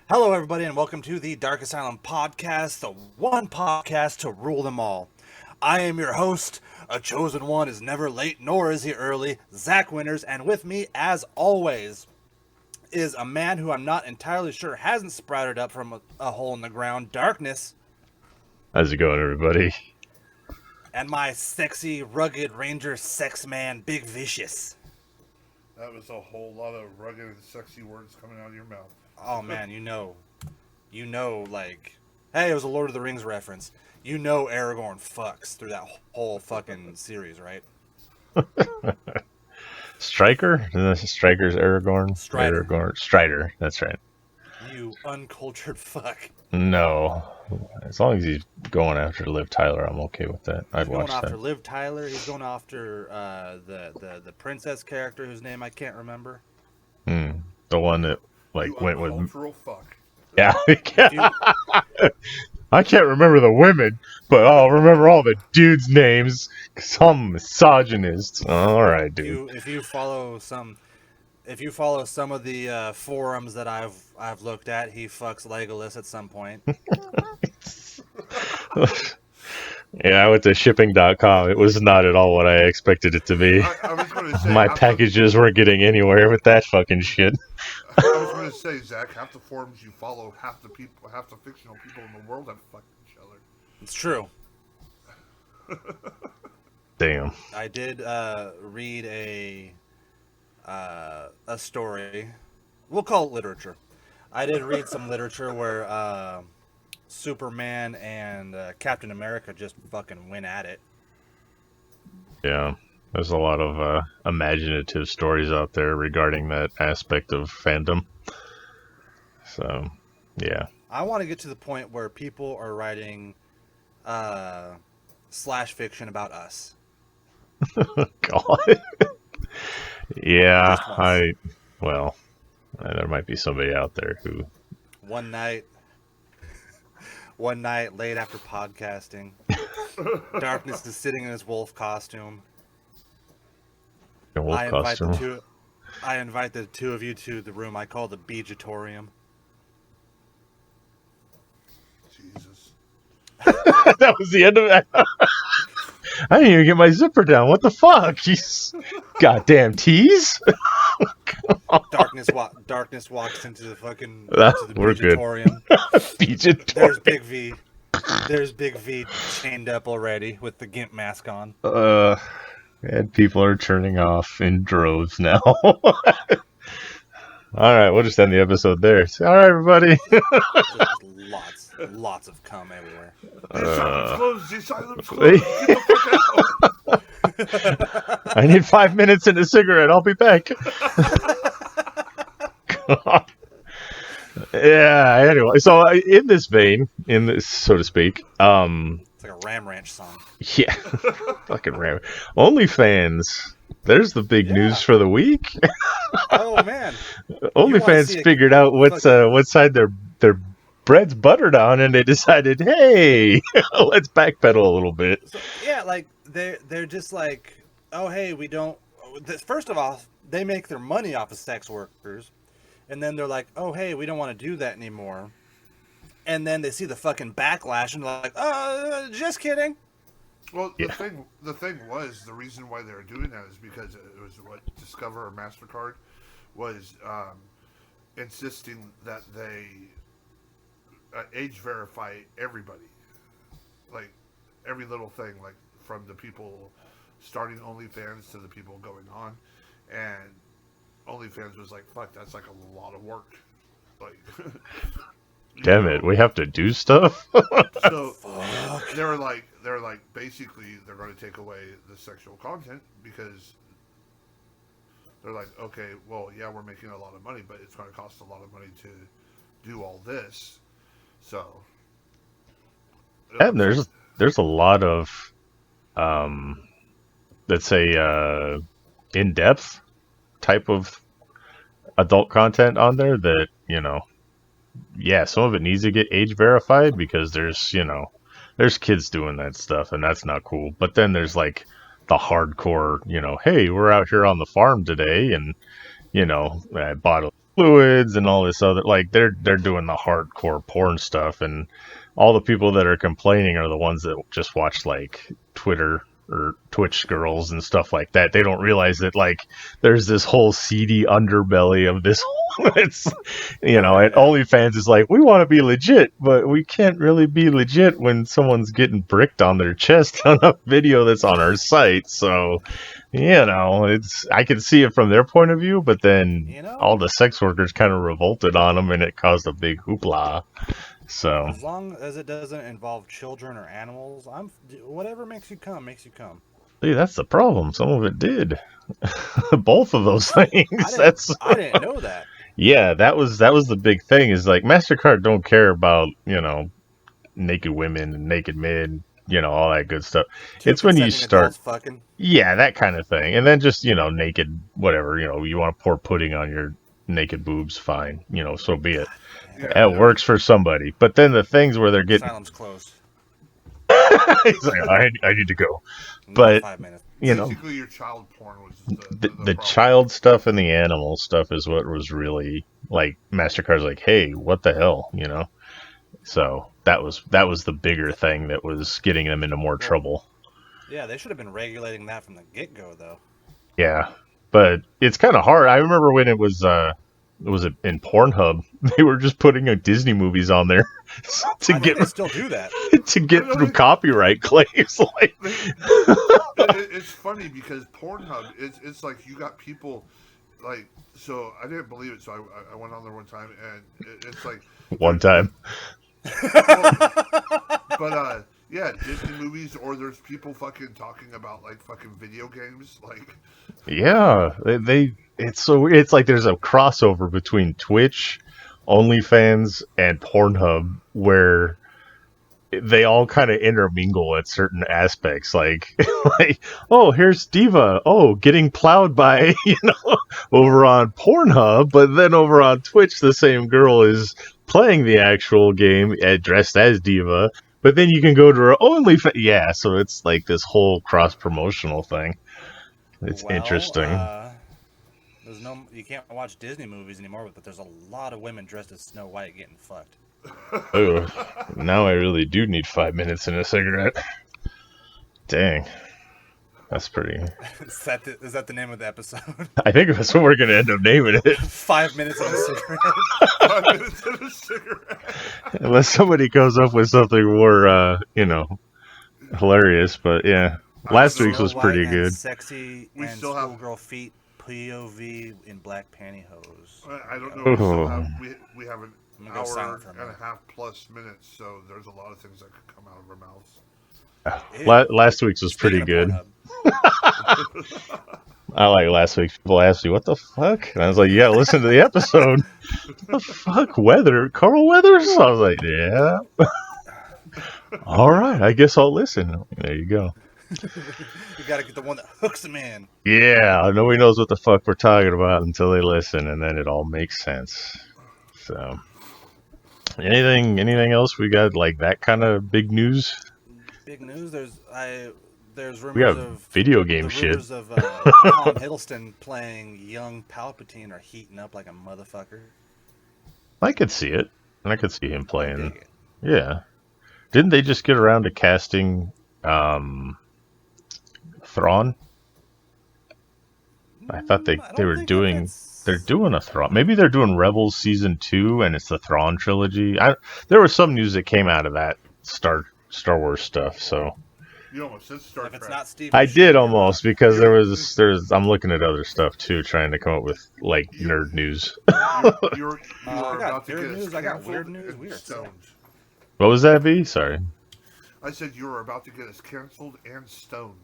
Hello, everybody, and welcome to the Dark Asylum podcast, the one podcast to rule them all. I am your host. A chosen one is never late, nor is he early. Zack Winters, and with me, as always, is a man who I'm not entirely sure hasn't sprouted up from a hole in the ground, Darkness, How's it going, everybody? and my sexy, rugged ranger sex man, Big Vicious. That was a whole lot of rugged and sexy words coming out of your mouth. Oh man, like, hey, it was a Lord of the Rings reference. You know Aragorn fucks through that whole fucking series, right? Striker? Striker's Aragorn? Strider. Aragorn. Strider, that's right. You uncultured fuck. No. As long as he's going after Liv Tyler, I'm okay with that. I'd watch Going after that. Liv Tyler. He's going after the princess character whose name I can't remember. The one that You went with. uncultural fuck. Yeah. You, I can't remember the women, but I'll remember all the dudes' names. Cause I'm misogynist. All right, dude. if you follow some of the forums that I've looked at, he fucks Legolas at some point. Yeah, I went to shipping.com. It was not at all what I expected it to be. I was going to say My half packages weren't getting anywhere with that fucking shit. I was going to say, Zach, half the forums you follow, half the fictional people in the world have fucked each other. It's true. Damn. I did read a story. We'll call it literature. I did read some literature where Superman and Captain America just fucking went at it. Yeah. There's a lot of imaginative stories out there regarding that aspect of fandom. So, yeah. I want to get to the point where people are writing slash fiction about us. God. Yeah, there might be somebody out there who... One night late after podcasting, Darkness is sitting in his wolf costume. I invite the two of you to the room I call the Beejatorium. Jesus. That was the end of that. I didn't even get my zipper down. What the fuck? Jeez. Goddamn tease. Darkness walks into the fucking We're good. Beejatorium. There's Big V chained up already with the Gimp mask on. And people are turning off in droves now. All right, we'll just end the episode there. All right, everybody. Just lots of cum everywhere. The asylum's closed. Get the fuck out. I need 5 minutes and a cigarette. I'll be back. Yeah, anyway, so in this vein, so to speak, it's like a Ram Ranch song. Yeah, fucking ram. OnlyFans. There's the big news for the week. Oh man, OnlyFans figured out what side their bread's buttered on, and they decided, hey, let's backpedal a little bit. So, yeah, like they're just like, oh hey, we don't. First of all, they make their money off of sex workers. And then they're like, oh, hey, we don't want to do that anymore. And then they see the fucking backlash and they're like, just kidding. Well, the thing was, the reason why they were doing that is because it was what Discover or MasterCard was insisting that they age verify everybody. Like, every little thing, like from the people starting OnlyFans to the people going on. And OnlyFans was like, fuck, that's like a lot of work. Like, damn it, we have to do stuff. So they were like, basically, they're going to take away the sexual content because they're like, okay, well, yeah, we're making a lot of money, but it's going to cost a lot of money to do all this. So, and there's a lot of, let's say, in-depth type of adult content on there that, yeah, some of it needs to get age verified because there's kids doing that stuff and that's not cool. But then there's like the hardcore, hey, we're out here on the farm today and, I bought fluids and all this other, like they're doing the hardcore porn stuff, and all the people that are complaining are the ones that just watch like Twitter or Twitch girls and stuff like that. They don't realize that like there's this whole seedy underbelly of this. It's and OnlyFans is like, we want to be legit, but we can't really be legit when someone's getting bricked on their chest on a video that's on our site. So it's, I can see it from their point of view, but then all the sex workers kind of revolted on them, and it caused a big hoopla. So as long as it doesn't involve children or animals, whatever makes you come makes you come. See, that's the problem. Some of it did. Both of those things. I didn't know that. Yeah, that was the big thing. Is like MasterCard don't care about naked women and naked men, all that good stuff. It's when you start fucking. Yeah, that kind of thing, and then just naked whatever. You want to pour pudding on your naked boobs, fine. So be it. Yeah, it works for somebody. But then the things where they're getting Asylum's closed. He's like, I need to go. But 5 minutes. Basically, your child porn was the child stuff and the animal stuff is what was really like MasterCard's like, hey, what the hell, So that was the bigger thing that was getting them into more trouble. Yeah, they should have been regulating that from the get-go, though. Yeah, but it's kind of hard. I remember when it was in PornHub, they were just putting Disney movies on there they still do that to get through copyright claims. Like, it's funny because PornHub, it's like you got people like. So I didn't believe it, so I went on there one time, and it's like one time. But yeah, Disney movies, or there's people fucking talking about like fucking video games, like. Yeah, it's like there's a crossover between Twitch, OnlyFans, and PornHub where they all kind of intermingle at certain aspects. Like, oh, here's Diva, getting plowed by over on PornHub, but then over on Twitch, the same girl is playing the actual game dressed as Diva. But then you can go to her OnlyFans. Yeah, so it's like this whole cross promotional thing. It's interesting. You can't watch Disney movies anymore, but there's a lot of women dressed as Snow White getting fucked. Oh, now I really do need 5 minutes and a cigarette. Dang. That's pretty... Is that the name of the episode? I think that's what we're going to end up naming it. 5 minutes and a cigarette. 5 minutes and a cigarette. Unless somebody comes up with something more, hilarious, but yeah. Last week's was pretty good. Sexy we and still have schoolgirl feet, POV in black pantyhose. I don't know. We have an hour and a half plus minutes, so there's a lot of things that could come out of our mouths. Last week's was pretty good. I like last week. People asked me, what the fuck? And I was like, you gotta listen to the episode. What the fuck? Weather? Carl Weathers? I was like, yeah. All right, I guess I'll listen. There you go. You gotta get the one that hooks them in. Yeah, nobody knows what the fuck we're talking about until they listen, and then it all makes sense. So, anything else we got like that kind of big news? Big news. There's rumors we got of video game shit. Rumors of Tom Hiddleston playing young Palpatine are heating up like a motherfucker. I could see it. I could see him playing. Yeah. Didn't they just get around to casting Thrawn? I thought they were doing. They're doing a Thrawn. Maybe they're doing Rebels Season 2, and it's the Thrawn trilogy. There was some news that came out of that Star Wars stuff. So you almost said Star Trek. It's not Steve I did almost, because there's. I'm looking at other stuff too, trying to come up with like nerd news. You're about to get us canceled. I got weird news. Weird stoned. What was that, V? Sorry. I said you were about to get us canceled and stoned.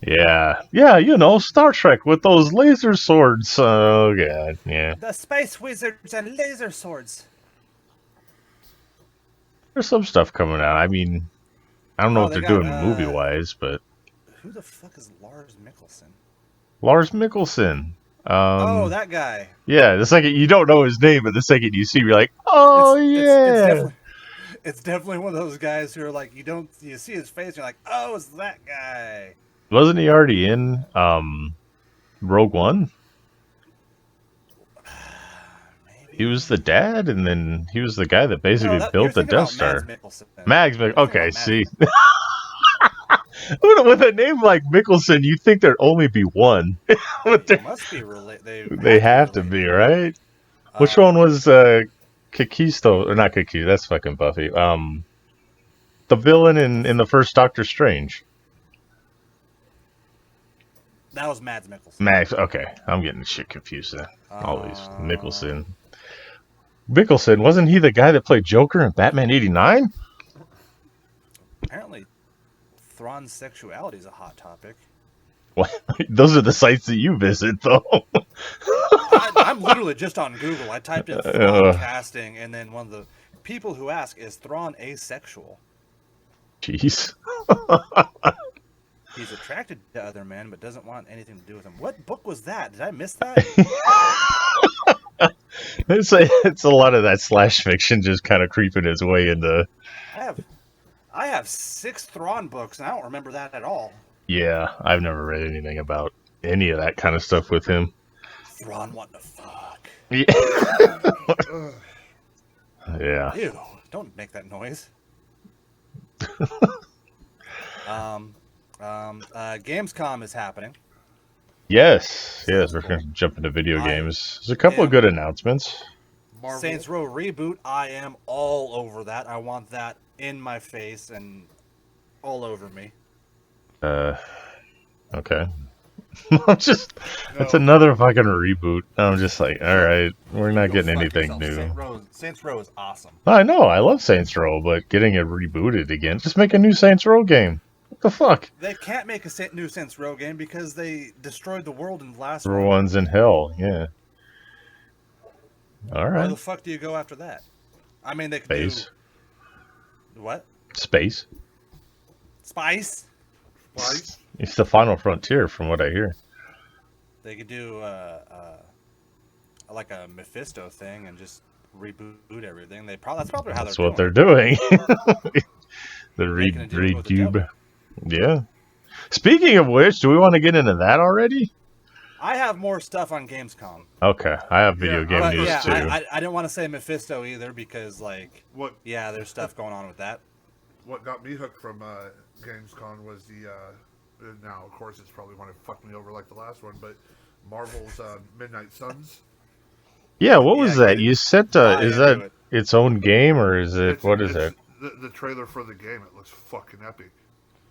Yeah, Star Trek with those laser swords. Oh, God, yeah. The space wizards and laser swords. There's some stuff coming out. I mean, I don't know what they're doing movie-wise, but... Who the fuck is Lars Mikkelsen? Lars Mikkelsen. That guy. Yeah, the second you don't know his name, but the second you see him, you're like, oh, it's definitely one of those guys who are like, you see his face, and you're like, oh, it's that guy. Wasn't he already in Rogue One? He was the dad, and then he was the guy that basically you're built the thinking Death about Star. Mads Mikkelsen. Okay, see. With a name like Mikkelsen, you'd think there'd only be one. They must be related. They have to be, right? Which one was Kikisto? Or not Kiki, that's fucking Buffy. The villain in the first Doctor Strange. That was Mads Mikkelsen. Max, okay. I'm getting shit confused then. Always. Mikkelsen. Mikkelsen, wasn't he the guy that played Joker in Batman 89? Apparently, Thrawn's sexuality is a hot topic. What? Those are the sites that you visit, though. I'm literally just on Google. I typed in Thrawn casting, and then one of the people who ask, is Thrawn asexual? Jeez. He's attracted to other men, but doesn't want anything to do with them. What book was that? Did I miss that? It's a lot of that slash fiction just kind of creeping its way into... I have 6 Thrawn books, and I don't remember that at all. Yeah, I've never read anything about any of that kind of stuff with him. Thrawn wanting to fuck. Yeah. Yeah. Ew, don't make that noise. GamesCon is happening. Yes, we're going to jump into video games. There's a couple of good announcements. Marvel. Saints Row reboot, I am all over that. I want that in my face and all over me. Okay. It's another fucking reboot. I'm just like, alright, we're not getting anything new. Saints Row is awesome. I know, I love Saints Row, but getting it rebooted again, just make a new Saints Row game. What the fuck? They can't make a new Saints Row game because they destroyed the world in the last one. One's in hell, yeah. Alright. Where the fuck do you go after that? I mean, they could Space. Do... What? Space. Spice? Spice? It's the final frontier, from what I hear. They could do like a Mephisto thing and just reboot everything. That's probably how they're doing. The redube. Yeah. Speaking of which, do we want to get into that already? I have more stuff on Gamescom. Okay, I have video game news too. I didn't want to say Mephisto either because, like, what? Yeah, there's stuff going on with that. What got me hooked from Gamescon was the. Now, of course, it's probably want to fuck me over like the last one, but Marvel's Midnight Suns. Yeah, what was that? You said, is that its own game or is it? What is it? The trailer for the game. It looks fucking epic.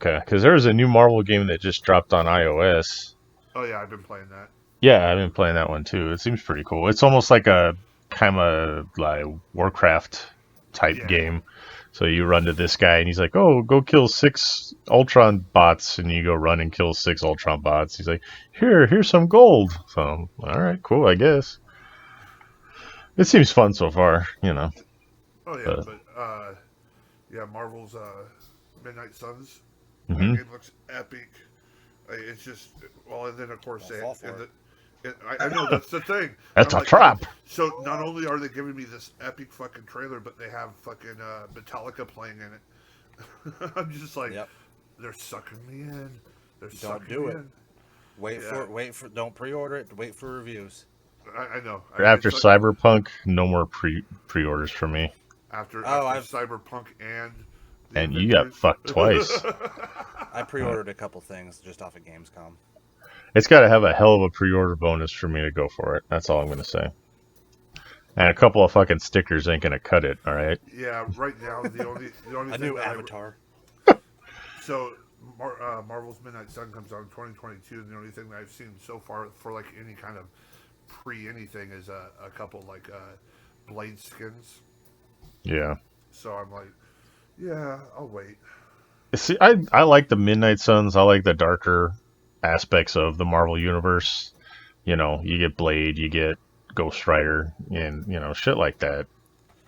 Okay, because there was a new Marvel game that just dropped on iOS. Oh yeah, I've been playing that. Yeah, I've been playing that one too. It seems pretty cool. It's almost like a kind of like Warcraft type game. So you run to this guy and he's like, "Oh, go kill 6 Ultron bots," and you go run and kill 6 Ultron bots. He's like, "Here's some gold." So, all right, cool, I guess. It seems fun so far, you know. Oh yeah, but Marvel's Midnight Suns. Mm-hmm. That game looks epic. It's just and then of course I know that's the thing. That's a trap. So not only are they giving me this epic fucking trailer, but they have fucking Metallica playing in it. I'm just like, they're sucking me in. Don't do it. Wait for. Don't pre-order it. Wait for reviews. I know. After Cyberpunk, no more pre-orders for me. After Cyberpunk and you got fucked twice. I pre-ordered a couple things just off of Gamescom. It's got to have a hell of a pre-order bonus for me to go for it. That's all I'm going to say. And a couple of fucking stickers ain't going to cut it, all right? Yeah, right now, the only a new avatar. So, Marvel's Midnight Sun comes out in 2022, and the only thing that I've seen so far for, like, any kind of pre-anything is a couple, like, Blade skins. Yeah. So I'm like, yeah, I'll wait. See, I like the Midnight Suns. I like the darker aspects of the Marvel Universe. You know, you get Blade, you get Ghost Rider, and, you know, shit like that.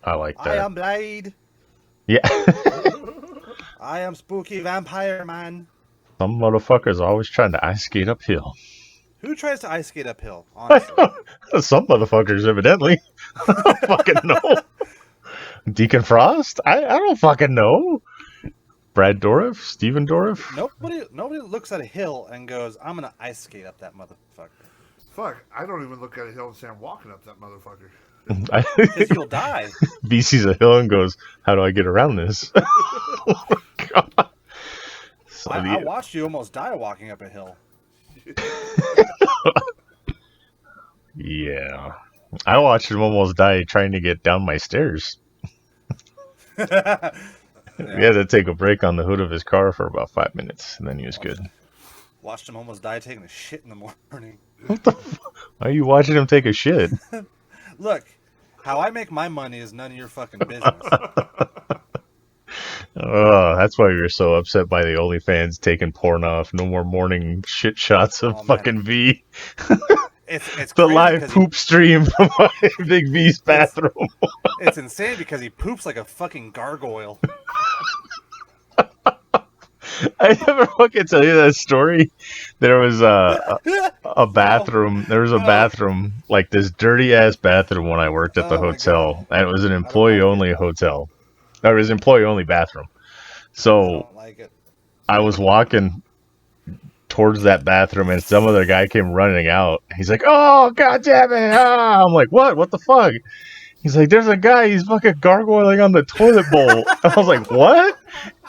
I like that. I am Blade. Yeah. I am Spooky Vampire Man. Some motherfuckers always trying to ice skate uphill. Who tries to ice skate uphill, honestly? Some motherfuckers, evidently. I don't fucking know. Deacon Frost? I don't fucking know. Brad Dourif? Steven Dourif? Nobody looks at a hill and goes, "I'm gonna ice skate up that motherfucker." Fuck, I don't even look at a hill and say I'm walking up that motherfucker. Because you'll die. B sees a hill and goes, "How do I get around this?" God. So I watched you almost die walking up a hill. yeah, I watched him almost die trying to get down my stairs. Yeah. He had to take a break on the hood of his car for about 5 minutes, and then he was good. Watched him almost die taking a shit in the morning. What the? Why are you watching him take a shit? Look, how I make my money is none of your fucking business. Oh, that's why you're so upset by the OnlyFans taking porn off. No more morning shit shots of Oh, man. fucking V. It's The crazy live 'cause poop stream from Big V's bathroom. it's insane because he poops like a fucking gargoyle. I never fucking tell you that story. There was a bathroom. There was a bathroom, like this dirty ass bathroom when I worked at the Oh my hotel, and it was an like employee only hotel. It was employee only bathroom. I So don't like it. I was walking towards that bathroom, and some other guy came running out. He's like, "Oh, god damn it!" Ah! I'm like, "What? What the fuck?" He's like, "There's a guy. He's fucking gargoyling on the toilet bowl." I was like, "What?"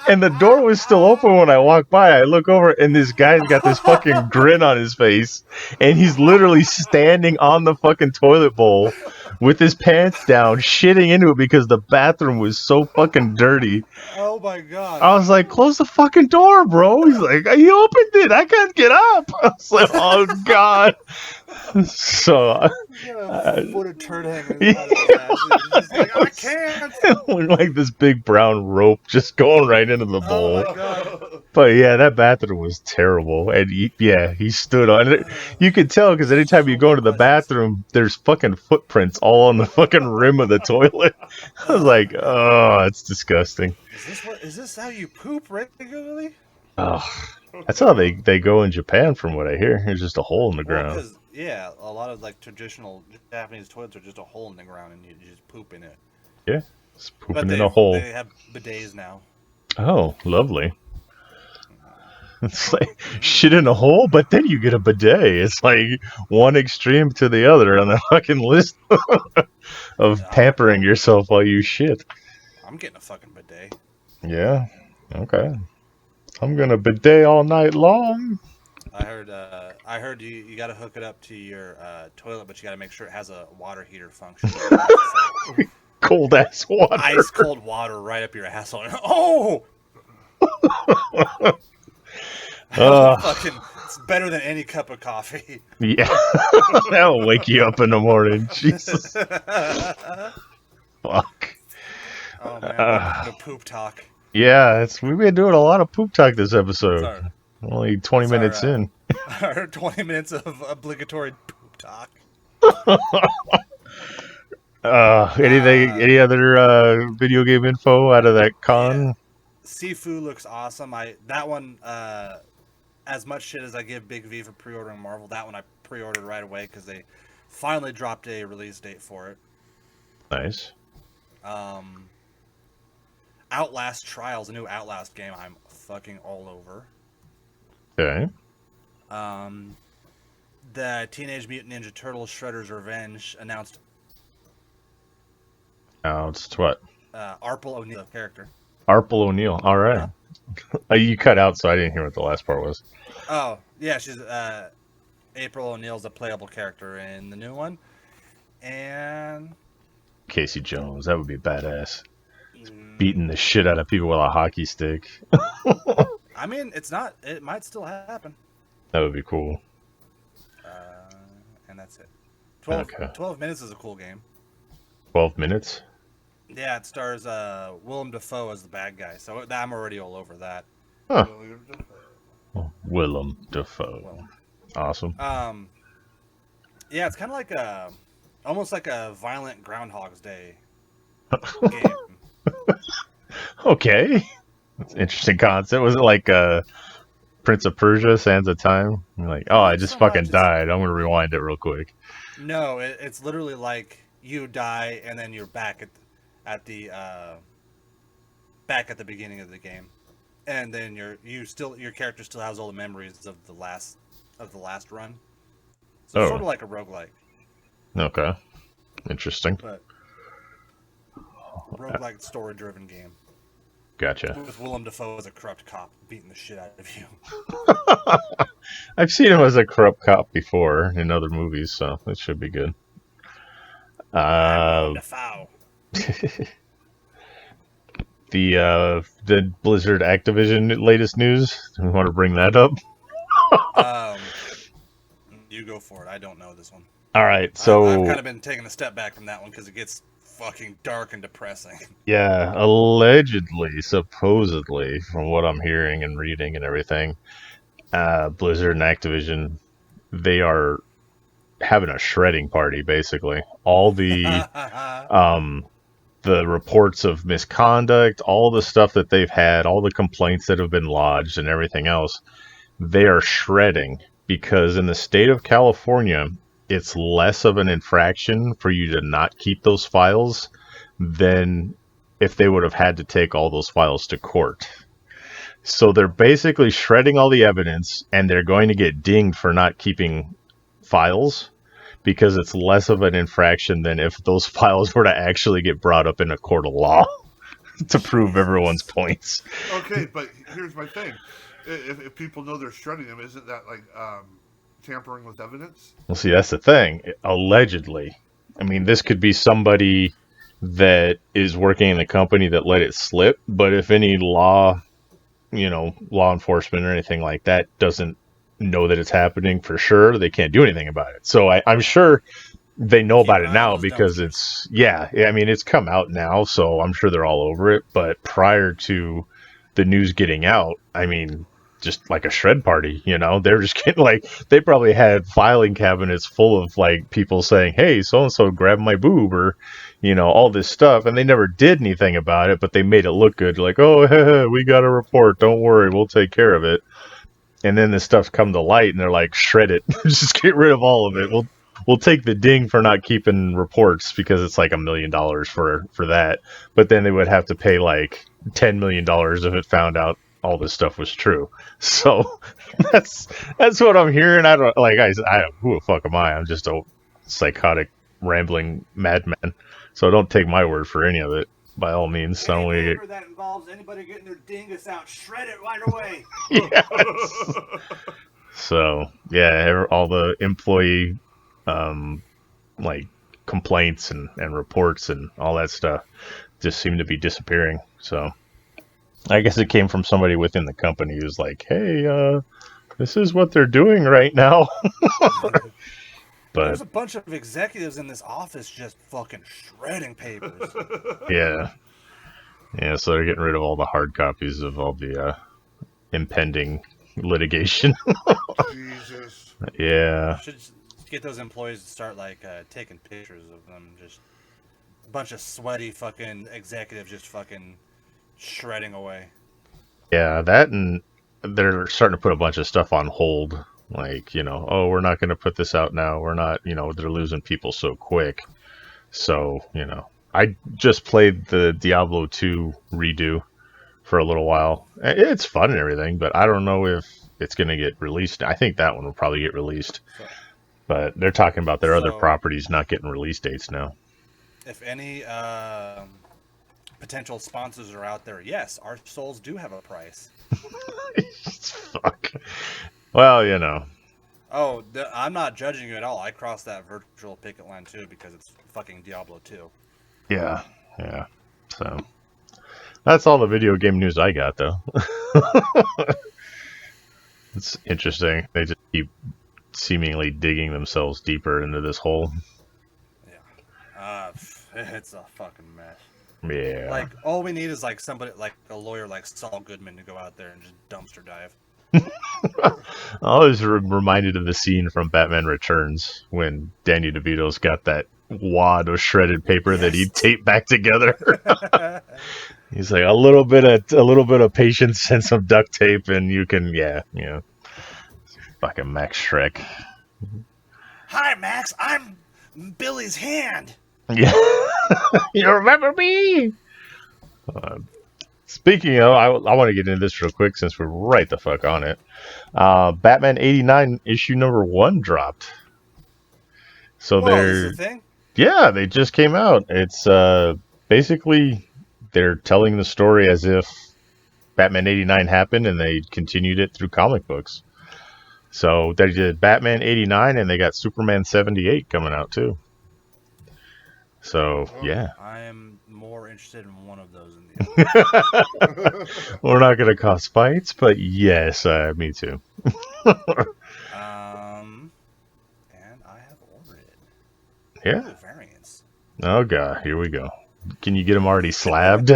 And the door was still open when I walked by. I look over, and this guy's got this fucking grin on his face, and he's literally standing on the fucking toilet bowl with his pants down, shitting into it because the bathroom was so fucking dirty. Oh my god. I was like, "Close the fucking door, bro." He's like, "You opened it. I can't get up." I was like, "Oh god." So He's got a footed turd hanging out of his ass. He's just like, I can't. like this big brown rope just going right into the bowl. Oh my god. But yeah, that bathroom was terrible. And he stood on it. You could tell because anytime you go into the bathroom, there's fucking footprints all on the fucking rim of the toilet. I was like, oh, it's disgusting. Is this how you poop regularly? Oh, that's how they go in Japan, from what I hear. There's just a hole in the Well, ground. 'cause, yeah, a lot of like traditional Japanese toilets are just a hole in the ground and you just poop in it. Yeah, it's But pooping in a hole. they have bidets now. Oh, lovely. It's like shit in a hole, but then you get a bidet. It's like one extreme to the other on the fucking list of pampering yourself while you shit. I'm getting a fucking bidet. Yeah. Okay. I'm gonna bidet all night long. I heard you got to hook it up to your toilet, but you got to make sure it has a water heater function. Cold ass water. Ice cold water right up your asshole. Oh! Fucking, it's better than any cup of coffee. Yeah. That'll wake you up in the morning. Jesus. Fuck. Oh man, welcome to poop talk. Yeah, we've been doing a lot of poop talk this episode. Sorry. Only 20 minutes in. Our 20 minutes of obligatory poop talk. Any other video game info out of that con? Yeah. Sifu looks awesome. That one, as much shit as I give Big V for pre-ordering Marvel, that one I pre-ordered right away because they finally dropped a release date for it. Nice. Outlast Trials, a new Outlast game, I'm fucking all over. Okay. The Teenage Mutant Ninja Turtles Shredder's Revenge announced. It's what? Arpel O'Neil character. Arpel O'Neil. All right. You cut out, so I didn't hear what the last part was. Oh, yeah, she's April O'Neil's a playable character in the new one. And Casey Jones, that would be badass. Beating the shit out of people with a hockey stick. I mean, it might still happen. That would be cool. And that's it. 12 minutes is a cool game. 12 minutes? Yeah, it stars Willem Dafoe as the bad guy, so I'm already all over that. Huh. Willem Dafoe. Awesome. Yeah, it's kind of like almost like a violent Groundhog's Day game. Okay. That's an interesting concept. Was it like Prince of Persia, Sands of Time? You're like, oh, I just fucking died. I'm going to rewind it real quick. No, it's literally like you die and then you're back at the beginning of the game, and then your character still has all the memories of the last run. So it's sort of like a roguelike. Okay. Interesting. But roguelike story-driven game. Gotcha. With Willem Dafoe as a corrupt cop beating the shit out of you. I've seen him as a corrupt cop before in other movies, so it should be good. I'm Willem Dafoe. The Blizzard Activision latest news. Do we want to bring that up? You go for it. I don't know this one. All right, so I've kind of been taking a step back from that one because it gets fucking dark and depressing. Yeah, allegedly, supposedly, from what I'm hearing and reading and everything, Blizzard and Activision, they are having a shredding party. Basically, all the the reports of misconduct, all the stuff that they've had, all the complaints that have been lodged, and everything else, they are shredding because in the state of California, it's less of an infraction for you to not keep those files than if they would have had to take all those files to court. So they're basically shredding all the evidence, and they're going to get dinged for not keeping files because it's less of an infraction than if those files were to actually get brought up in a court of law to prove everyone's points. Okay, but here's my thing. If people know they're shredding them, isn't that like tampering with evidence? Well, see, that's the thing. Allegedly. I mean, this could be somebody that is working in the company that let it slip, but if any law enforcement or anything like that doesn't know that it's happening for sure, they can't do anything about it. So I'm sure they know about it now because it's, I mean, it's come out now, so I'm sure they're all over it. But prior to the news getting out, I mean, just like a shred party, they're just getting they probably had filing cabinets full of people saying, hey, so-and-so grabbed my boob or, all this stuff. And they never did anything about it, but they made it look good. Like, oh, hey, we got a report. Don't worry. We'll take care of it. And then this stuff's come to light and they're like, shred it. Just get rid of all of it. We'll take the ding for not keeping reports because it's like $1 million for that. But then they would have to pay $10 million if it found out all this stuff was true. So that's what I'm hearing. I don't who the fuck am I? I'm just a psychotic rambling madman. So don't take my word for any of it. By all means, any paper that involves anybody getting their dingus out, shred it right away. Yes. So all the employee complaints and reports and all that stuff just seem to be disappearing. So I guess it came from somebody within the company who's like, hey, this is what they're doing right now. But there's a bunch of executives in this office just fucking shredding papers. Yeah, so they're getting rid of all the hard copies of all the impending litigation. Jesus. Yeah. Should get those employees to start taking pictures of them, just a bunch of sweaty fucking executives just fucking shredding away. Yeah, that, and they're starting to put a bunch of stuff on hold. We're not going to put this out now. We're not, they're losing people so quick. So, I just played the Diablo 2 redo for a little while. It's fun and everything, but I don't know if it's going to get released. I think that one will probably get released. But they're talking about their other properties not getting release dates now. If any potential sponsors are out there, yes, our souls do have a price. Fuck. Well, Oh, I'm not judging you at all. I crossed that virtual picket line too because it's fucking Diablo 2. Yeah. So that's all the video game news I got, though. It's interesting. They just keep seemingly digging themselves deeper into this hole. Yeah. It's a fucking mess. Yeah. All we need is somebody a lawyer like Saul Goodman to go out there and just dumpster dive. I was reminded of the scene from Batman Returns when Danny DeVito's got that wad of shredded paper that he taped back together. He's like, a little bit of patience and some duct tape, and you can, fucking Max Shrek. Hi, Max. I'm Billy's hand. Yeah, you remember me? Speaking of, I want to get into this real quick since we're right the fuck on it. Batman 89 issue number 1 dropped. So Whoa, this is a thing? Yeah, they just came out. It's basically they're telling the story as if Batman 89 happened and they continued it through comic books. So they did Batman 89 and they got Superman 78 coming out too. So, Oh. yeah. I am more interested in one of those than the other. We're not going to cause fights, but yes, me too. And I have ordered it. Yeah. Ooh, variants. Oh, God. Here we go. Can you get them already slabbed?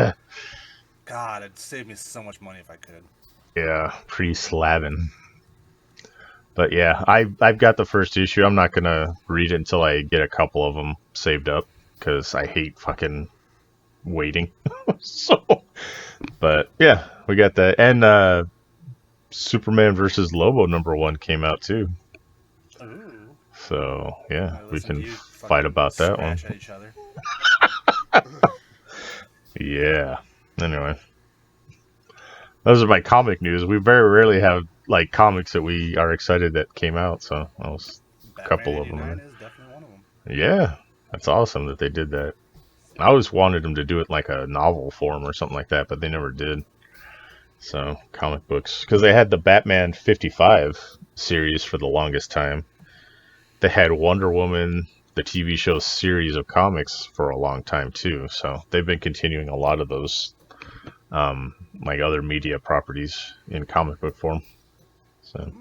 God, it'd save me so much money if I could. Yeah, pre-slabbing. But yeah, I've got the first issue. I'm not going to read it until I get a couple of them saved up because I hate fucking waiting. So, but yeah, we got that. And Superman versus Lobo #1 came out too. Ooh. So yeah, we Listen to can you fight fucking about that one. scratch at each other. Yeah. Anyway, those are my comic news. We very rarely have like comics that we are excited that came out. So that was a couple of them. Batman 89 is definitely one of them. Yeah, that's awesome that they did that. I always wanted them to do it like a novel form or something like that, but they never did. So, comic books. Because they had the Batman 55 series for the longest time. They had Wonder Woman, the TV show series of comics for a long time too. So, they've been continuing a lot of those, like other media properties in comic book form. So,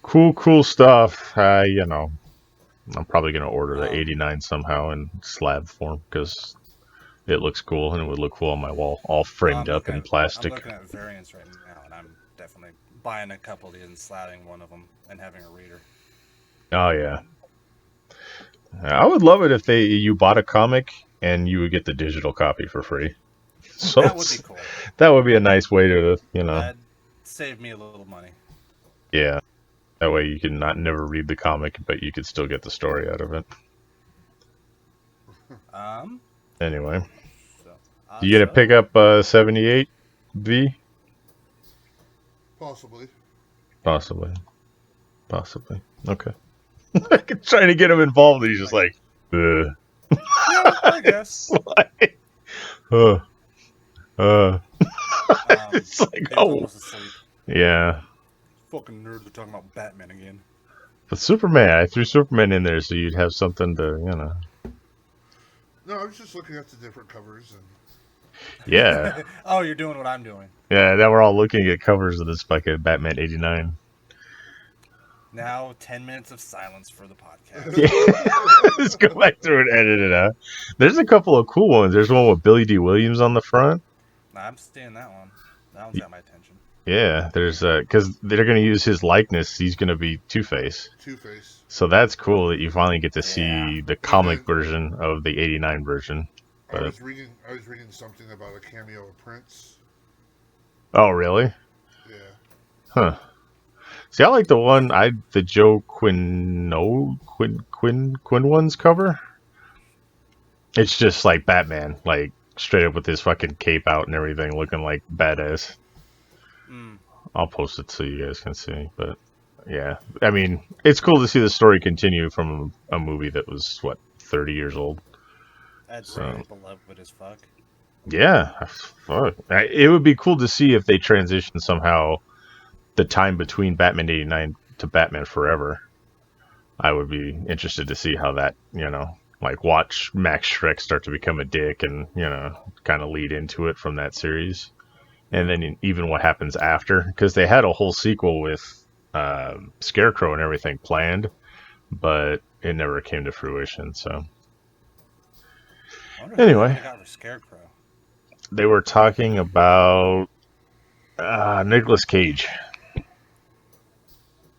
cool stuff. I'm probably going to order the 89 somehow in slab form because it looks cool and it would look cool on my wall, all framed up in plastic. I'm looking at variants right now, and I'm definitely buying a couple of these and slabbing one of them and having a reader. Oh, yeah. I would love it if you bought a comic and you would get the digital copy for free. So That would be cool. That would be a nice way to, That'd save me a little money. Yeah. That way you can never read the comic, but you could still get the story out of it. Anyway. You gonna pick up 78V? Possibly. Okay. Trying to get him involved, and he's just like, Yeah, I guess. It's like, oh. Yeah. Fucking nerds are talking about Batman again. But Superman, I threw Superman in there so you'd have something to, No, I was just looking at the different covers and. Yeah. Oh, you're doing what I'm doing. Yeah, now we're all looking at covers of this fucking Batman 89. Now, 10 minutes of silence for the podcast. Yeah. Let's go back through and edit it out. There's a couple of cool ones. There's one with Billy D. Williams on the front. Nah, I'm seeing that one. That one's got my attention. Yeah, there's because they're going to use his likeness. He's going to be Two-Face. Two-Face. So that's cool that you finally get to see the comic version of the 89 version. I was reading something about a cameo of Prince. Oh, really? Yeah. Huh. See, I like the Joe Quinn one's cover. It's just like Batman, like straight up with his fucking cape out and everything, looking like badass. I'll post it so you guys can see, but yeah, I mean, it's cool to see the story continue from a movie that was 30 years old. That's really beloved as fuck. Yeah, fuck. It would be cool to see if they transition somehow the time between Batman 89 to Batman Forever. I would be interested to see how that, like watch Max Schreck start to become a dick and, kind of lead into it from that series. And then even what happens after, because they had a whole sequel with Scarecrow and everything planned, but it never came to fruition. So anyway, Scarecrow. They were talking about Nicolas Cage.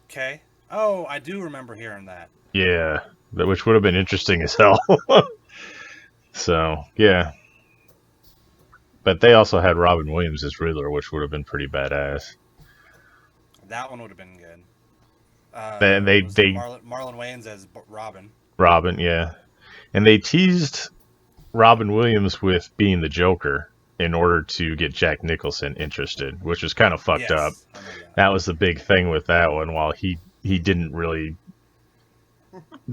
Okay. Oh, I do remember hearing that. Yeah, which would have been interesting as hell. So yeah. But they also had Robin Williams as Riddler, which would have been pretty badass. That one would have been good. They Marlon Wayans as Robin. Robin, yeah, and they teased Robin Williams with being the Joker in order to get Jack Nicholson interested, which was kind of fucked up. That was the big thing with that one. While he didn't really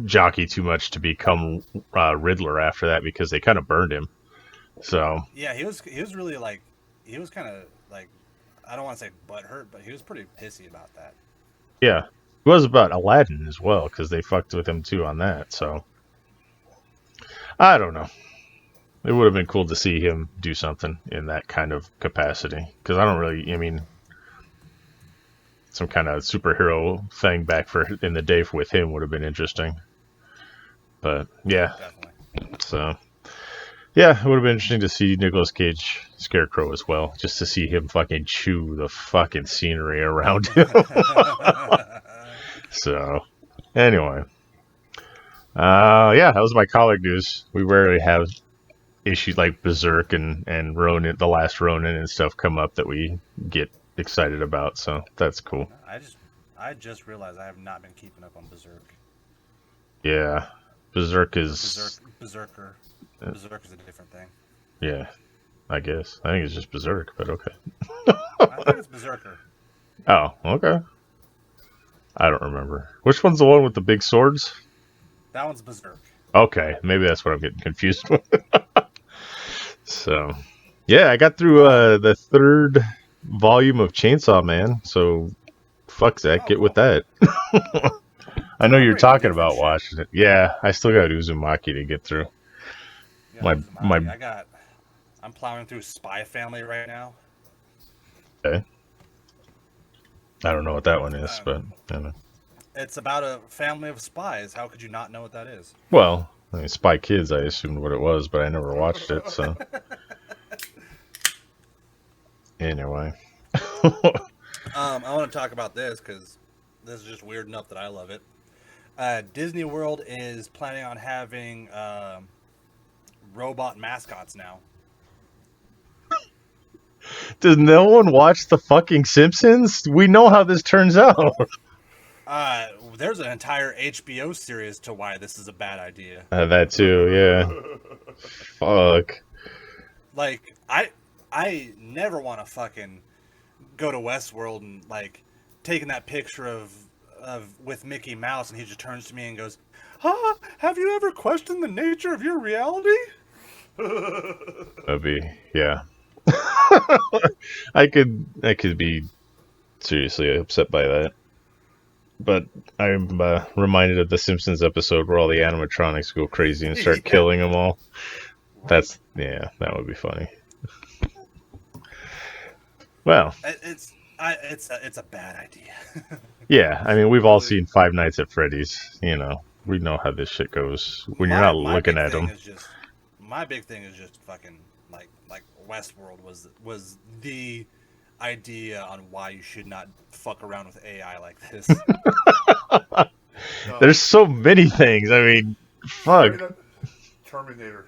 jockey too much to become Riddler after that because they kind of burned him. So Yeah, he was really like, he was kind of like, I don't want to say butthurt, but he was pretty pissy about that. yeah, it was about Aladdin as well because they fucked with him too on that. So I don't know. It would have been cool to see him do something in that kind of capacity because I don't really. I mean, some kind of superhero thing back in the day with him would have been interesting. But yeah, Definitely. so yeah, it would have been interesting to see Nicolas Cage Scarecrow as well, just to see him fucking chew the fucking scenery around him. So anyway, yeah, that was my comic news. We rarely have issues like Berserk and Ronin, the last Ronin and stuff come up that we get excited about, so that's cool. I just realized I have not been keeping up on Berserk. Yeah, Berserk is Berserker. Berserk is a different thing. Yeah, I guess. I think it's just Berserk, but okay. I think it's Berserker. Oh, okay. I don't remember. Which one's the one with the big swords? That one's Berserk. Okay, maybe that's what I'm getting confused with. So, yeah, I got through the third volume of Chainsaw Man, so fuck Zach, get with that. I know you're talking about watching it. Yeah, I still got Uzumaki to get through. Yeah, I'm plowing through Spy Family right now. Okay. I don't know what that one is, but I don't know. It's about a family of spies. How could you not know what that is? Well, I mean, Spy Kids, I assumed what it was, but I never watched it, so. Anyway. I want to talk about this because this is just weird enough that I love it. Disney World is planning on having robot mascots now. Does no one watch the fucking Simpsons? We know how this turns out. There's an entire HBO series to why this is a bad idea. That too, yeah. Fuck. Like, I never want to fucking go to Westworld and, like, taking that picture of with Mickey Mouse and he just turns to me and goes, have you ever questioned the nature of your reality? That'd be, yeah. I could be seriously upset by that. But I'm reminded of the Simpsons episode where all the animatronics go crazy and start killing them all. That would be funny. Well, it's a bad idea. Yeah, I mean, we've all seen Five Nights at Freddy's. You know, we know how this shit goes when you're not looking at them. My big thing is just fucking like Westworld was the idea on why you should not fuck around with AI like this. There's so many things. I mean, fuck. Terminator.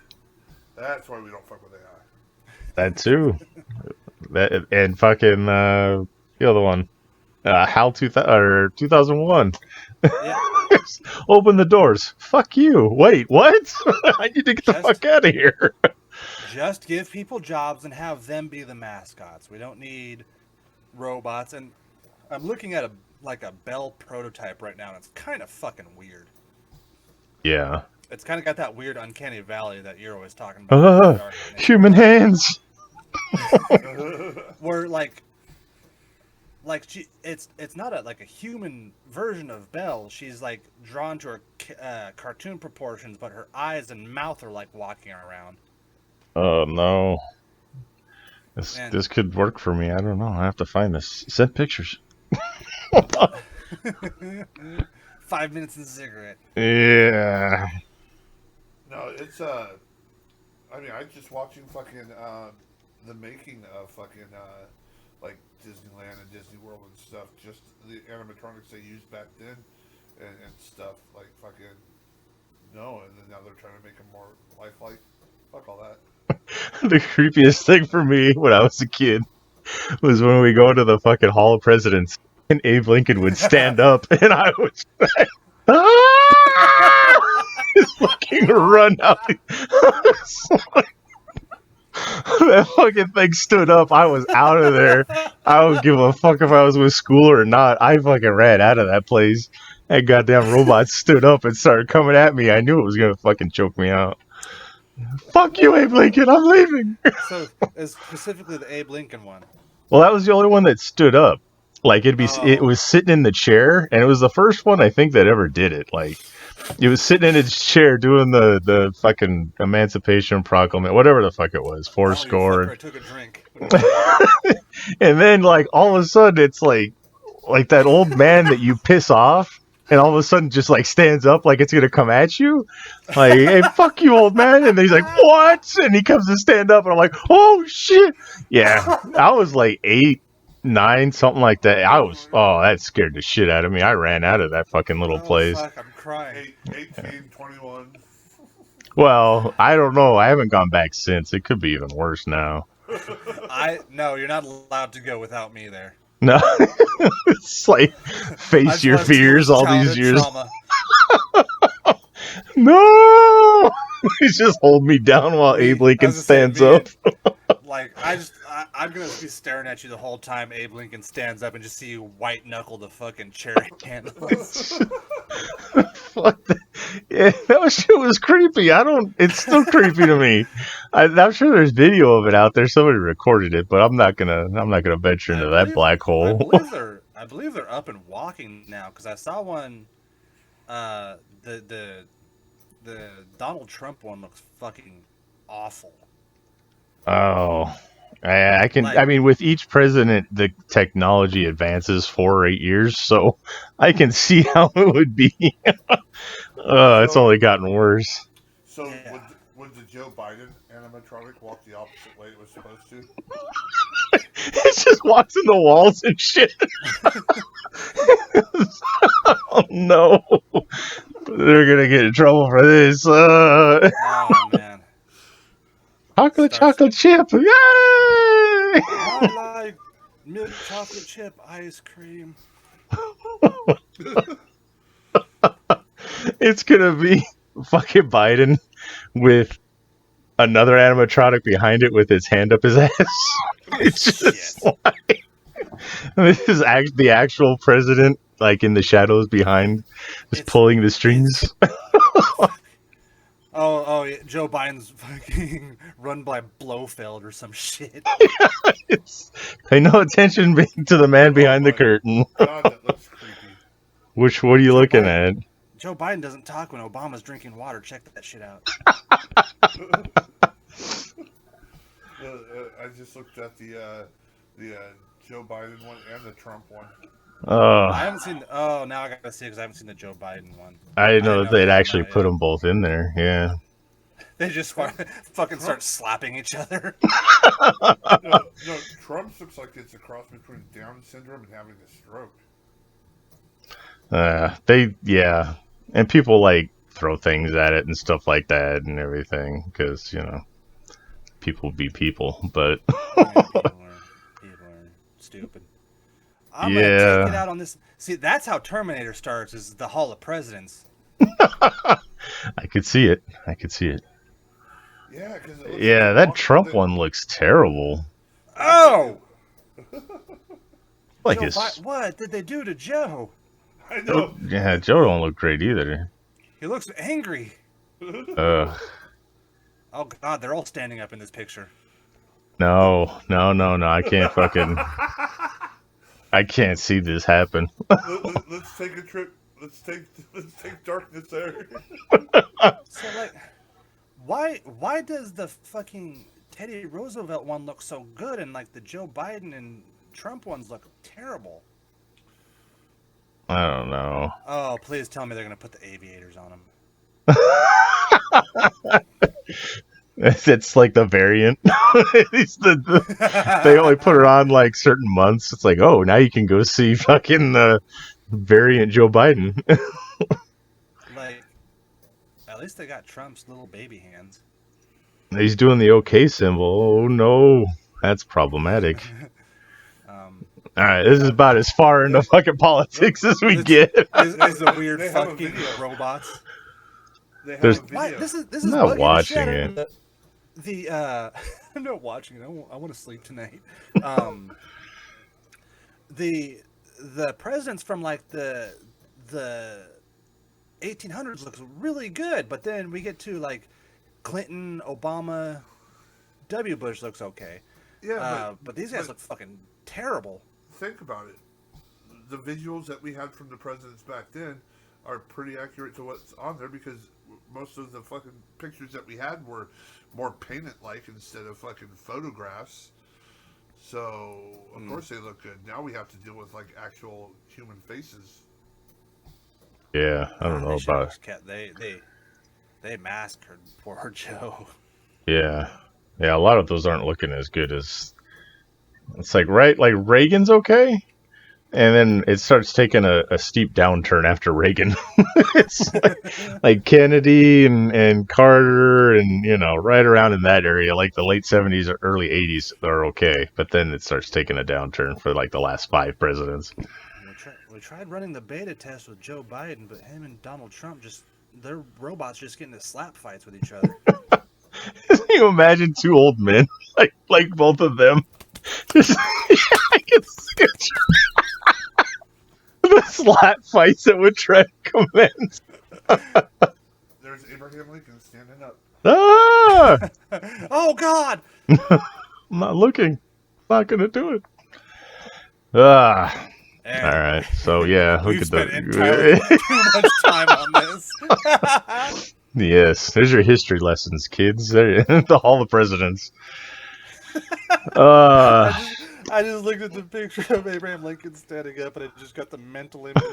That's why we don't fuck with AI. That too. That and fucking the other one, HAL 2001. Yeah. Open the doors. Fuck you. Wait, what? I need to get the fuck out of here. Just give people jobs and have them be the mascots. We don't need robots. And I'm looking at a Bell prototype right now, and it's kind of fucking weird. Yeah. It's kind of got that weird uncanny valley that you're always talking about. Human hands. Where it's not a human version of Belle. She's like drawn to her cartoon proportions, but her eyes and mouth are like walking around. Oh no. This could work for me. I don't know. I have to find this. Send pictures. 5 minutes and a cigarette. Yeah. No, it's I mean, I'm just watching fucking the making of fucking like Disneyland and Disney World and stuff. Just the animatronics they used back then and stuff like fucking no, and then now they're trying to make them more lifelike. Fuck all that. The creepiest thing for me when I was a kid was when we go to the fucking Hall of Presidents and Abe Lincoln would stand up and I would fucking run out. That fucking thing stood up. I was out of there. I don't give a fuck if I was with school or not. I fucking ran out of that place. That goddamn robot stood up and started coming at me. I knew it was gonna fucking choke me out. Fuck you, Abe Lincoln. I'm leaving. So it's specifically the Abe Lincoln one. Well, that was the only one that stood up. Like it Oh. was sitting in the chair, and it was the first one I think that ever did it. Like it was sitting in its chair doing the fucking Emancipation Proclamation, whatever the fuck it was, Oh, four you score. fucker, I took a drink. And then like all of a sudden it's like that old man that you piss off, and all of a sudden just like stands up like it's gonna come at you, like hey fuck you old man, and then he's like what, and he comes to stand up, and I'm like oh shit, yeah. I was like 8, 9, something like that. That scared the shit out of me. I ran out of that fucking little place. Fuck, I'm crying. 18, 21. Well, I don't know. I haven't gone back since. It could be even worse now. No, you're not allowed to go without me there. No, it's like face your fears all these years. Trauma. No, he's just holding me down while Abe Lincoln stands up. Like I'm gonna be staring at you the whole time Abe Lincoln stands up and just see you white knuckle the fucking chair handles. Fuck that. Yeah, that shit was creepy. It's still creepy to me. I'm sure there's video of it out there. Somebody recorded it, but I'm not gonna venture into that black hole. I believe they're up and walking now because I saw one. The Donald Trump one looks fucking awful. Oh, I can. Like, I mean, with each president, the technology advances 4 or 8 years, so I can see how it would be. It's only gotten worse. So Yeah. would the Joe Biden animatronic walk the opposite way it was supposed to? It just walks in the walls and shit. Oh no, they're gonna get in trouble for this. Oh man. Chocolate chip! Yay! I like milk chocolate chip ice cream. It's gonna be fucking Biden with another animatronic behind it with his hand up his ass. It's just like this is the actual president, like in the shadows behind, just pulling the strings. Oh, yeah, Joe Biden's fucking run by Blofeld or some shit. Pay no attention to the man behind the curtain. God, that looks creepy. What are you looking at? Joe Biden doesn't talk when Obama's drinking water. Check that shit out. I just looked at the Joe Biden one and the Trump one. I haven't seen. Oh, now I gotta see because I haven't seen the Joe Biden one. I didn't know that they'd actually put them both in there. Yeah. They just fucking start slapping each other. No, Trump's looks like it's a cross between Down syndrome and having a stroke. And people like throw things at it and stuff like that and everything because people be people, but people are stupid. I'm gonna take it out on this. See, that's how Terminator starts. Is the Hall of Presidents. I could see it. Yeah, because that Trump one looks terrible. Oh, Like what did they do to Joe? I know. Yeah, Joe don't look great either. He looks angry. Oh God, they're all standing up in this picture. No, I can't fucking. I can't see this happen. Let's take a trip. Let's take darkness there. So like, why does the fucking Teddy Roosevelt one look so good and like the Joe Biden and Trump ones look terrible? I don't know. Oh, please tell me they're gonna put the aviators on them. It's like the variant. They only put it on like certain months. It's like, oh, now you can go see fucking the variant Joe Biden. Like, at least they got Trump's little baby hands. He's doing the OK symbol. Oh no, that's problematic. All right, this is about as far into fucking politics as we get. Is the weird fucking robots. They have a video. Why? This is I'm not bugging the watching shit out it. of the I'm not watching it. I want to sleep tonight. The presidents from like the the 1800s looks really good, but then we get to like Clinton, Obama, W. Bush looks okay. Yeah, but these guys look fucking terrible. Think about it. The visuals that we had from the presidents back then are pretty accurate to what's on there because most of the fucking pictures that we had were more painted-like instead of fucking photographs. So, of course they look good. Now we have to deal with, like, actual human faces. Yeah, I don't know about it. They massacred poor Joe. Yeah. Yeah, a lot of those aren't looking as good as... It's like, right, like Reagan's okay, and then it starts taking a steep downturn after Reagan. It's like Kennedy and Carter and, you know, right around in that area, like the late 70s or early 80s are okay, but then it starts taking a downturn for like the last 5 presidents. We tried running the beta test with Joe Biden, but him and Donald Trump their robots just get into slap fights with each other. Can you imagine 2 old men, like both of them? Just, I can see it. The slap fights that would try to commence. There's Abraham Lincoln standing up. Ah! Oh, God! I'm not looking. I'm not going to do it. Ah. And all right. So, yeah. We've spent entirely too much time on this. Yes. There's your history lessons, kids. The Hall of Presidents. I just looked at the picture of Abraham Lincoln standing up, and I just got the mental image.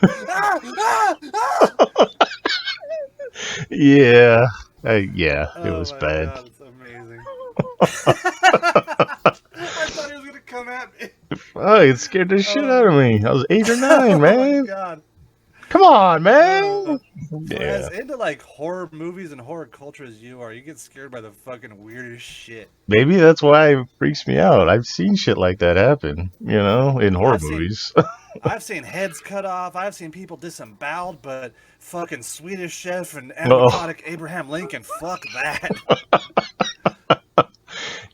Yeah. It was bad. God, it's amazing. I thought he was gonna come at me. Oh, it scared the shit out of me. I was 8 or 9, man. Oh my God. Come on, man. As into like horror movies and horror culture as you are, you get scared by the fucking weirdest shit. Maybe that's why it freaks me out. I've seen shit like that happen, you know, in horror movies. I've seen heads cut off. I've seen people disemboweled, but fucking Swedish Chef and animatronic Abraham Lincoln, fuck that.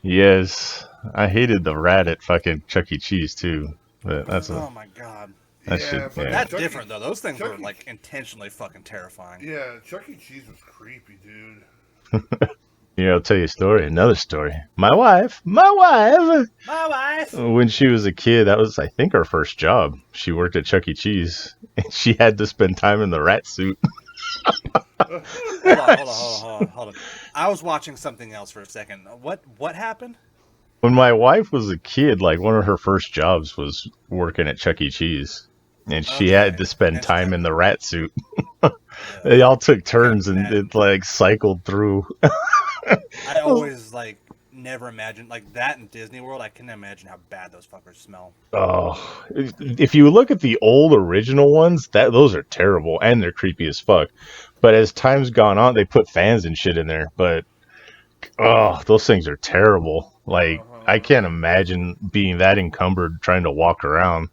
Yes. I hated the rat at fucking Chuck E. Cheese, too. But oh my God. That's That's different, though. Those things were, like, intentionally fucking terrifying. Yeah, Chuck E. Cheese was creepy, dude. Yeah, I'll tell you a story. Another story. My wife. When she was a kid, that was, I think, her first job. She worked at Chuck E. Cheese, and she had to spend time in the rat suit. Hold on. I was watching something else for a second. What happened? When my wife was a kid, like, one of her first jobs was working at Chuck E. Cheese. And she had to spend time in the rat suit. They all took turns, and it, like, cycled through. I always, like, never imagined, like, that in Disney World, I can imagine how bad those fuckers smell. Oh, if you look at the old original ones, those are terrible, and they're creepy as fuck. But as time's gone on, they put fans and shit in there, but, oh, those things are terrible. Like, I can't imagine being that encumbered trying to walk around.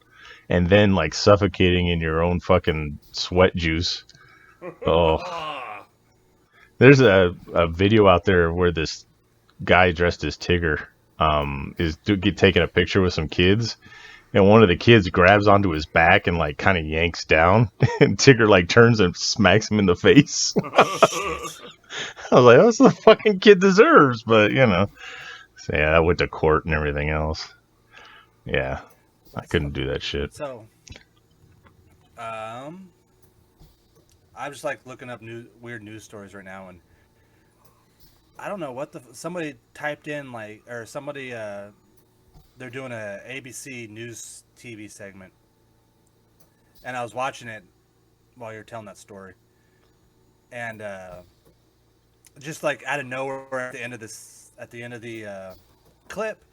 And then, like, suffocating in your own fucking sweat juice. Oh. There's a video out there where this guy dressed as Tigger is taking a picture with some kids. And one of the kids grabs onto his back and, like, kind of yanks down. And Tigger, like, turns and smacks him in the face. I was like, that's what the fucking kid deserves. But, you know. So, yeah, I went to court and everything else. Yeah. I couldn't do that shit. So, I'm just like looking up weird news stories right now, and I don't know what somebody typed in like, or somebody they're doing a ABC News TV segment, and I was watching it while you're telling that story, and just like out of nowhere at the end of the clip.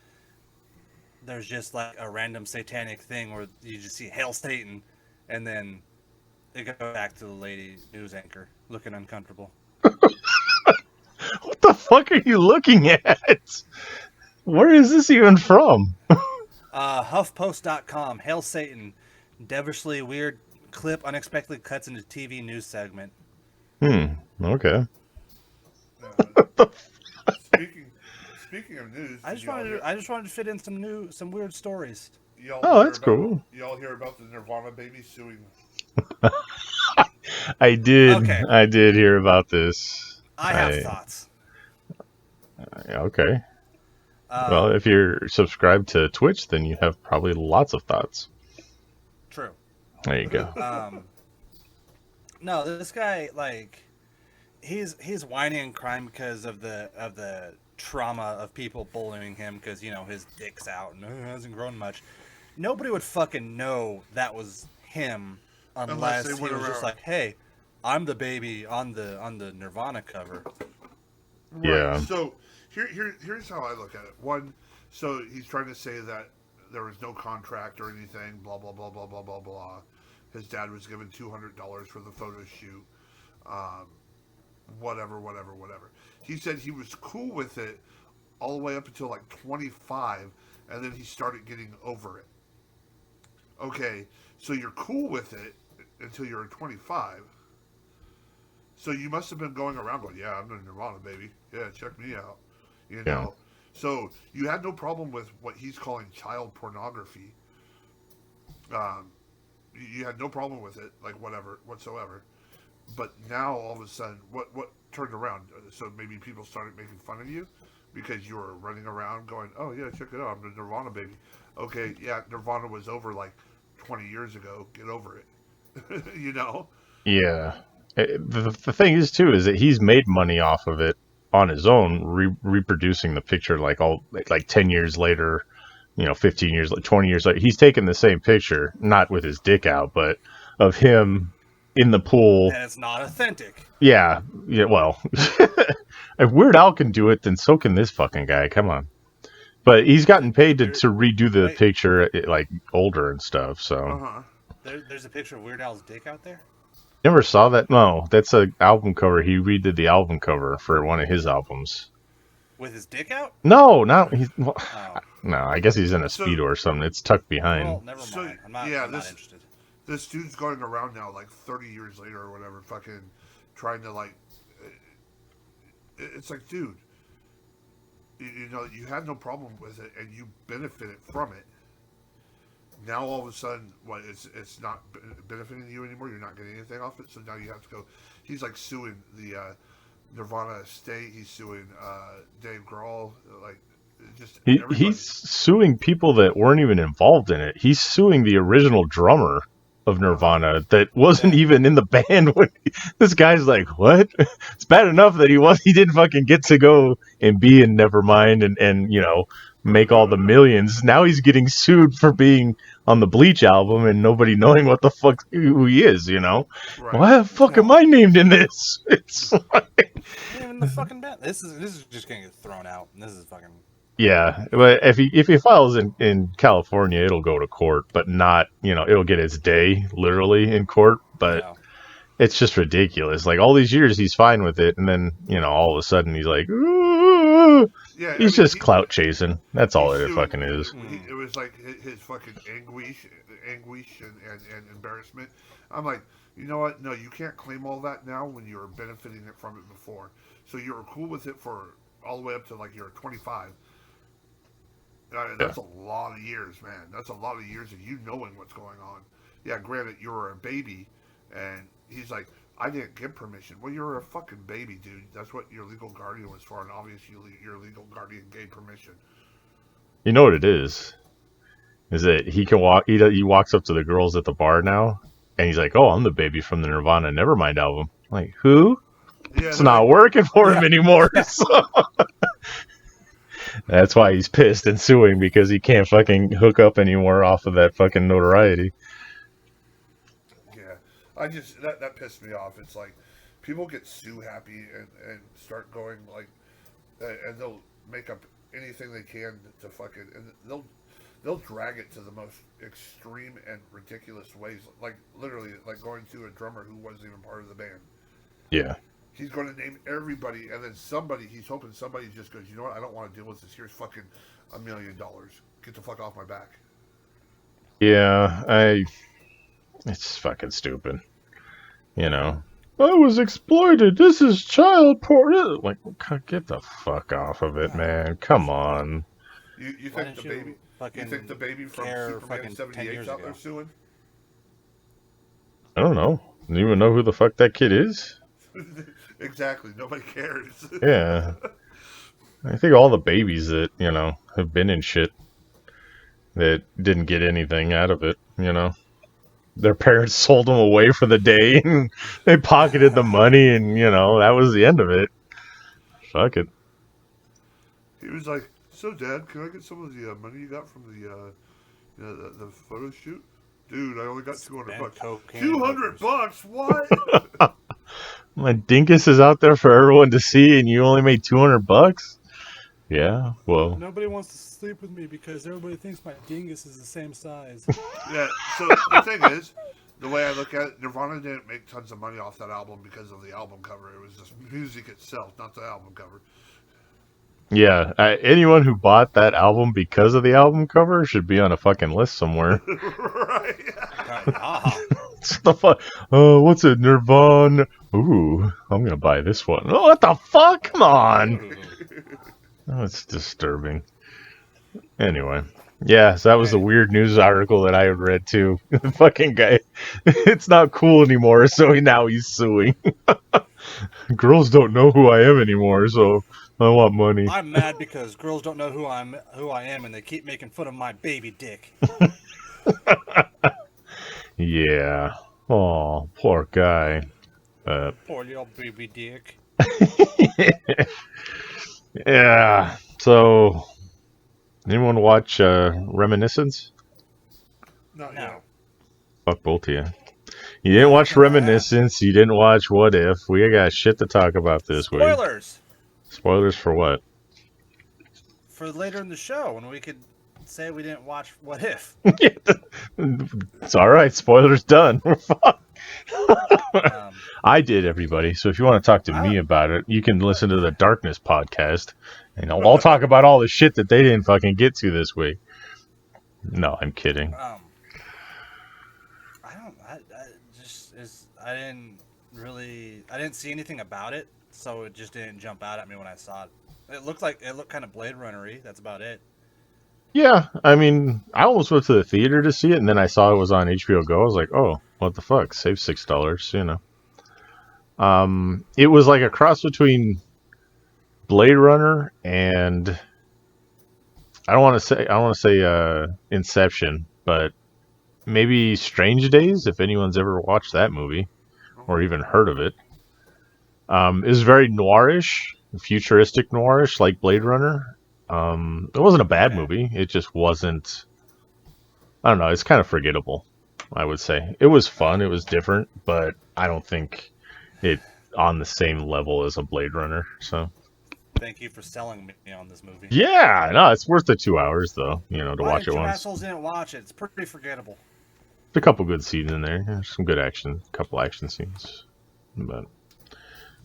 There's just like a random satanic thing where you just see Hail Satan, and then it goes back to the lady news anchor looking uncomfortable. What the fuck are you looking at? Where is this even from? HuffPost.com. Hail Satan. Devilishly weird clip unexpectedly cuts into TV news segment. Okay. Speaking of news, I just wanted to fit in some weird stories. Oh, that's cool. Y'all hear about the Nirvana baby suing I did. Okay. I did hear about this. I have thoughts. Okay. Well, if you're subscribed to Twitch, then you have probably lots of thoughts. True. There you go. No, this guy, like, he's whining and crying because of the trauma of people bullying him because, you know, his dick's out and it hasn't grown much. Nobody would fucking know that was him unless he was just like, hey, I'm the baby on the Nirvana cover. Right. Yeah. So here's how I look at it. One, so he's trying to say that there was no contract or anything, blah blah blah blah blah blah blah. His dad was given $200 for the photo shoot. Whatever. He said he was cool with it all the way up until like 25, and then he started getting over it. Okay, so you're cool with it until you're 25. So you must have been going around going, yeah, I'm the Nirvana, baby. Yeah, check me out. You know? Yeah. So you had no problem with what he's calling child pornography. You had no problem with it, like whatsoever. But now all of a sudden, what turned around? So maybe people started making fun of you because you were running around going, oh yeah, check it out, I'm the Nirvana, baby. Okay, yeah, Nirvana was over like 20 years ago. Get over it. You know? Yeah. The thing is too is that he's made money off of it on his own, reproducing the picture like 10 years later, 15 years, 20 years later. He's taken the same picture, not with his dick out, but of him in the pool. And it's not authentic. Yeah. Well, if Weird Al can do it, then so can this fucking guy. Come on. But he's gotten paid to redo the picture like older and stuff. So there's a picture of Weird Al's dick out there. Never saw that? No, that's an album cover. He redid the album cover for one of his albums. With his dick out? No, no, I guess he's in a Speedo or something. It's tucked behind. Well, never mind. I'm not interested. This dude's going around now, like 30 years later or whatever, fucking trying to like. It's like, dude, you had no problem with it and you benefited from it. Now all of a sudden, it's not benefiting you anymore. You're not getting anything off it. So now you have to go. He's like suing the Nirvana estate. He's suing Dave Grohl. Like, just he's suing people that weren't even involved in it. He's suing the original drummer of Nirvana that wasn't even in the band when this guy's like, what? It's bad enough that he didn't fucking get to go and be in Nevermind and make all the millions. Now he's getting sued for being on the Bleach album and nobody knowing what the fuck who he is, Right. Why the fuck am I named in this? It's like even the fucking band. This is just gonna get thrown out. This is fucking. Yeah, but if he files in California, it'll go to court, but not, it'll get its day literally in court, but it's just ridiculous. Like all these years he's fine with it, and then, all of a sudden he's like, ooh. Yeah, he's just clout chasing. That's all it fucking is. It was like his fucking anguish and embarrassment. I'm like, you know what? No, you can't claim all that now when you're benefiting from it before. So you were cool with it for all the way up to like you're 25. That's a lot of years, man. That's a lot of years of you knowing what's going on. Yeah, granted, you were a baby, and he's like, I didn't give permission. Well, you're a fucking baby, dude. That's what your legal guardian was for, and obviously your legal guardian gave permission. You know what it is? Is that he can walk? He walks up to the girls at the bar now, and he's like, "Oh, I'm the baby from the Nirvana Nevermind album." I'm like, who? Yeah, it's not working for him anymore. So. That's why he's pissed and suing because he can't fucking hook up anymore off of that fucking notoriety. Yeah, that pissed me off. It's like people get sue happy and start going like, and they'll make up anything they can to fucking, and they'll drag it to the most extreme and ridiculous ways. Like literally, like going to a drummer who wasn't even part of the band. Yeah. He's going to name everybody, and then he's hoping somebody just goes, you know what, I don't want to deal with this. Here's fucking $1 million. Get the fuck off my back. Yeah, it's fucking stupid. I was exploited. This is child porn. Like, get the fuck off of it, man. Come on. You think the baby? You think the baby from Superman 78's out there suing? I don't know. You even know who the fuck that kid is? Exactly. Nobody cares. Yeah. I think all the babies that, have been in shit that didn't get anything out of it, Their parents sold them away for the day, and they pocketed the money, and, that was the end of it. Fuck it. He was like, "So, Dad, can I get some of the money you got from the photo shoot?" Dude, I only got $200. $200? What? My dinkus is out there for everyone to see, and you only made $200? Yeah, well. Nobody wants to sleep with me because everybody thinks my dingus is the same size. Yeah, so the thing is, the way I look at it, Nirvana didn't make tons of money off that album because of the album cover. It was just music itself, not the album cover. Yeah, anyone who bought that album because of the album cover should be on a fucking list somewhere. Right. The fuck? Oh, what's it? Nirvana. Ooh, I'm gonna buy this one. Oh, what the fuck? Come on. Oh, it's disturbing. Anyway, yeah, so that was the weird news article that I had read too. The fucking guy, it's not cool anymore, so now he's suing. Girls don't know who I am anymore, so I want money. I'm mad because girls don't know who I am, and they keep making fun of my baby dick. Yeah. Oh, poor guy. Poor little baby dick. Yeah. So, anyone watch Reminiscence? No. Fuck both of you. You didn't watch Reminiscence. You didn't watch What If. We got shit to talk about this week. Spoilers! Spoilers for what? For later in the show, when we could say we didn't watch What If. It's alright. Spoilers done. We're fucked. I did, everybody. So if you want to talk to me about it, you can listen to the Darkness podcast. And I'll talk about all the shit that they didn't fucking get to this week. No, I'm kidding. I didn't see anything about it, so it just didn't jump out at me when I saw it. It looked kind of Blade Runner-y. That's about it. Yeah, I mean, I almost went to the theater to see it, and then I saw it was on HBO Go. I was like, oh, what the fuck? Save $6, It was like a cross between Blade Runner and I don't want to say Inception, but maybe Strange Days, if anyone's ever watched that movie or even heard of it. It was very noirish, futuristic noirish, like Blade Runner. It wasn't a bad movie. It just wasn't. I don't know. It's kind of forgettable, I would say. It was fun. It was different, but I don't think it on the same level as a Blade Runner. So. Thank you for selling me on this movie. Yeah, no, it's worth the 2 hours though. To watch it once. Assholes didn't watch it. It's pretty forgettable. A couple good scenes in there. Yeah, some good action. A couple action scenes. But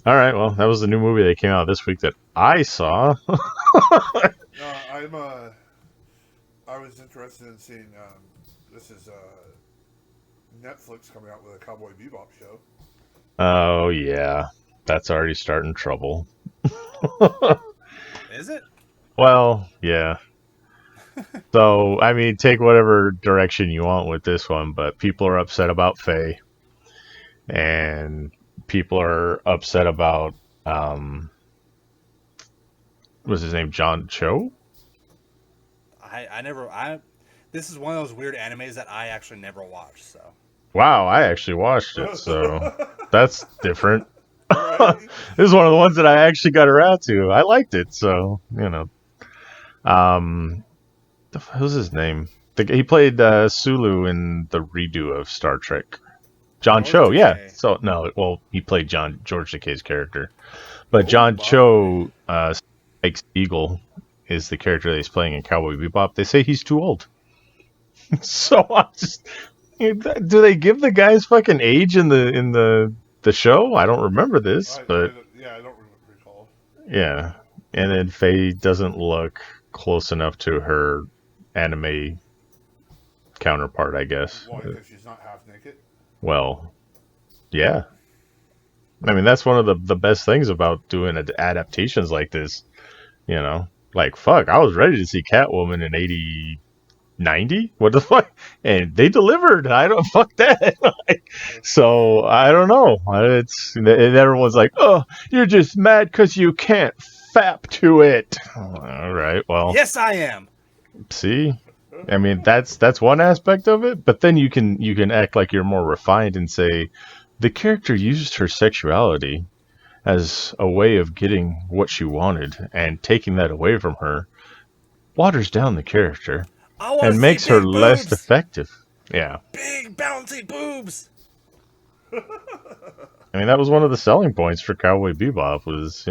all right, well, that was the new movie that came out this week that I saw. I was interested in seeing. This is Netflix coming out with a Cowboy Bebop show. Oh yeah, that's already starting trouble. Is it? Well, yeah. So, I mean, take whatever direction you want with this one, but people are upset about Faye. And people are upset about, what's his name, John Cho? This is one of those weird animes that I actually never watched, so. Wow, I actually watched it, so that's different. This is one of the ones that I actually got around to. I liked it, so, who's his name? He played Sulu in the redo of Star Trek. John Cho, yeah. So no, well, he played George Takei's character, but John Cho, Spike Spiegel, is the character that he's playing in Cowboy Bebop. They say he's too old. So I just, do they give the guy's fucking age in the show? I don't remember this, but I don't recall. Yeah, and then Faye doesn't look close enough to her anime counterpart, I guess. Why? Because she's not half naked? Well, yeah. I mean, that's one of the best things about doing adaptations like this. Like, fuck, I was ready to see Catwoman in 90? What the fuck? And they delivered. I don't fuck that. So I don't know. And everyone's like, oh, you're just mad because you can't fap to it. All right. Well, Yes, I am. see, I mean that's one aspect of it. But then you can act like you're more refined and say the character used her sexuality as a way of getting what she wanted, and taking that away from her waters down the character and makes her less effective. Yeah. Big bouncy boobs. I mean, that was one of the selling points for Cowboy Bebop was,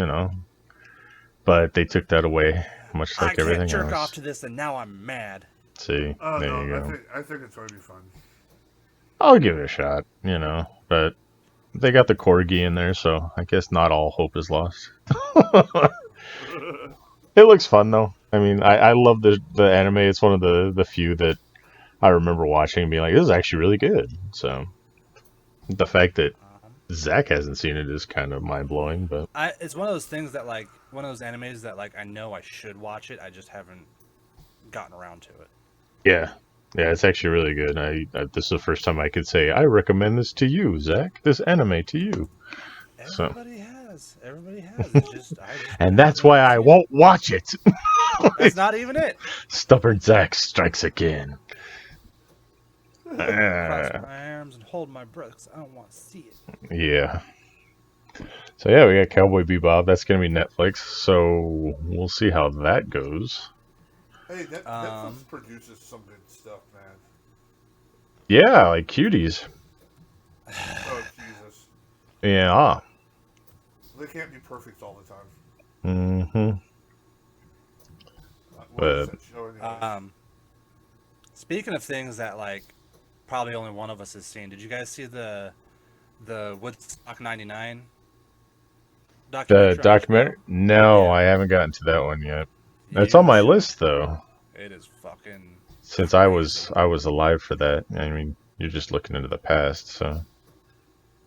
but they took that away, much like everything else. I can't jerk off to this, and now I'm mad. See, Oh, there no, you go. I think it's going to be fun. I'll give it a shot, but they got the corgi in there, so I guess not all hope is lost. It looks fun, though. I mean, I love the anime. It's one of the few that I remember watching and being like, this is actually really good. So the fact that Zack hasn't seen it is kind of mind-blowing, but it's one of those things that, like, one of those animes that, like, I know I should watch it. I just haven't gotten around to it. yeah, it's actually really good. This is the first time I could say, I recommend this to you, Zack. This anime to you. Everybody has. It's just, and that's why I won't watch it. That's not even it. Stubborn Zack strikes again. Cross my arms and hold my breath 'cause I don't want to see it. Yeah. So yeah, we got Cowboy Bebop. That's gonna be Netflix. So we'll see how that goes. Hey, Netflix produces some good stuff, man. Yeah, like Cuties. Oh, Jesus. Yeah. They can't be perfect all the time. Mm-hmm. But speaking of things that, like, probably only one of us has seen, did you guys see the Woodstock 99 documentary? The documentary? No, I haven't gotten to that one yet. It's on my list, though. It is fucking. Since I was alive for that. I mean, you're just looking into the past, so.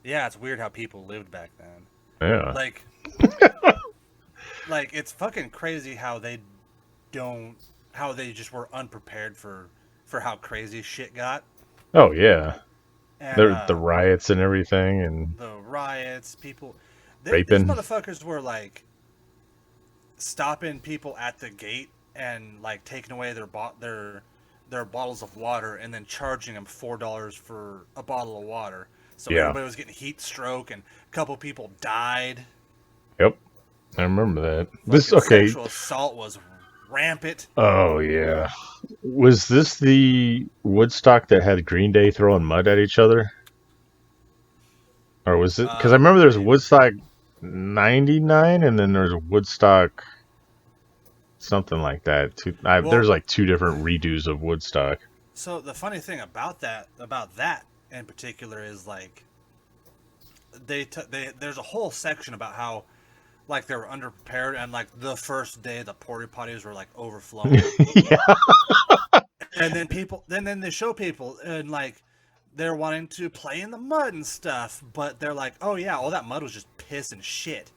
Yeah, it's weird how people lived back then. Yeah. Like it's fucking crazy how they just were unprepared for how crazy shit got. Oh yeah. And, the riots and everything, and the riots, people raping. These motherfuckers were like stopping people at the gate and like taking away their bottles of water and then charging them $4 for a bottle of water. So everybody was getting heat stroke, and a couple people died. Yep, I remember that. Sexual assault was rampant. Oh yeah, was this the Woodstock that had Green Day throwing mud at each other, or was it? Because I remember there's Woodstock '99, and then there's Woodstock something like that. There's like two different redos of Woodstock. So the funny thing about that in particular is like there's a whole section about how like they were underprepared, and like the first day the porta potties were like overflowing. Yeah. And then they show people and like they're wanting to play in the mud and stuff, but they're like, oh yeah, all that mud was just piss and shit.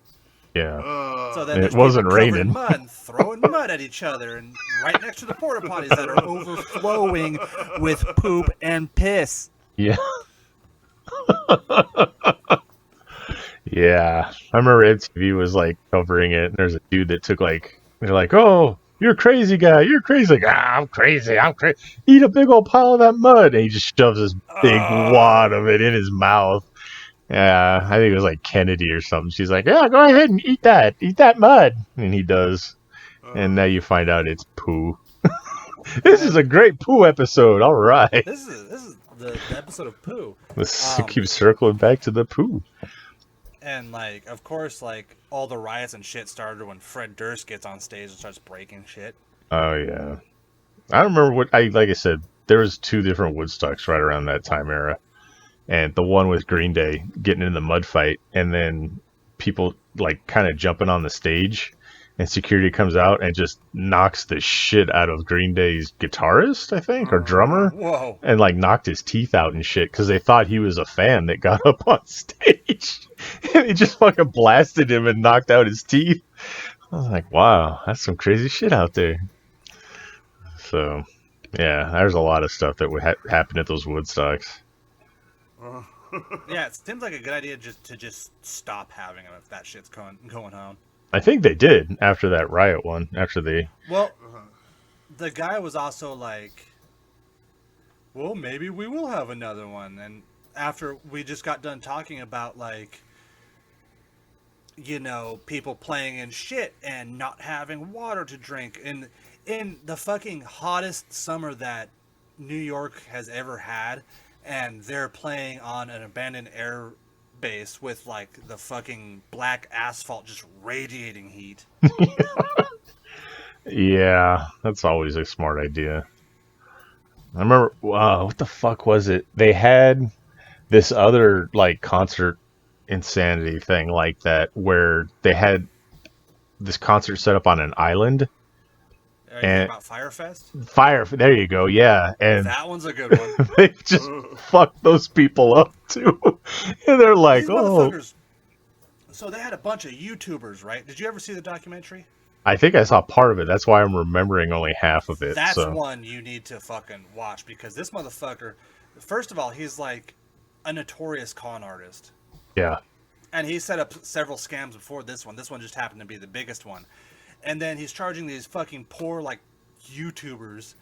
Yeah. So then it wasn't raining. Mud and throwing mud at each other, and right next to the porta potties that are overflowing with poop and piss. Yeah. Yeah. I remember MTV was like covering it, and there's a dude that took like, they're like, oh, you're a crazy guy. You're crazy. Like, I'm crazy. Eat a big old pile of that mud. And he just shoves this big wad of it in his mouth. Yeah, I think it was like Kennedy or something. She's like, yeah, go ahead and eat that. Eat that mud. And he does. And now you find out it's poo. This is a great poo episode. All right. This is the episode of poo. Let's keep circling back to the poo. And like, of course, like all the riots and shit started when Fred Durst gets on stage and starts breaking shit. Oh yeah, I remember like I said, there was two different Woodstocks right around that time era, and the one with Green Day getting in the mud fight, and then people like kind of jumping on the stage, and security comes out and just knocks the shit out of Green Day's guitarist, I think, or drummer. Whoa! And like knocked his teeth out and shit because they thought he was a fan that got up on stage. And he just fucking blasted him and knocked out his teeth. I was like, wow, that's some crazy shit out there. So, Yeah, there's a lot of stuff that would happen at those Woodstocks. Yeah, it seems like a good idea to just stop having them if that shit's going on. I think they did after that riot one. After they, Well, the guy was also like, well, maybe we will have another one. And after we just got done talking about, like, people playing in shit and not having water to drink. And in the fucking hottest summer that New York has ever had, and they're playing on an abandoned air base with, like, the fucking black asphalt just radiating heat. yeah, that's always a smart idea. I remember, what the fuck was it? They had this other like concert insanity thing like that where they had this concert set up on an island. Are you And thinking about Firefest? fire, there you go, yeah. And That one's a good one. they just fucked those people up too. And they're like, These oh. motherfuckers. So they had a bunch of YouTubers, right? Did you ever see the documentary? I think I saw part of it. That's why I'm remembering only half of it. That's so. one you need to fucking watch, because this motherfucker, first of all, he's like a notorious con artist. Yeah. And he set up several scams before this one. This one just happened to be the biggest one. And then he's charging these fucking poor, like, YouTubers.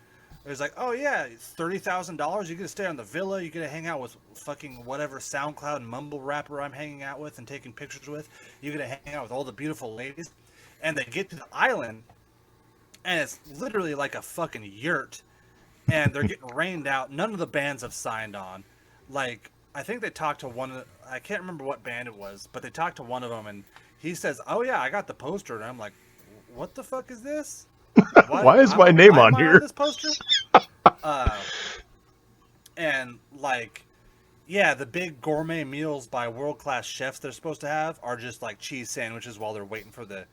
It's like, oh yeah, $30,000. You get to stay on the villa. You get to hang out with fucking whatever SoundCloud and mumble rapper I'm hanging out with and taking pictures with. You get to hang out with all the beautiful ladies. And they get to the island, and it's literally like a fucking yurt. And they're getting rained out. None of the bands have signed on. Like, I think they talked to one of the, I can't remember what band it was, but they talked to one of them, and he says, oh yeah, I got the poster. And I'm like, what the fuck is this? Why is my name on here? This poster? And like, yeah, the big gourmet meals by world-class chefs they're supposed to have are just like cheese sandwiches while they're waiting for the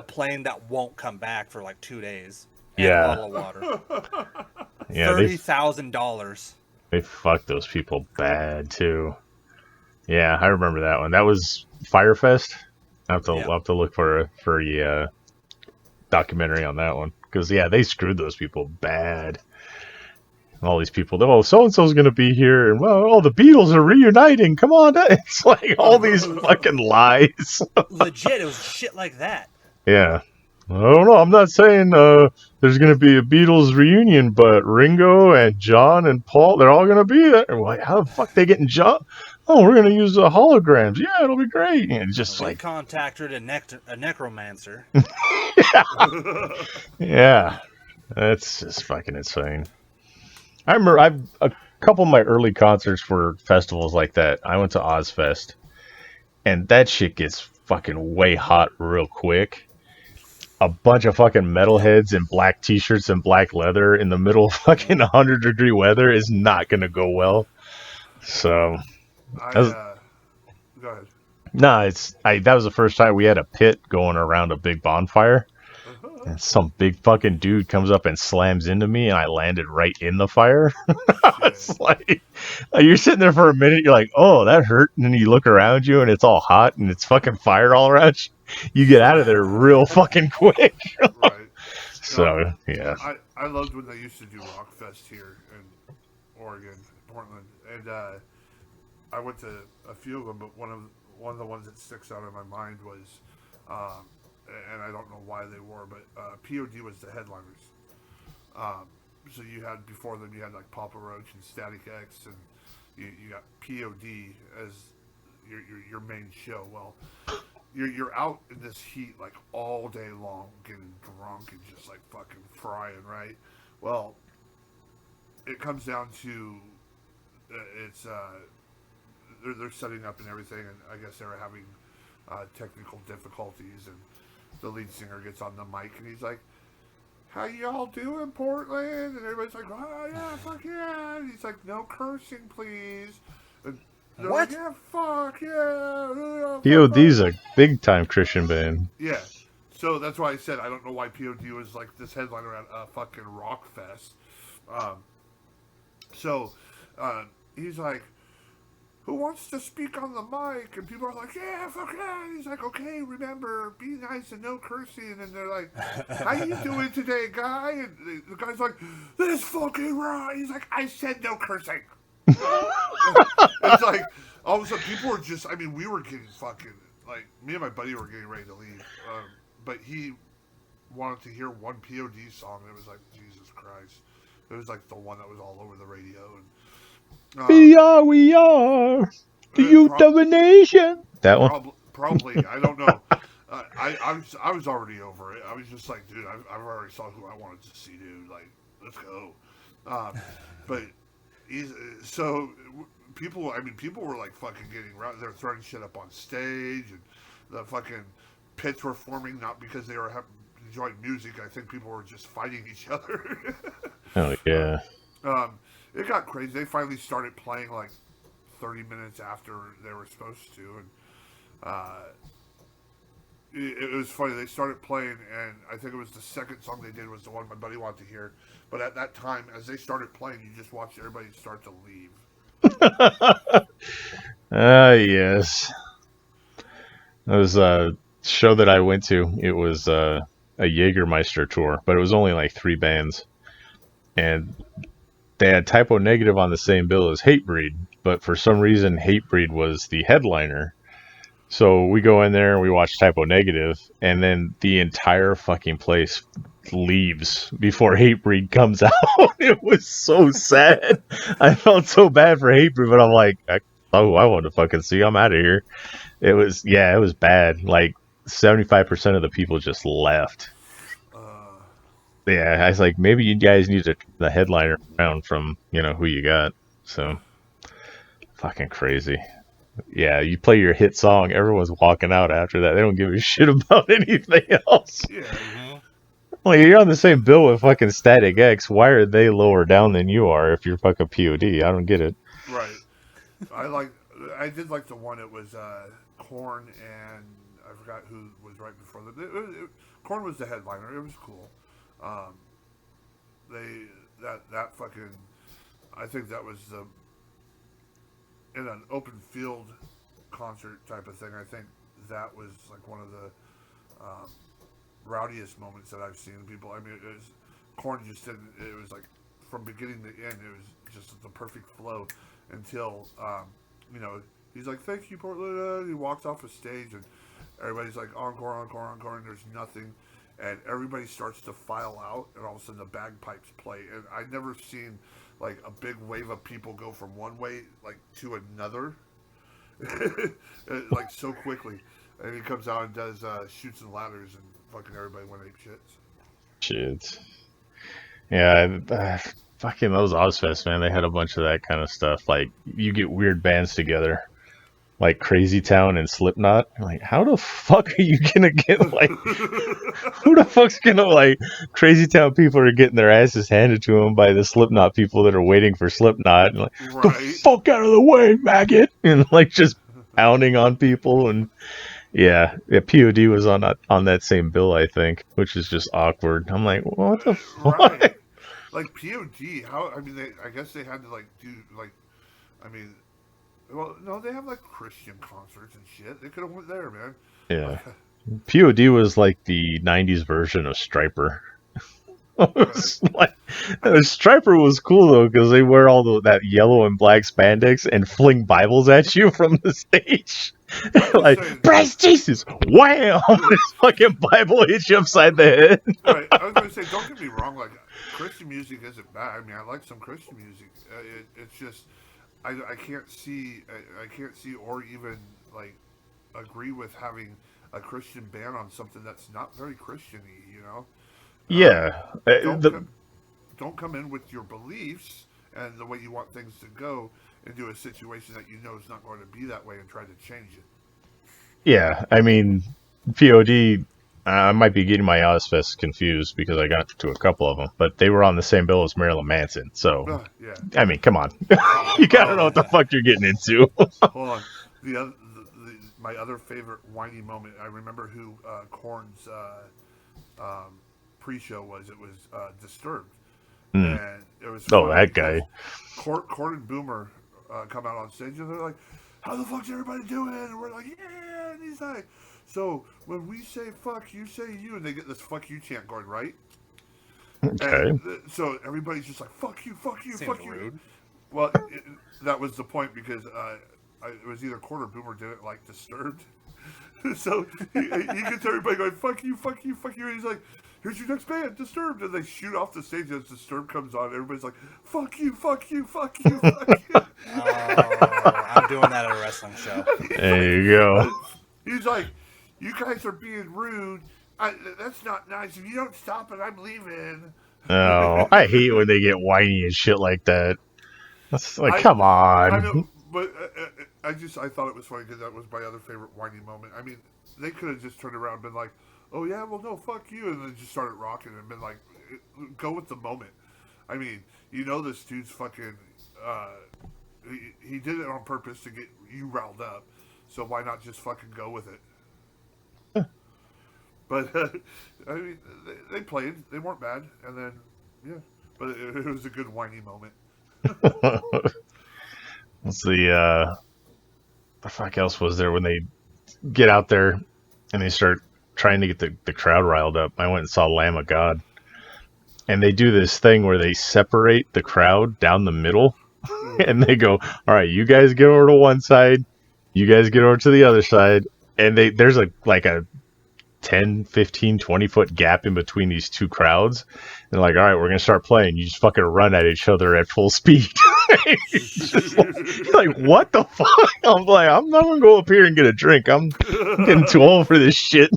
plane that won't come back for like 2 days. And Yeah. a bottle of water. Yeah, $30,000. they fucked those people bad too. Yeah, I remember that one. That was Firefest. I'll have to look for a documentary on that one, because yeah, they screwed those people bad. All these people, oh, so and so's gonna be here, and well, the Beatles are reuniting. Come on, it's like all these fucking lies. Legit, it was shit like that. Yeah. I don't know. I'm not saying there's going to be a Beatles reunion, but Ringo and John and Paul, they're all going to be there. Like, how the fuck they getting John? Oh, we're going to use the holograms. Yeah, it'll be great. And just We like contacted a necromancer. yeah, that's just fucking insane. I remember a couple of my early concerts were festivals like that. I went to Ozfest, and that shit gets fucking way hot real quick. A bunch of fucking metalheads in black t-shirts and black leather in the middle of fucking 100-degree weather is not going to go well. So, Go ahead. no, that was the first time we had a pit going around a big bonfire. And some big fucking dude comes up and slams into me, and I landed right in the fire. It's like, you're sitting there for a minute, you're like, oh, that hurt. And then you look around you, and it's all hot, and it's fucking fire all around you. You get out of there real fucking quick. Right. So, yeah. I loved when they used to do Rockfest here in Oregon, Portland. And I went to a few of them, but one of the ones that sticks out in my mind was, and I don't know why they were, but P.O.D. was the headliners. So you had, before them, you had like Papa Roach and Static X, and you got P.O.D. as your main show. Well, you're out in this heat like all day long, getting drunk and just like fucking frying, right? Well, it comes down to it's they're setting up and everything, and I guess they were having technical difficulties, and the lead singer gets on the mic and he's like, "How y'all doing, Portland?" And everybody's like, "Oh yeah, fuck yeah!" And he's like, "No cursing, please." And they're What? like, "Yeah, fuck yeah." P.O.D.'s a big time Christian band. Yeah. So that's why I said I don't know why P.O.D. was like this headliner at a fucking rock fest. So he's like, who wants to speak on the mic? And people are like, yeah, fuck yeah. And he's like, okay, remember, be nice and no cursing. And they're like, how you doing today, guy? And the guy's like, this fucking right. He's like, I said no cursing. It's like, all of a sudden, people were just, I mean, we were getting fucking, like, me and my buddy were getting ready to leave. But he wanted to hear one P.O.D. song, and it was like, Jesus Christ. It was like the one that was all over the radio. And we are the youth of a nation. That one? Probably. I don't know. I was already over it. I was just like, dude, I've already saw who I wanted to see, dude. Like, let's go. But so people. I mean, people were like fucking getting. They're throwing shit up on stage, and the fucking pits were forming not because they were enjoying music. I think people were just fighting each other. Oh yeah. It got crazy. They finally started playing like 30 minutes after they were supposed to, and it was funny. They started playing, and I think it was the second song they did was the one my buddy wanted to hear. But at that time, as they started playing, you just watched everybody start to leave. Yes. It was a show that I went to. It was a Jägermeister tour, but it was only like 3 bands. And they had Typo Negative on the same bill as Hatebreed, but for some reason Hatebreed was the headliner. So we go in there and we watch Typo Negative, and then the entire fucking place leaves before Hatebreed comes out. It was so sad. I felt so bad for Hatebreed, but I'm like, I want to fucking see. I'm out of here. It was bad. Like 75% of the people just left. Yeah, I was like, maybe you guys need the headliner around from, who you got. So, fucking crazy. Yeah, you play your hit song, everyone's walking out after that. They don't give a shit about anything else. Yeah. Like, you're on the same bill with fucking Static X. Why are they lower down than you are if you're fucking P.O.D.? I don't get it. Right. I did like the one. It was Korn, and I forgot who was right before that. Korn was the headliner. It was cool. That fucking, I think that was in an open field concert type of thing. I think that was like one of the rowdiest moments that I've seen people. I mean, Korn just didn't. It was like from beginning to end, it was just the perfect flow until he's like, "Thank you, Portland." He walks off the stage, and everybody's like, "Encore, encore, encore," and there's nothing. And everybody starts to file out, and all of a sudden the bagpipes play. And I'd never seen like a big wave of people go from one way like to another, like so quickly. And he comes out and does shoots and ladders, and fucking everybody went ape shit. Yeah, fucking those Ozfest, man. They had a bunch of that kind of stuff. Like, you get weird bands together, like Crazy Town and Slipknot. Like, how the fuck are you gonna get, like, who the fuck's gonna, like, Crazy Town people are getting their asses handed to them by the Slipknot people that are waiting for Slipknot. And like, Right. the fuck out of the way, maggot! And, like, just pounding on people. And yeah, P.O.D. was on that same bill, I think, which is just awkward. I'm like, what the fuck? Right. Like P.O.D. I mean, I guess they had to like do like, I mean. Well, no, they have like Christian concerts and shit. They could have went there, man. Yeah. P.O.D. was like the 90s version of Stryper. Stryper was cool though, because they wear all that yellow and black spandex and fling Bibles at you from the stage. Like, praise Jesus! Wham! This fucking Bible hits you upside the head. Right. I was going to say, don't get me wrong. Like, Christian music isn't bad. I mean, I like some Christian music. It's just. I can't see or even like agree with having a Christian ban on something that's not very Christian-y, Yeah. Don't come in with your beliefs and the way you want things to go into a situation that you know is not going to be that way and try to change it. Yeah, I mean, P.O.D. I might be getting my Ozfest confused because I got to a couple of them, but they were on the same bill as Marilyn Manson. So, yeah. I mean, come on, you gotta know what the fuck you're getting into. Hold on, my other favorite whiny moment. I remember who Korn's pre-show was. It was Disturbed, and it was that guy. Korn and Boomer come out on stage, and they're like, "How the fuck's everybody doing?" And we're like, "Yeah." And he's like, "So when we say fuck, you say you," and they get this fuck you chant going, right? Okay. And so everybody's just like, "Fuck you, fuck you, Seems fuck rude. you." Well, that was the point because it was either Quarter Boomer did it like Disturbed. So he gets everybody going, "Fuck you, fuck you, fuck you," and he's like, "Here's your next band, Disturbed," and they shoot off the stage as Disturbed comes on. Everybody's like, "Fuck you, fuck you, fuck you, fuck you." I'm doing that at a wrestling show. There you go. He's like, "You guys are being rude. That's not nice. If you don't stop it, I'm leaving." Oh, I hate when they get whiny and shit like that. That's like, come on. I know, but I thought it was funny because that was my other favorite whiny moment. I mean, they could have just turned around and been like, "Oh yeah, well no, fuck you," and then just started rocking and been like, go with the moment. I mean, this dude's fucking. He did it on purpose to get you riled up, so why not just fucking go with it? But I mean, they played. They weren't bad, and then but it was a good whiny moment. Let's see. The fuck else was there when they get out there and they start trying to get the crowd riled up? I went and saw Lamb of God, and they do this thing where they separate the crowd down the middle, and they go, "All right, you guys get over to one side, you guys get over to the other side," and there's a 10, 15, 20-foot gap in between these two crowds. And they're like, "All right, we're going to start playing. You just fucking run at each other at full speed." You're like, what the fuck? I'm like, I'm not going to go up here and get a drink. I'm getting too old for this shit.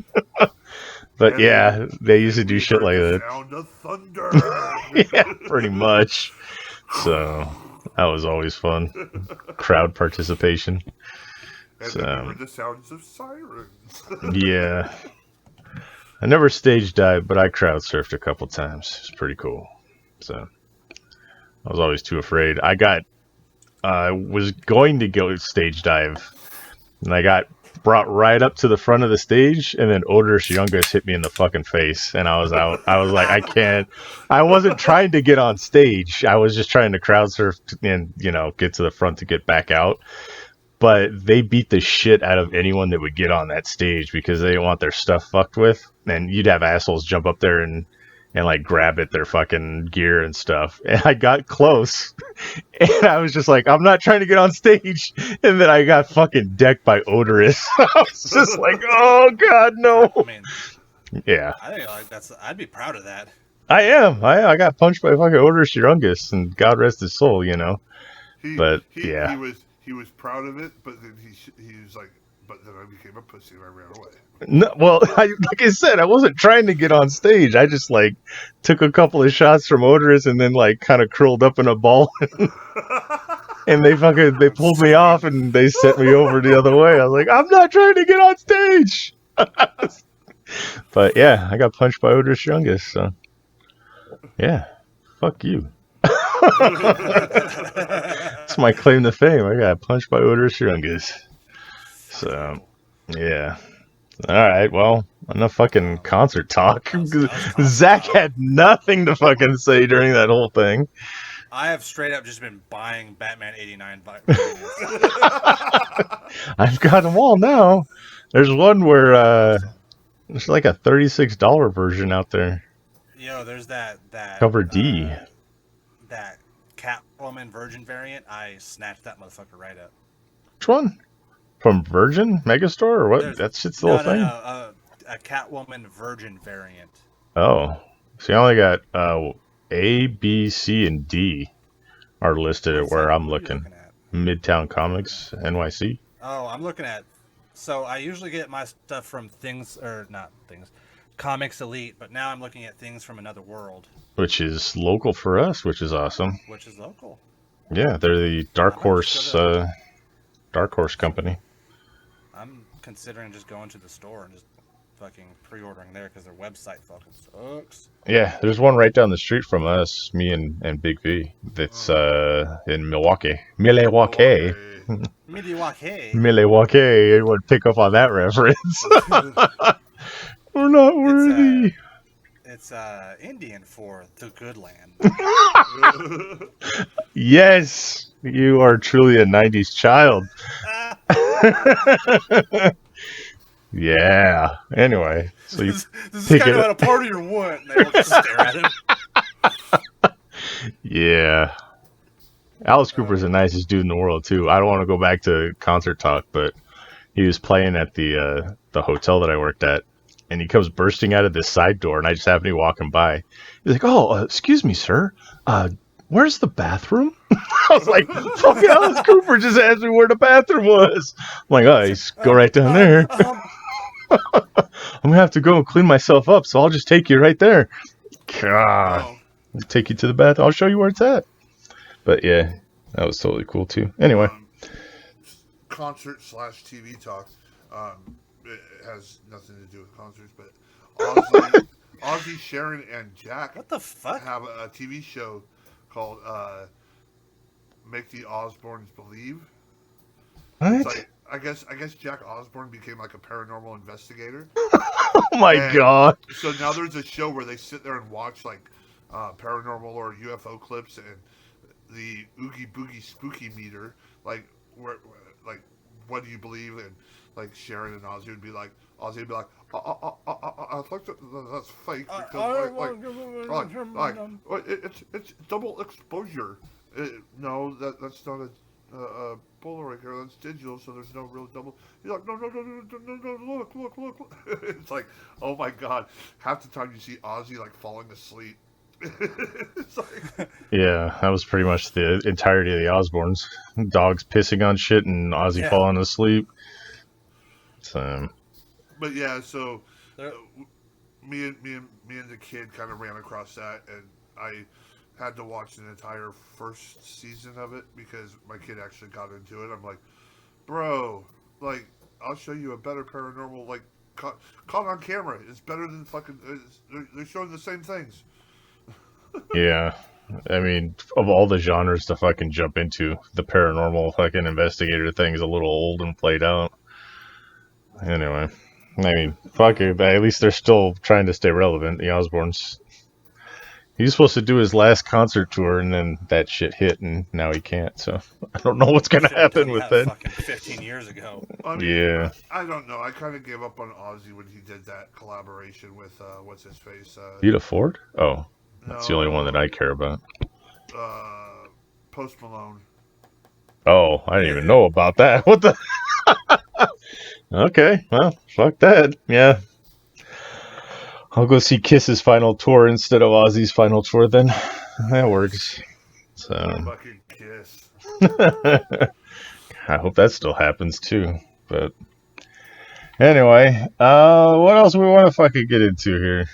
But and yeah, they used to do shit like that. Sound of thunder. Yeah, pretty much. So that was always fun. Crowd participation. And then we heard the sounds of sirens. Yeah. I never stage dived, but I crowd surfed a couple times. It's pretty cool. So I was always too afraid. I was going to go stage dive, and I got brought right up to the front of the stage, and then Oderus Urungus hit me in the fucking face, and I was out. I was like, I can't. I wasn't trying to get on stage. I was just trying to crowd surf and get to the front to get back out. But they beat the shit out of anyone that would get on that stage because they didn't want their stuff fucked with. And you'd have assholes jump up there and grab at their fucking gear and stuff. And I got close. And I was just like, I'm not trying to get on stage. And then I got fucking decked by Oderus. I was just like, oh god, no. I mean, yeah. I think I'd be proud of that. I am. I got punched by fucking Oderus Urungus, and God rest his soul, yeah. He was proud of it, but then he was like, but then I became a pussy and I ran away. No, well, like I said, I wasn't trying to get on stage. I just took a couple of shots from Oderus and then kind of curled up in a ball, and they pulled me off and they sent me over the other way. I was like, I'm not trying to get on stage. But yeah, I got punched by Oderus Urungus. So yeah, fuck you. That's my claim to fame. I got punched by Oderus Urungus. So, yeah. All right, well, enough fucking concert talk. Zack had nothing to fucking say during that whole thing. I have straight up just been buying Batman 89 I've got them all now. There's one where there's like a $36 version out there. There's that Cover D. That Catwoman Virgin variant. I snatched that motherfucker right up. Which one? From Virgin Megastore or what? That shit's still a thing? No, a Catwoman Virgin variant. Oh. See, I only got A, B, C, and D are listed at where I'm looking. Midtown Comics, NYC. Oh, I'm looking at... So I usually get my stuff from Comics Elite, but now I'm looking at Things from Another World. Which is local for us, which is awesome. Which is local. Yeah, they're the Dark Horse company. I'm considering just going to the store and just fucking pre-ordering there because their website fucking sucks. Yeah, there's one right down the street from us, me and Big V. That's in Milwaukee. Milwaukee. Anyone would pick up on that reference. We're not worthy. It's Indian for the good land. Yes, you are truly a '90s child. Yeah. Anyway, so you Does this pick guy it know up. how to party or what? And they all just stare at him. Yeah. Alice Cooper's the nicest dude in the world too. I don't want to go back to concert talk, but he was playing at the hotel that I worked at, and he comes bursting out of this side door, and I just happened to be walking by. He's like, "Oh, excuse me, sir. Where's the bathroom?" I was like, "Fucking Alice Cooper just asked me where the bathroom was." I'm like, "Oh, you just go right down there. I'm gonna have to go and clean myself up, so I'll just take you right there." God, Oh, I'll take you to the bathroom. I'll show you where it's at. But yeah, that was totally cool too. Anyway. concert / TV talk. It has nothing to do with concerts, but Ozzy, Sharon, and Jack What the fuck? have a TV show called "Make the Osbournes Believe." It's What? like I guess Jack Osbourne became like a paranormal investigator. Oh my And god. so now there's a show where they sit there and watch like paranormal or UFO clips and the Oogie Boogie Spooky meter, like like what do you believe? And like Sharon and Ozzy would be like, I think that's fake because it's double exposure. No, that's not a Polaroid here. That's digital, so there's no real double. He's like, no, look. It's like, oh my god. Half the time you see Ozzy like falling asleep. It's like, Yeah, that was pretty much the entirety of the Osbournes. Dogs pissing on shit and Ozzy Yeah. falling asleep. So, but yeah, so There- me and the kid kind of ran across that, and I had to watch an entire first season of it because my kid actually got into it. I'm like, bro, like I'll show you a better paranormal like caught on camera. It's better than fucking. They're showing the same things. yeah. I mean, of all the genres to fucking jump into, the paranormal fucking investigator thing is a little old and played out. Anyway, I mean, fuck it. At least they're still trying to stay relevant. The Osbournes. He was supposed to do his last concert tour, and then that shit hit, and now he can't. So I don't know what's gonna Should have happen done with that that. fucking 15 years ago. I mean, Yeah. I don't know. I kind of gave up on Ozzy when he did that collaboration with what's his face. Vita Ford? Oh, that's the only one that I care about. Post Malone. Oh, I didn't even know about that. What the? Okay, well, fuck that. Yeah. I'll go see Kiss's final tour instead of Ozzy's final tour then. That works. So, Fucking Kiss. I hope that still happens too. But anyway, what else we want to fucking get into here?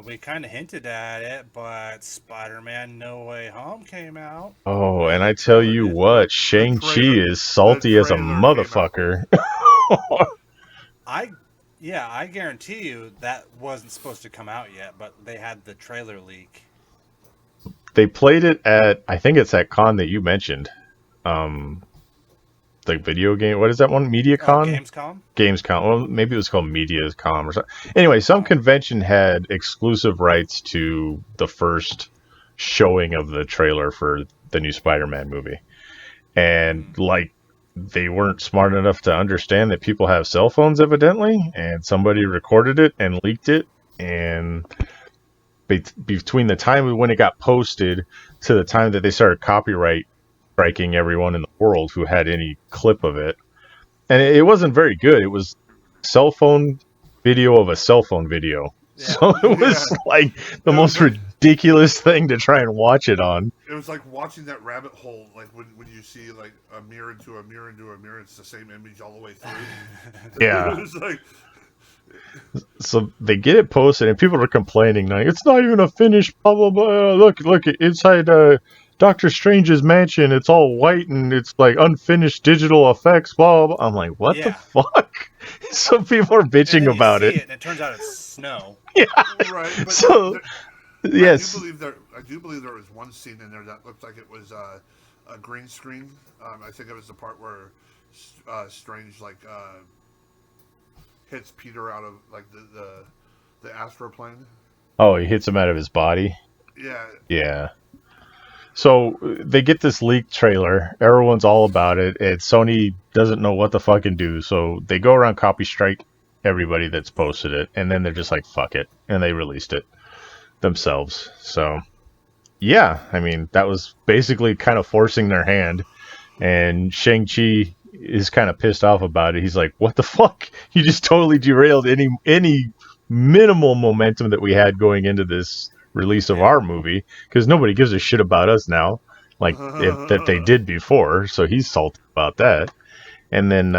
We kind of hinted at it, but Spider-Man No Way Home came out. Oh, and I tell you what, Shang-Chi is salty as a trailer came out. motherfucker. I guarantee you that wasn't supposed to come out yet, but they had the trailer leak. They played it at, I think it's that con that you mentioned. The video game, what is that one? MediaCon? GamesCon? GamesCon. Well, maybe it was called MediaCon or something. Anyway, some convention had exclusive rights to the first showing of the trailer for the new Spider-Man movie. And, like, they weren't smart enough to understand that people have cell phones, evidently, and somebody recorded it and leaked it. And between the time when it got posted to the time that they started copyright striking everyone in the world who had any clip of it, and it wasn't very good. It was cell phone video of a cell phone video. Yeah. So it was like the most ridiculous thing to try and watch it on. It was like watching that rabbit hole, like when you see like a mirror into a mirror into a mirror. It's the same image all the way through. Yeah. It was like, So they get it posted, and people are complaining, like, it's not even a finished, blah, blah, blah. Look, inside Doctor Strange's mansion, it's all white, and it's, like, unfinished digital effects, blah, blah, blah. I'm like, what the fuck? So people are bitching about it. And it turns out it's snow. Yeah. right. But So, yes. I do believe there was one scene in there that looked like it was a green screen. I think it was the part where Strange hits Peter out of like the astro plane. Oh, he hits him out of his body. Yeah. Yeah. So they get this leaked trailer. Everyone's all about it, and Sony doesn't know what to fucking do. So they go around copy strike everybody that's posted it, and then they're just like, "Fuck it," and they released it themselves. So yeah, I mean that was basically kind of forcing their hand. And Shang-Chi is kind of pissed off about it. He's like, "What the fuck? You just totally derailed any minimal momentum that we had going into this release of our movie, because nobody gives a shit about us now, like that they did before." So he's salty about that. And then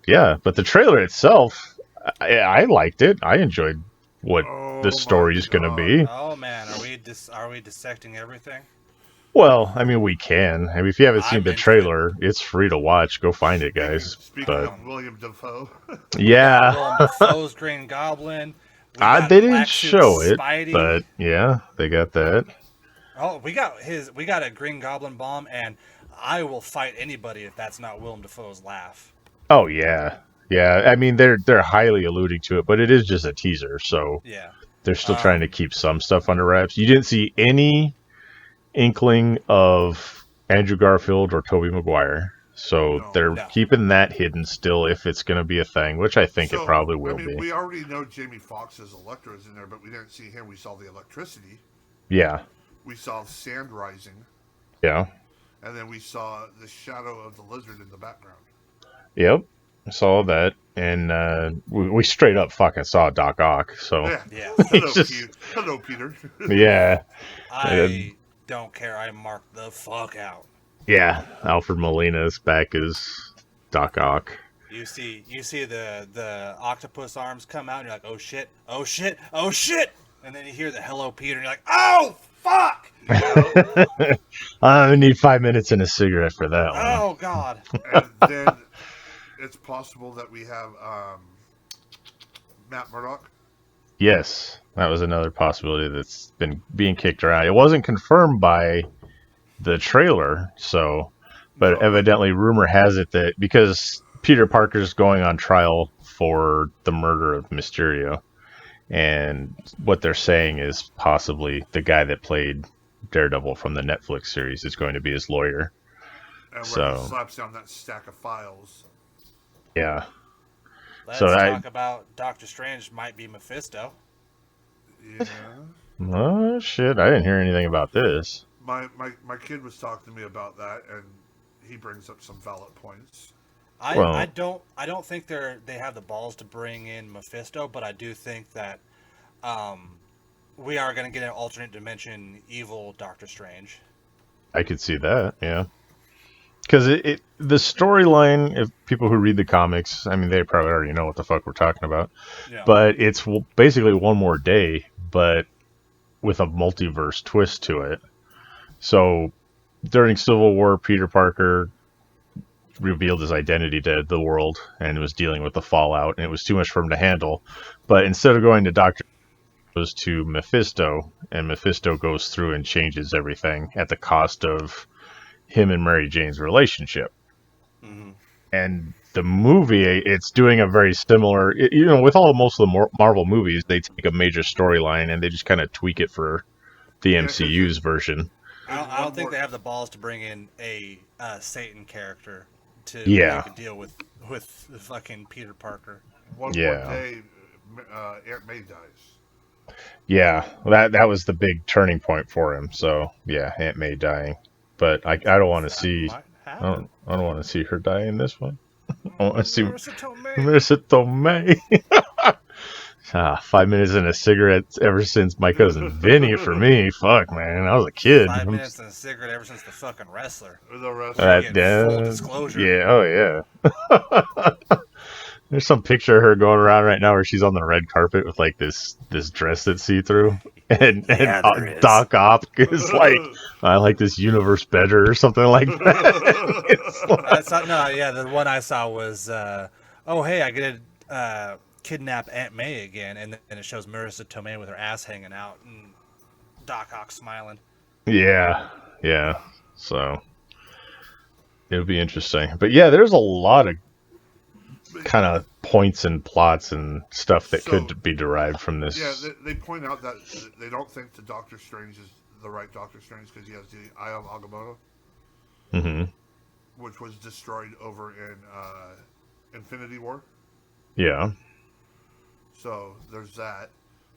yeah, but the trailer itself, I liked it. I enjoyed what Oh the story is going to be. Oh man, are we dissecting everything? Well, I mean, we can. I mean, if you haven't seen I'm the into trailer, it's free to watch. Go find it, guys. Speaking But of William Dafoe, yeah, Willem Dafoe's Green Goblin. We got they didn't Black Suit show it, Spidey. but yeah, they got that. Oh, we got a Green Goblin bomb, and I will fight anybody if that's not Willem Dafoe's laugh. Oh yeah, yeah. I mean, they're highly alluding to it, but it is just a teaser, so Yeah. they're still trying to keep some stuff under wraps. You didn't see any inkling of Andrew Garfield or Tobey Maguire, so they're keeping that hidden still if it's going to be a thing, which I think it probably will be. We already know Jamie Foxx's Electro is in there, but we didn't see him. We saw the electricity. Yeah. We saw sand rising. Yeah. And then we saw the shadow of the lizard in the background. Yep. I saw that, and we straight up fucking saw Doc Ock. So yeah. Hello, Peter. Yeah. I don't care. I marked the fuck out. Yeah, Alfred Molina's back as Doc Ock. You see the octopus arms come out, and you're like, oh shit, oh shit, oh shit, and then you hear the hello Peter, and you're like, oh fuck. I need 5 minutes and a cigarette for that one. Oh god. And then it's possible that we have Matt Murdock. Yes, that was another possibility that's been being kicked around. It wasn't confirmed by the trailer, but evidently rumor has it that because Peter Parker's going on trial for the murder of Mysterio, and what they're saying is possibly the guy that played Daredevil from the Netflix series is going to be his lawyer. And where he slaps down that stack of files. Yeah. Let's talk about Doctor Strange might be Mephisto. Yeah. Oh shit! I didn't hear anything about this. My kid was talking to me about that, and he brings up some valid points. I don't think they have the balls to bring in Mephisto, but I do think that we are going to get an alternate dimension evil Doctor Strange. I could see that, yeah. Because the storyline, if people who read the comics, I mean, they probably already know what the fuck we're talking about. Yeah. But it's basically one more day, but with a multiverse twist to it. So during Civil War, Peter Parker revealed his identity to the world and was dealing with the fallout, and it was too much for him to handle. But instead of going to Doctor, goes to Mephisto, and Mephisto goes through and changes everything at the cost of him and Mary Jane's relationship. Mm-hmm. And the movie, it's doing a very similar, with most of the Marvel movies, they take a major storyline and they just kind of tweak it for the MCU's version. I don't think they have the balls to bring in a Satan character to make a deal with fucking Peter Parker. One more day, Aunt May dies. Yeah, that was the big turning point for him. So yeah, Aunt May dying, but I don't want to see. I don't want to see her die in this one. I want to see Marissa Tomei. 5 minutes and a cigarette ever since my cousin Vinny for me. Fuck, man. I was a kid. 5 minutes and a cigarette ever since the fucking wrestler. The wrestler. Full disclosure. Yeah, oh yeah. There's some picture of her going around right now where she's on the red carpet with like this dress that's see-through. And Doc Ock is like, I like this universe better or something like that. The one I saw was, oh, hey, I get to kidnap Aunt May again. And then it shows Marissa Tomei with her ass hanging out and Doc Ock smiling. Yeah. So it would be interesting. But yeah, there's a lot of kind of points and plots and stuff that So- could be derived from this. Yeah, they point out that they don't think the Doctor Strange is the right Doctor Strange because he has the Eye of Agamotto, Hmm. which was destroyed over in Infinity War. Yeah. So there's that,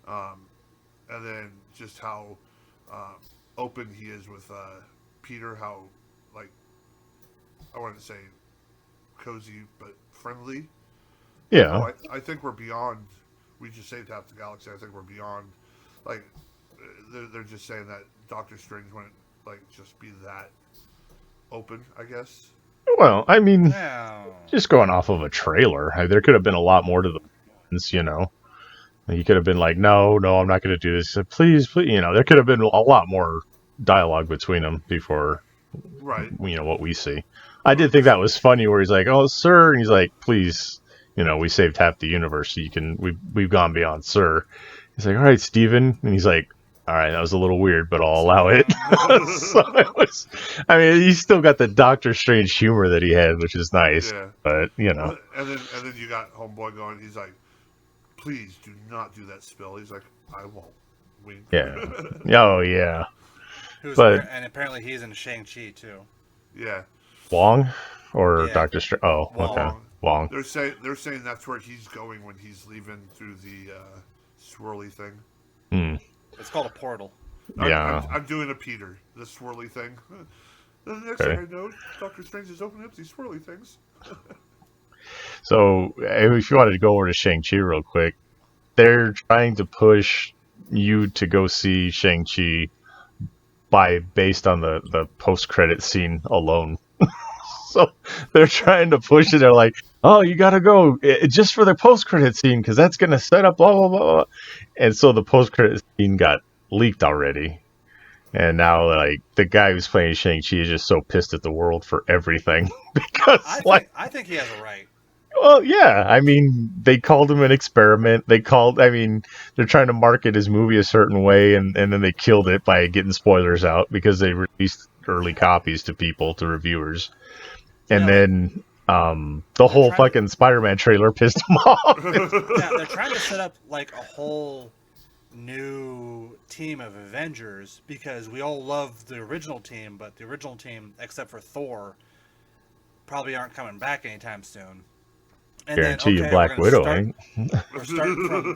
and then just how open he is with Peter. How, like, I wouldn't say cozy, but friendly. Yeah. Oh, I think we're beyond. We just saved half the galaxy. I think we're beyond. Like, they're just saying that Doctor Strange wouldn't like just be that open, I guess. Well, I mean, Yeah. just going off of a trailer, there could have been a lot more to the plans, you know. He could have been like, no, I'm not going to do this. He said, please, you know, there could have been a lot more dialogue between them before, Right. you know, what we see. I did think that was funny where he's like, oh, sir, and he's like, please, you know, we saved half the universe, so we've gone beyond, sir. He's like, all right, Steven. And he's like, all right, that was a little weird, but I'll allow it. So it was, I mean, he's still got the Doctor Strange humor that he had, which is nice. Yeah. But, you know. And then you got Homeboy going. He's like, please do not do that spill. He's like, I won't. Wink. Yeah. Oh, yeah. And apparently he's in Shang-Chi too. Yeah. Wong? Or Yeah. Doctor Strange? Oh, Wong. okay. Wong. They're saying that's where he's going when he's leaving through the swirly thing. Hmm. It's called a portal. Yeah. I'm doing a Peter, the swirly thing. The next Okay. thing I know, Doctor Strange is opening up these swirly things. So, if you wanted to go over to Shang-Chi real quick, they're trying to push you to go see Shang-Chi based on the post-credit scene alone. So, they're trying to push it. They're like, oh, you gotta go just for the post-credit scene because that's gonna set up blah, blah, blah. And so the post-credit scene got leaked already. And now, like, the guy who's playing Shang-Chi is just so pissed at the world for everything. Because, I think he has a right. well, yeah, I mean, they called him an experiment. They're trying to market his movie a certain way, and then they killed it by getting spoilers out because they released early copies to people, to reviewers. And Yeah. then the whole fucking Spider-Man trailer pissed him off. Yeah, they're trying to set up like a whole new team of Avengers because we all love the original team, but the original team, except for Thor, probably aren't coming back anytime soon. And Guarantee you we're Black gonna Widow start- ain't. We're starting from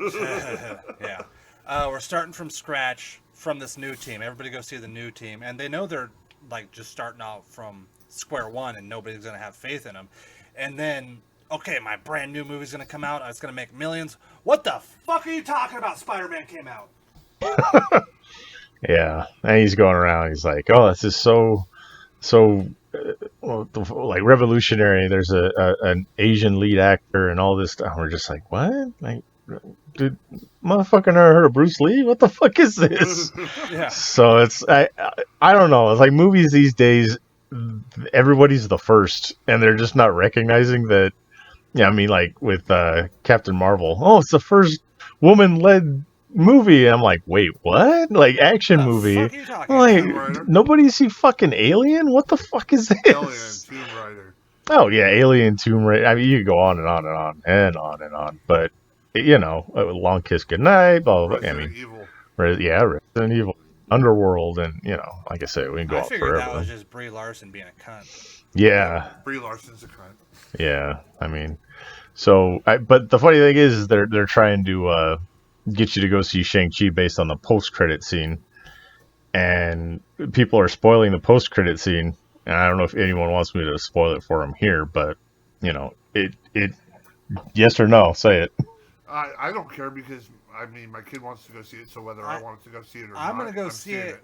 we're starting from scratch from this new team. Everybody go see the new team, and they know they're like just starting out from square one, and nobody's gonna have faith in them. And then, okay, my brand new movie's gonna come out. It's gonna make millions. What the fuck are you talking about? Spider-Man came out. Yeah, and he's going around. He's like, "Oh, this is so like revolutionary." There's an Asian lead actor and all this stuff. We're just like, "What? Like, dude, motherfucker, never heard of Bruce Lee? What the fuck is this?" Yeah. So it's I don't know. It's like movies these days. Everybody's the first, and they're just not recognizing that. Yeah, I mean, like with Captain Marvel. Oh, it's the first woman-led movie. I'm like, wait, what? Like action movie? Fuck are you talking Like, Rider? nobody see fucking Alien? What the fuck is this? Alien, Tomb Raider. Oh yeah, Alien, Tomb Raider. I mean, you could go on and on and on and on and on. But you know, Long Kiss Goodnight. Blah blah. Blah. I Resident mean, Evil. Resident Evil, Underworld, and you know, like I said, we can go I on figured that forever. was just Brie Larson being a cunt. Yeah, Brie Larson's a cunt. yeah. I mean, so but the funny thing is they're trying to get you to go see Shang-Chi based on the post-credit scene, and people are spoiling the post-credit scene. And I don't know if anyone wants me to spoil it for them here, but you know, it yes or no, say it. I don't care because I mean my kid wants to go see it, so whether I want to go see it or I'm not, gonna go I'm see seeing it.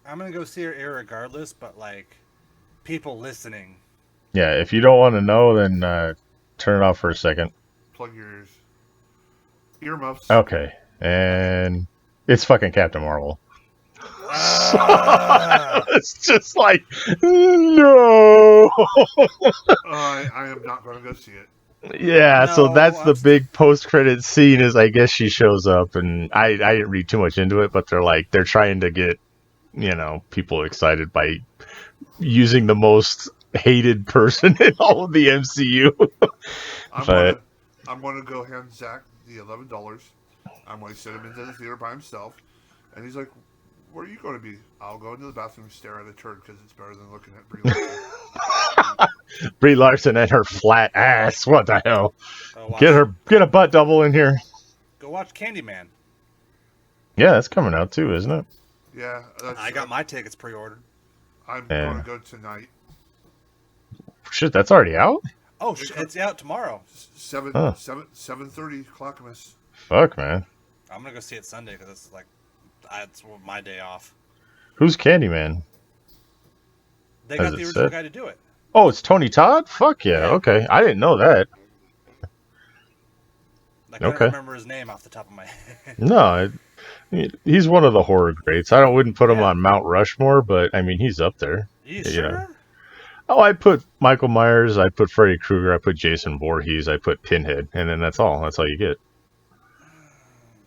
I'm gonna go see it irregardless. But like, people listening. Yeah, if you don't want to know, then turn it off for a second. Plug your ears. Earmuffs. Okay, and it's fucking Captain Marvel. It's just like, no. I am not going to go see it. Yeah, so No, that's the I'm- big post-credit scene. Is I guess she shows up, and I didn't read too much into it, but they're trying to get people excited by using the most hated person in all of the MCU. I'm But- I'm going to go hand Zack the $11. I'm going to send him into the theater by himself. And he's like, where are you going to be? I'll go into the bathroom and stare at a turd because it's better than looking at Brie Larson. Brie Larson and her flat ass. What the hell? Go Get a butt double in here. Go watch Candyman. Yeah, that's coming out too, isn't it? Yeah. I got my tickets pre-ordered. I'm Yeah. going to go tonight. Shit, that's already out? Oh, it's out tomorrow. 7:30 Clackamas. Fuck, man. I'm gonna go see it Sunday because it's like it's my day off. Who's Candyman? They As got the it original said. guy to do it. Oh, it's Tony Todd? Fuck yeah, Yeah. okay. I didn't know that. I couldn't Okay. remember his name off the top of my head. No, he's one of the horror greats. I wouldn't put him Yeah. on Mount Rushmore, but I mean, he's up there. You Yeah. sure? Oh, I put Michael Myers, I put Freddy Krueger, I put Jason Voorhees, I put Pinhead, and then that's all. That's all you get.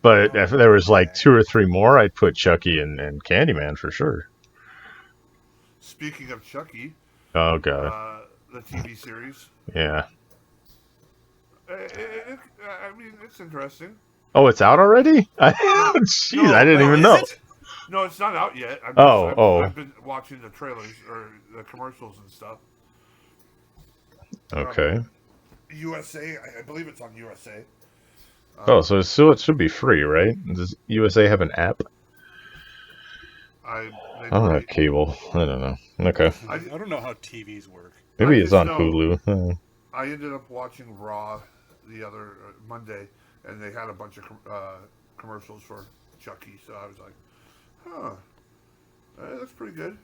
But if there was like 2 or 3 more, I'd put Chucky and Candyman for sure. Speaking of Chucky, Oh, God. the TV series. Yeah. I mean, it's interesting. Oh, it's out already? Jeez, I didn't even is know. it? No, it's not out yet. I've been watching the trailers or the commercials and stuff. Okay. USA, I believe it's on USA. So it should be free, right? Does USA have an app? I I don't have cable. I don't know. Okay. I don't know how TVs work. Maybe I it's just on know- Hulu. I ended up watching Raw the other Monday, and they had a bunch of commercials for Chucky. So I was like, that's pretty good.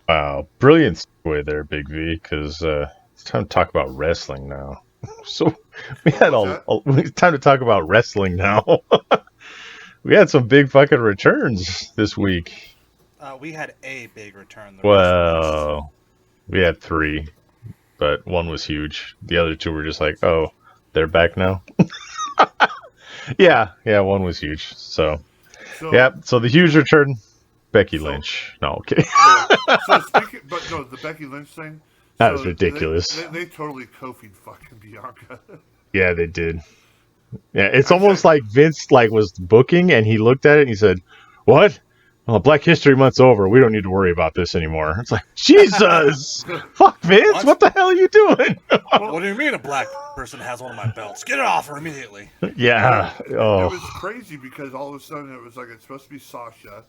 Wow. Brilliant segue there, Big V, because it's time to talk about wrestling now. So we had it's time to talk about wrestling now. We had some big fucking returns this week. We had a big return. Well, we had 3, but one was huge. The other 2 were just like, oh, they're back now. yeah, one was huge. So the huge return, Becky Lynch. No, okay. The Becky Lynch thing. That was ridiculous. They totally Kofi'd fucking Bianca. Yeah, they did. Yeah, it's almost like Vince was booking, and he looked at it and he said, "What? Well, Black History Month's over. We don't need to worry about this anymore." It's like, Jesus! Fuck, Vince! What the hell are you doing? What do you mean a black person has one of my belts? Get it off her immediately. Yeah. Oh. It was crazy because all of a sudden it was like it's supposed to be Sasha.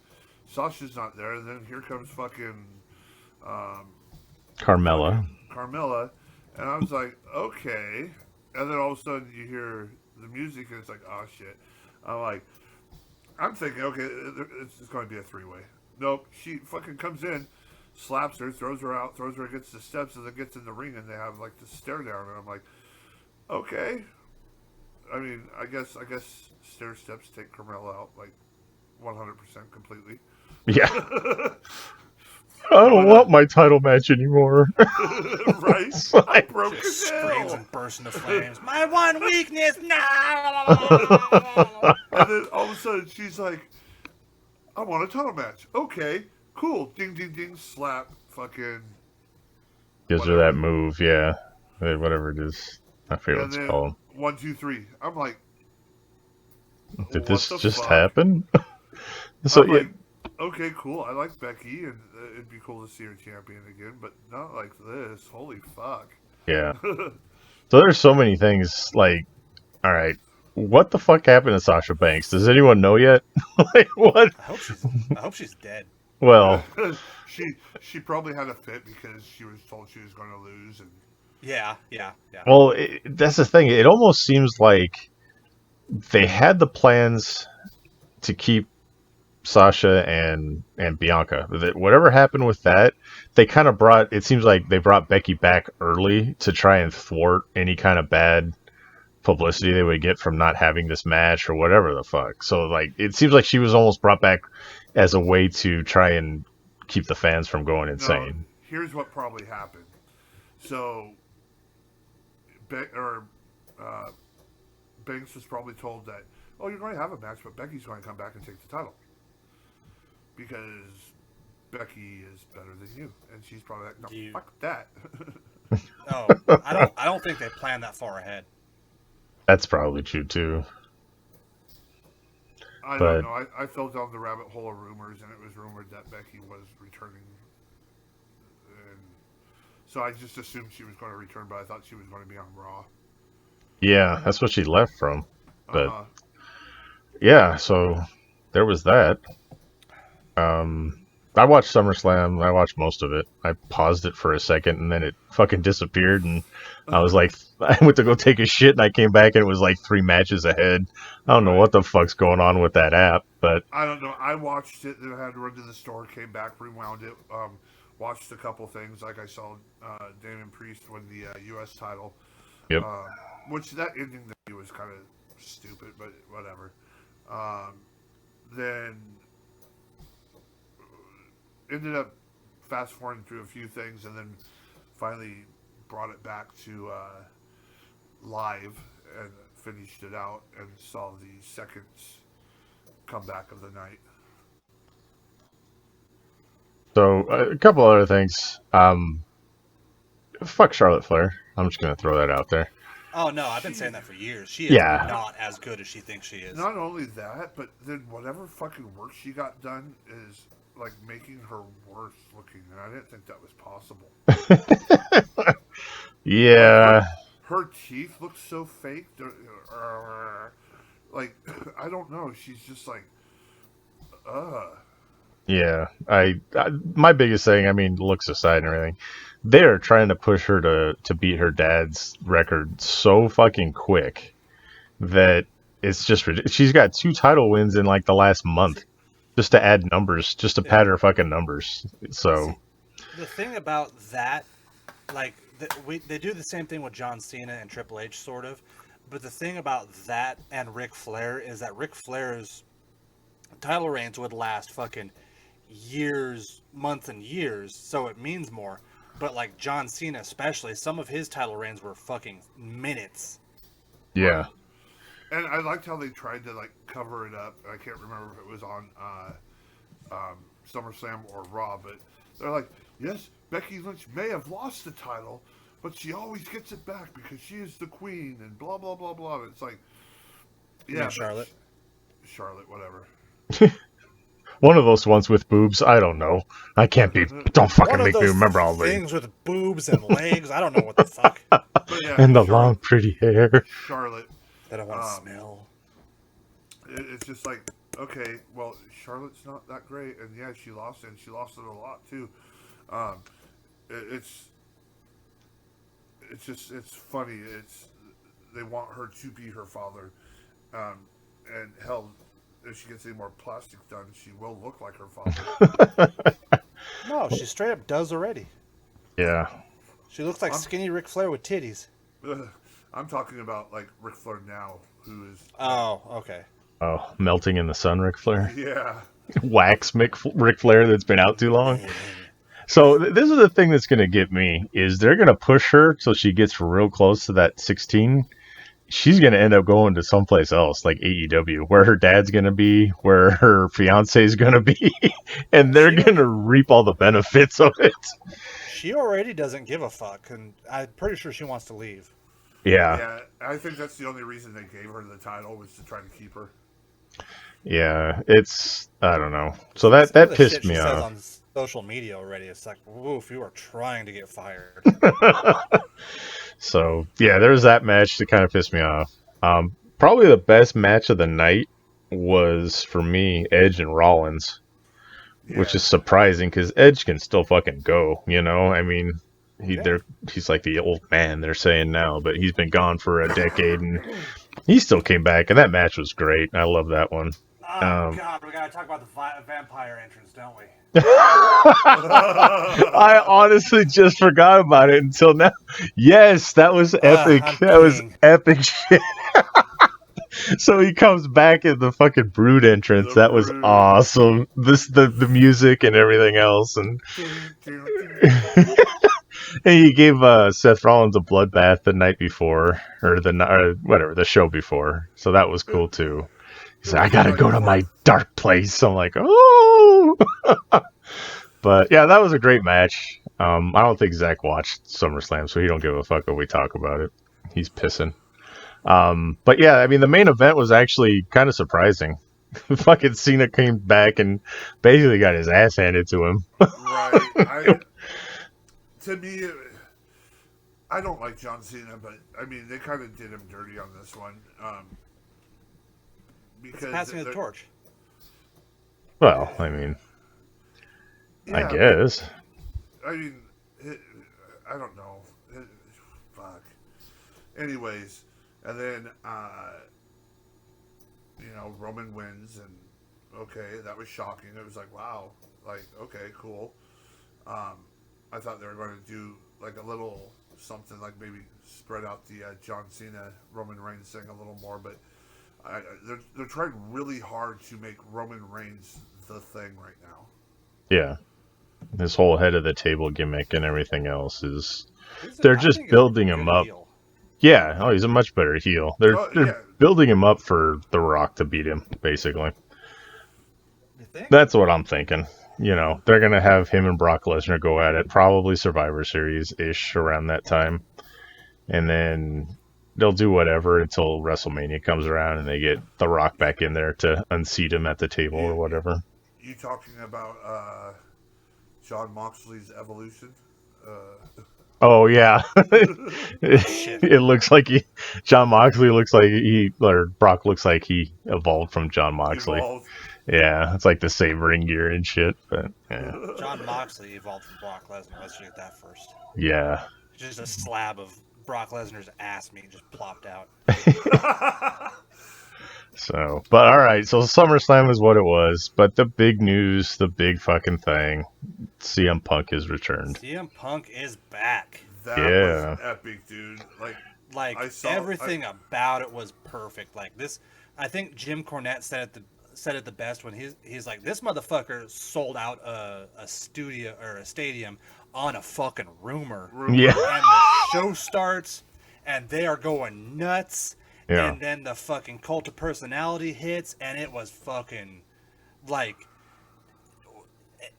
Sasha's not there, and then here comes fucking Carmella. And I was like, okay. And then all of a sudden you hear the music, and it's like, oh shit. I'm thinking, okay, it's going to be a 3-way. Nope. She fucking comes in, slaps her, throws her out, throws her against the steps, and then gets in the ring, and they have like the stare down. And I'm like, okay. I mean, I guess stair steps take Carmella out like 100% completely. Yeah. I don't want my title match anymore. Right? I broke it Screams down. and bursts into flames. My one weakness now. And then all of a sudden she's like, I want a title match. Okay, cool. Ding, ding, ding. Slap. Fucking. Gives her that move, yeah. Whatever it is. I forget what it's called. 1, 2, 3. I'm like, Did this what the just fuck? happen? So I'm yeah. like, okay, cool. I like Becky, and it'd be cool to see her champion again, but not like this. Holy fuck. Yeah. So there's so many things like, all right, what the fuck happened to Sasha Banks? Does anyone know yet? Like what? I hope she's dead. Well, she probably had a fit because she was told she was going to lose, and Yeah. well, that's the thing. It almost seems like they had the plans to keep Sasha and Bianca. That whatever happened with that, they kind of brought. It seems like they brought Becky back early to try and thwart any kind of bad publicity they would get from not having this match or whatever the fuck. So like, it seems like she was almost brought back as a way to try and keep the fans from going insane. No, here's what probably happened. So, Banks was probably told that, oh, you're going to have a match, but Becky's going to come back and take the title. Because Becky is better than you. And she's probably like, no, fuck that. Oh, I don't think they planned that far ahead. That's probably true too. I don't But know. I fell down the rabbit hole of rumors, and it was rumored that Becky was returning, and so I just assumed she was going to return, but I thought she was going to be on Raw. yeah, that's what she left from. Uh But huh. yeah, so there was that. I watched SummerSlam. I watched most of it. I paused it for a second and then it fucking disappeared. And I was like, I went to go take a shit and I came back and it was like 3 matches ahead. I don't know Right. what the fuck's going on with that app, but I don't know. I watched it, then I had to run to the store, came back, rewound it, watched a couple things. Like I saw Damon Priest win the U.S. title, yep. uh, which that ending to me was kind of stupid, but whatever. Then ended up fast forwarding through a few things, and then finally brought it back to live and finished it out and saw the second comeback of the night. So a couple other things. Fuck Charlotte Flair. I'm just gonna throw that out there. Oh no, I've been saying that for years. She is Yeah. not as good as she thinks she is. Not only that, but then whatever fucking work she got done is like making her worse looking, and I didn't think that was possible. Yeah. Her teeth look so fake. Like I don't know. She's just like, Yeah. My biggest thing, I mean, looks aside and everything, they are trying to push her to beat her dad's record so fucking quick that it's just ridiculous. She's got 2 title wins in like the last month just to add numbers, just to pad her fucking numbers. So See, the thing about that, like, they do the same thing with John Cena and Triple H, sort of. But the thing about that and Ric Flair is that Ric Flair's title reigns would last fucking years, months, and years, so it means more. But like John Cena, especially, some of his title reigns were fucking minutes. yeah. and I liked how they tried to like cover it up. I can't remember if it was on SummerSlam or Raw, but they're like, yes, Becky Lynch may have lost the title, but she always gets it back because she is the queen, and blah blah blah blah. It's like, You yeah, mean Charlotte. Charlotte, whatever. One of those ones with boobs, I don't know. I can't be. Don't fucking One of make me those remember all the. things with boobs and legs. I don't know what the fuck. But yeah, And the Charlotte, long, pretty hair. Charlotte. That I want to smell. It's just like, okay, well, Charlotte's not that great, and yeah, she lost, and she lost it a lot too. It's just it's funny. They want her to be her father, and hell, if she gets any more plastic done, she will look like her father. No, she straight up does already. Yeah. She looks like skinny Ric Flair with titties. I'm talking about like Ric Flair now, who is Oh, okay. Oh, melting in the sun, Ric Flair. yeah. Wax Ric Flair that's been out too long. So this is the thing that's going to get me, is they're going to push her so she gets real close to that 16. She's going to end up going to someplace else, like AEW, where her dad's going to be, where her fiance is going to be, and they're going to reap all the benefits of it. She already doesn't give a fuck, and I'm pretty sure she wants to leave. Yeah. Yeah, I think that's the only reason they gave her the title was to try to keep her. Yeah, it's, I don't know. So that Some of the pissed shit she me says off. on social media already. It's like, woof, you are trying to get fired. So yeah, there's that match that kind of pissed me off. Probably the best match of the night was for me Edge and Rollins, which is surprising because Edge can still fucking go. You know, I mean, he's like the old man they're saying now, but he's been gone for a decade and he still came back, and that match was great. I love that one. Oh, God, we gotta talk about the vampire entrance, don't we? I honestly just forgot about it until now. Yes, that was epic. That was epic shit. So he comes back in the fucking Brood entrance. That was awesome. The music and everything else, and and he gave Seth Rollins a bloodbath the night before, or the show before. So that was cool too. He's like, I gotta go to my dark place. I'm like, oh. But yeah, that was a great match. I don't think Zack watched SummerSlam, so he don't give a fuck when we talk about it. He's pissing. But yeah, I mean, the main event was actually kind of surprising. Fucking Cena came back and basically got his ass handed to him. Right. To me, I don't like John Cena, but I mean, they kind of did him dirty on this one. Because It's passing the torch. Well, I mean, yeah, I guess. I mean, I don't know. Fuck. Anyways, and then, Roman wins, and okay, that was shocking. It was like, wow, like, okay, cool. I thought they were going to do like a little something, like maybe spread out the John Cena Roman Reigns thing a little more, but they're trying really hard to make Roman Reigns the thing right now. Yeah. This whole head of the table gimmick and everything else is... They're just building him up. Heel. Yeah, oh, he's a much better heel. They're building him up for The Rock to beat him, basically. You think? That's what I'm thinking. They're going to have him and Brock Lesnar go at it, probably Survivor Series-ish around that time. And then they'll do whatever until WrestleMania comes around and they get The Rock back in there to unseat him at the table or whatever. You talking about Jon Moxley's evolution? Oh, yeah. It looks like Jon Moxley looks like or Brock looks like he evolved from Jon Moxley. Yeah, it's like the same ring gear and shit, but yeah. Jon Moxley evolved from Brock Lesnar. Let's get that first. Yeah. Just a slab of Brock Lesnar's ass meat just plopped out. So, but alright, so SummerSlam is what it was, but the big news, the big fucking thing, CM Punk has returned. CM Punk is back. That was epic, dude. Like everything about it was perfect. Like this, I think Jim Cornette said it the best when he's like, this motherfucker sold out a studio or a stadium on a fucking rumor. Yeah. And the show starts and they are going nuts. Yeah. And then the fucking Cult of Personality hits and it was fucking like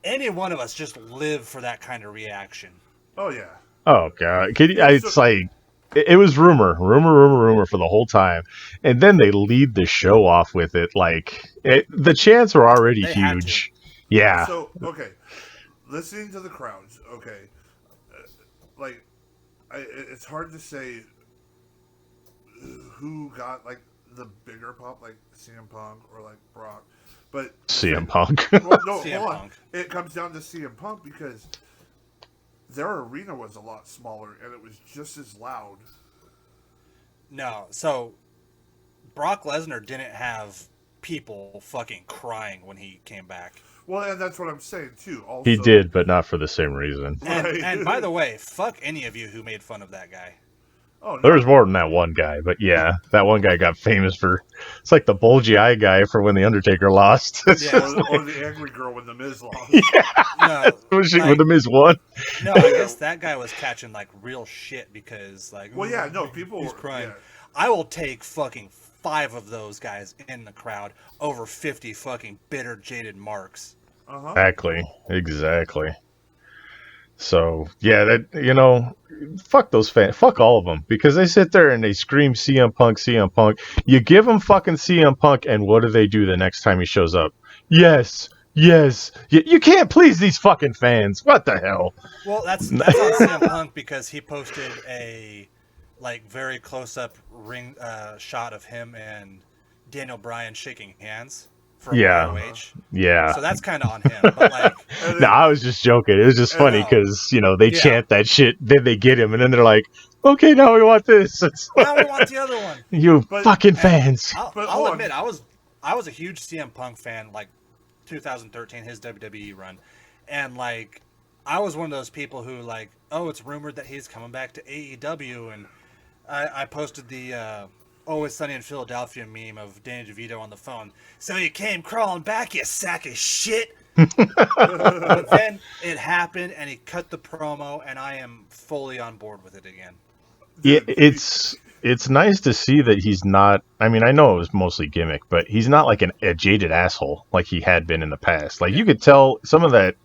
any one of us just live for that kind of reaction. Oh yeah. Oh god. It's like it was rumor for the whole time, and then they lead the show off with it. Like the chants were already huge. Yeah. So okay, listening to the crowds. Okay, it's hard to say who got like the bigger pop, like CM Punk or like Brock, but CM Punk. Well, no, CM hold on. Punk. It comes down to CM Punk because their arena was a lot smaller and it was just as loud. No, so Brock Lesnar didn't have people fucking crying when he came back. Well, and that's what I'm saying too. Also, he did, but not for the same reason. And by the way, fuck any of you who made fun of that guy. Oh, no. There was more than that one guy, but yeah, that one guy got famous for... It's like the bulgy eye guy for when The Undertaker lost. Or the angry girl when The Miz lost. Yeah. No, when The Miz won. No, I guess that guy was catching like real shit because like... Well, yeah, no, people were crying. Yeah. I will take fucking 5 of those guys in the crowd over 50 fucking bitter, jaded marks. Uh-huh. Exactly. So, yeah, fuck those fans. Fuck all of them. Because they sit there and they scream CM Punk, CM Punk. You give them fucking CM Punk, and what do they do the next time he shows up? Yes. You can't please these fucking fans. What the hell? Well, that's on CM Punk because he posted a, like, very close-up ring shot of him and Daniel Bryan shaking hands. ROH. Yeah. So that's kind of on him. But like, no, I was just joking. It was just funny because they chant that shit, then they get him, and then they're like, "Okay, now we want this." Now we want the other one. You fucking fans. I'll admit, I was a huge CM Punk fan, like 2013, his WWE run, and like I was one of those people who like, oh, it's rumored that he's coming back to AEW, and I posted the Always Sunny in Philadelphia meme of Danny DeVito on the phone. So you came crawling back, you sack of shit. But then it happened, and he cut the promo, and I am fully on board with it again. Yeah, it's nice to see that he's not... I mean, I know it was mostly gimmick, but he's not like a jaded asshole like he had been in the past. Like, you could tell some of that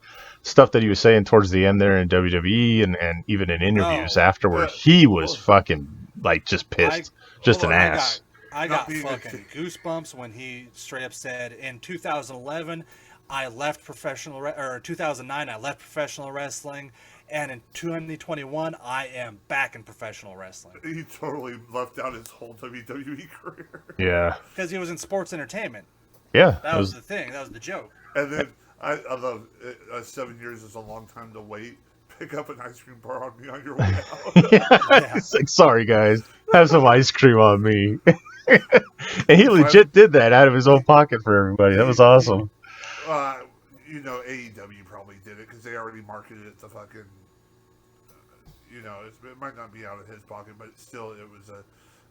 stuff that he was saying towards the end there in WWE and even in interviews afterward, he was fucking, like, just pissed. just Hold an on, ass. I Not got being a fucking kid. goosebumps when he straight up said, in 2011, I left 2009, I left professional wrestling, and in 2021, I am back in professional wrestling. He totally left out his whole WWE career. Yeah, Because he was in sports entertainment. yeah. That was the thing. That was the joke. And then I love 7 years is a long time to wait. Pick up an ice cream bar on me on your way out. Yeah. It's like, sorry guys, have some ice cream on me. And he legit did that out of his own pocket for everybody. That was awesome. AEW probably did it because they already marketed it to fucking. It might not be out of his pocket, but still, it was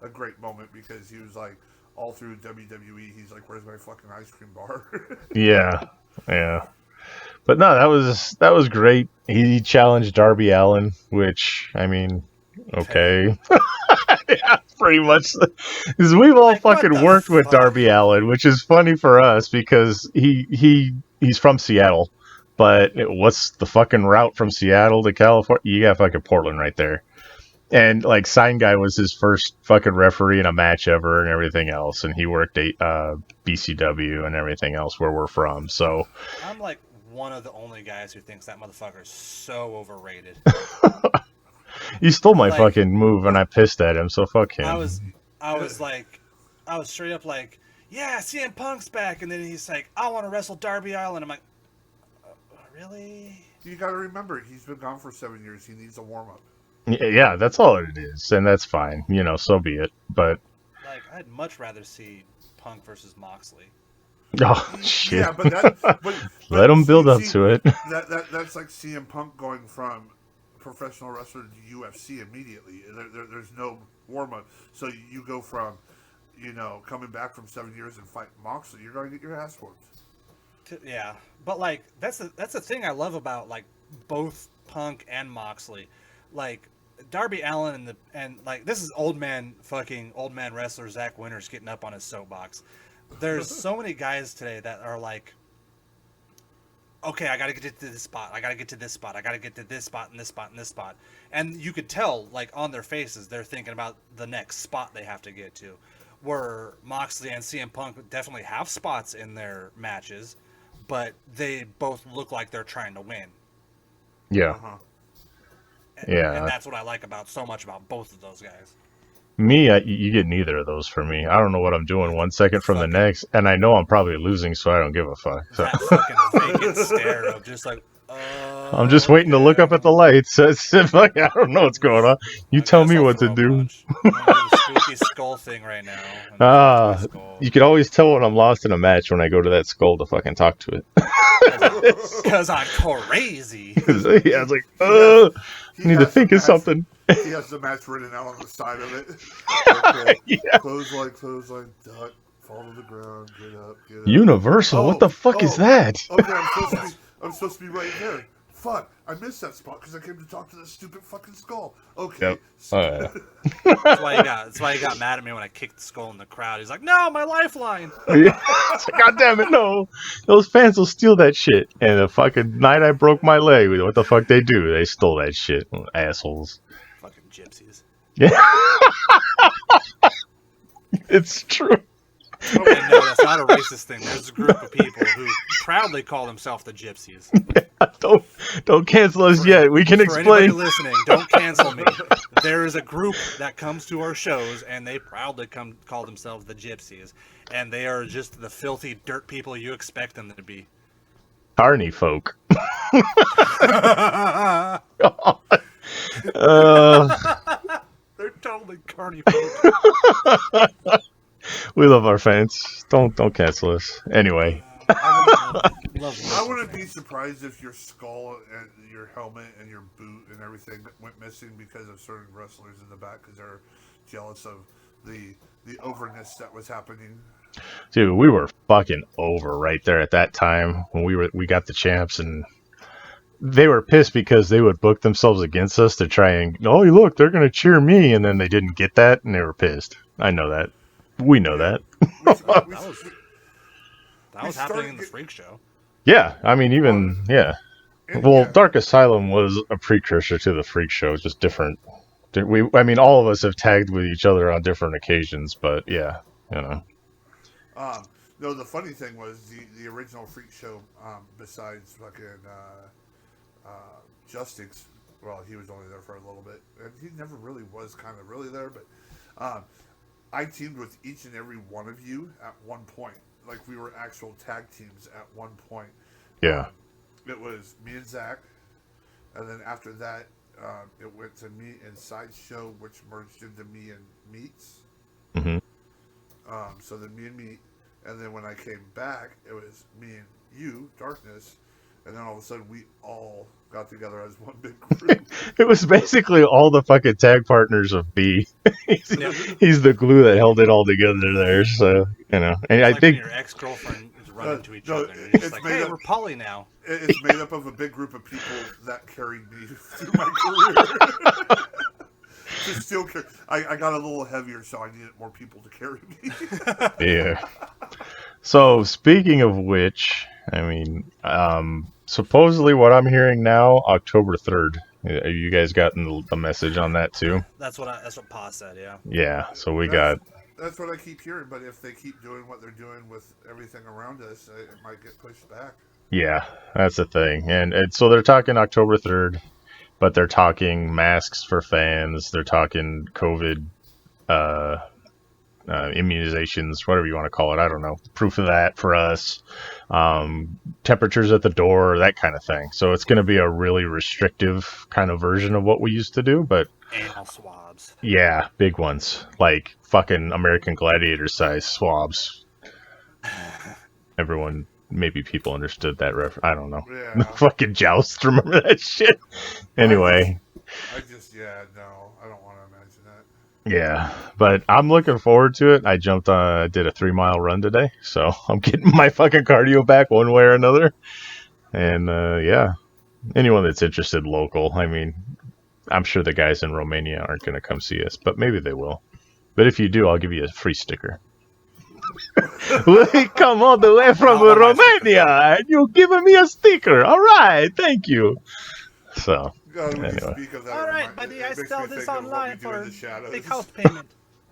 a great moment because he was like, all through WWE, he's like, "Where's my fucking ice cream bar?" Yeah. But no, that was great. He challenged Darby Allin, which, I mean, okay. Yeah, pretty much. Because we've all fucking worked with Darby Allin, which is funny for us because he's from Seattle. But what's the fucking route from Seattle to California? You got fucking Portland right there. And like Sign Guy was his first fucking referee in a match ever and everything else. And he worked at BCW and everything else where we're from. So I'm like one of the only guys who thinks that motherfucker is so overrated. He stole my fucking move and I pissed at him, so fuck him. I was straight up like, yeah, CM Punk's back, and then he's like, I want to wrestle Darby Allin. I'm like, really? You got to remember, he's been gone for 7 years. He needs a warm up. Yeah, that's all it is, and that's fine. So be it. But like, I'd much rather see Punk versus Moxley. Oh shit! Yeah, but let him build up to it. That's like CM Punk going from professional wrestler to UFC immediately. There's no warm up, so you go from coming back from 7 years and fight Moxley, you're going to get your ass whooped. Yeah, but like that's the thing I love about like both Punk and Moxley, like Darby Allin and like this is old man wrestler Zack Winters getting up on his soapbox. There's so many guys today that are like, okay, I gotta get to this spot, I gotta get to this spot, I gotta get to this spot and this spot and this spot, and you could tell like on their faces they're thinking about the next spot they have to get to. Where Moxley and CM Punk definitely have spots in their matches, but they both look like they're trying to win. Yeah. And that's what I like so much about both of those guys. Me, you get neither of those for me. I don't know what I'm doing 1 second from the next, and I know I'm probably losing, so I don't give a fuck. So. That fucking vacant stare of just like, I'm just waiting to look up at the lights. It's like, I don't know what's going on. You tell me what to do. I'm gonna do the spooky skull thing right now. You can always tell when I'm lost in a match when I go to that skull to fucking talk to it. Because I'm crazy. Yeah, it's like, I need to think of something. He has the match written out on the side of it. Okay. Yeah. Clothesline, duck, fall to the ground, get up. Universal? What the fuck is that? Okay, I'm supposed to be right there. Fuck, I missed that spot because I came to talk to this stupid fucking skull. Okay. Yep. That's why he got mad at me when I kicked the skull in the crowd. He's like, no, my lifeline. Yeah. God damn it, no. Those fans will steal that shit. And the fucking night I broke my leg, what the fuck they do? They stole that shit. Assholes. Fucking gypsies. Yeah. It's true. No, that's not a racist thing. There's a group of people who proudly call themselves the gypsies. Don't cancel us yet. We can for explain. Anybody listening, don't cancel me. There is a group that comes to our shows, and they proudly call themselves the gypsies, and they are just the filthy dirt people you expect them to be. Carney folk. They're totally carny folk. We love our fans. Don't cancel us. Anyway. I wouldn't be surprised if your skull and your helmet and your boot and everything went missing because of certain wrestlers in the back because they're jealous of the overness that was happening. Dude, we were fucking over right there at that time when we got the champs, and they were pissed because they would book themselves against us to try and, oh, look, they're going to cheer me, and then they didn't get that, and they were pissed. I know that. We know that. That was happening in the Freak Show. Yeah, I mean, even, yeah. Well, Dark Asylum was a precursor to the Freak Show, just different I mean, all of us have tagged with each other on different occasions, but yeah, you know. No, the funny thing was the original Freak Show, besides fucking Justix, well, he was only there for a little bit, and he never really was kind of really there, but I teamed with each and every one of you at one point. Like, we were actual tag teams at one point. Yeah. It was me and Zack, and then after that, it went to me and Sideshow, which merged into me and Meats. Mm-hmm. So then me and Meat, and then when I came back, it was me and you, Darkness, and then all of a sudden we all got together as one big group. It was basically all the fucking tag partners of B. He's the glue that held it all together there. So, you know, and I think when your ex-girlfriend is running to each other, and you're just like, hey, we're poly now. It's made up of a big group of people that carried me through my career. Still I got a little heavier, so I needed more people to carry me. Yeah. So, speaking of which, I mean, supposedly what I'm hearing now, October 3rd. Have you guys gotten the message on that too? That's what Pa said, yeah. Yeah, so that's what I keep hearing, but if they keep doing what they're doing with everything around us, it might get pushed back. Yeah, that's the thing. And so they're talking October 3rd, but they're talking masks for fans, they're talking COVID immunizations, whatever you want to call it. I don't know. Proof of that for us. Temperatures at the door, that kind of thing. So it's going to be a really restrictive kind of version of what we used to do, but anal swabs. Yeah, big ones. Like fucking American Gladiator size swabs. Everyone, maybe people understood that reference. I don't know. Yeah. Fucking Joust, remember that shit? Anyway. I don't want to imagine that. Yeah, but I'm looking forward to it. I did a 3-mile run today, so I'm getting my fucking cardio back one way or another. And yeah, anyone that's interested local, I mean, I'm sure the guys in Romania aren't going to come see us, but maybe they will. But if you do, I'll give you a free sticker. We come all the way from Romania, and you're giving me a sticker. All right, thank you. So, anyway. All right, buddy, I sell this online for big house payment.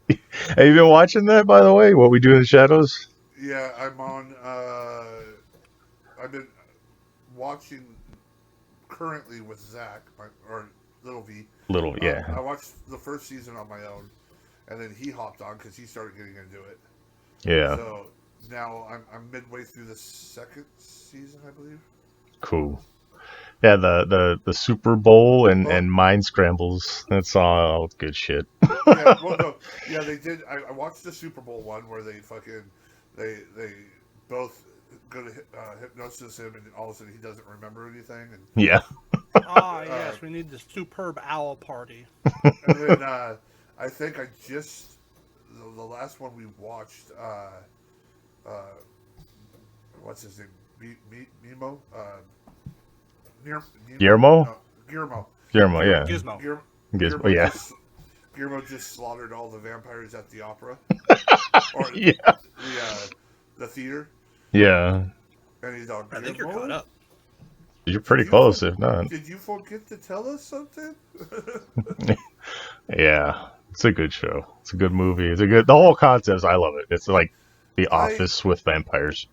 Have you been watching that, by the way? What We Do in the Shadows? Yeah, I'm on. I've been watching currently with Zack, or Little V. Yeah. I watched the first season on my own, and then he hopped on because he started getting into it. Yeah. So now I'm midway through the second season, I believe. Cool. Yeah, the Super Bowl and mind scrambles. That's all good shit. Yeah, they did. I watched the Super Bowl one where they both go to hypnosis him, and all of a sudden he doesn't remember anything. And, yeah. Yes, we need the superb owl party. And then I think the last one we watched. What's his name? Nemo. Guillermo? No, Guillermo. Guillermo, yeah. Gizmo, yeah. Guillermo just slaughtered all the vampires at the opera. Yeah. The theater. Yeah. And he's all, I think you're caught up. You're pretty close, if not. Did you forget to tell us something? Yeah. It's a good show. It's a good movie. The whole concept, I love it. It's like The Office with vampires.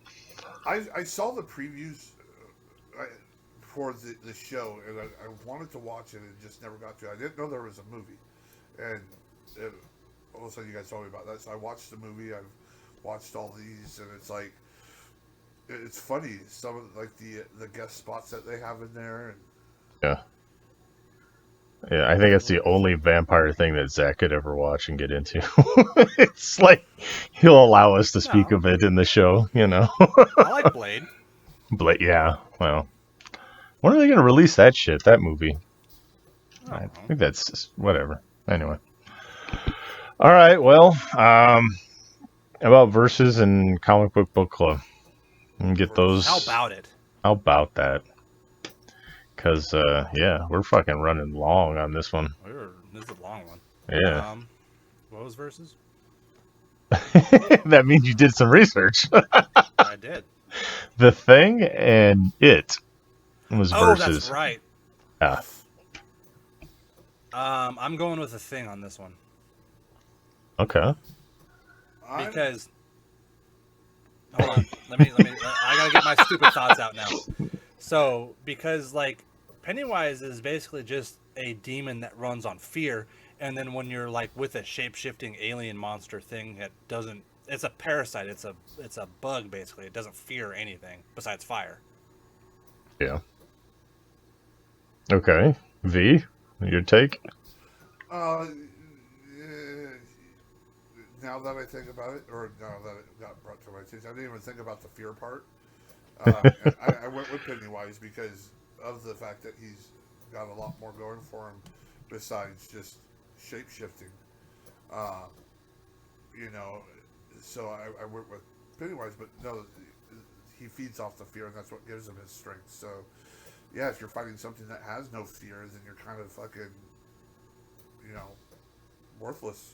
I saw the previews for the show, and I wanted to watch it and just never got to. I didn't know there was a movie, and all of a sudden you guys told me about that. So I watched the movie. I've watched all these, and it's like it's funny. Some of like the guest spots that they have in there. And, yeah, I think it's the only vampire thing that Zack could ever watch and get into. It's like he'll allow us to speak of it in the show, you know. I like Blade. Blade, yeah. Well, when are they going to release that shit? That movie? I think that's whatever. Anyway. All right. Well, about Versus and Comic Book Club. And get those. How about it? How about that? Because, yeah, we're fucking running long on this one. This is a long one. Yeah. What was Versus? That means you did some research. I did. The Thing and It was Versus. That's right. Yeah. I'm going with a thing on this one Okay. because hold on, let me. I gotta get my stupid thoughts out now. So because like Pennywise is basically just a demon that runs on fear, and then when you're like with a shape-shifting alien monster thing that doesn't, it's a parasite. It's a bug basically. It doesn't fear anything besides fire. Yeah. Okay. V, your take? Uh, now that I think about it, or now that it got brought to my attention, I didn't even think about the fear part. I went with Pennywise because of the fact that he's got a lot more going for him besides just shape shifting. Uh, you know, so I went with Pennywise, but no, he feeds off the fear, and that's what gives him his strength. So, yeah, if you're fighting something that has no fear, then you're kind of fucking, worthless.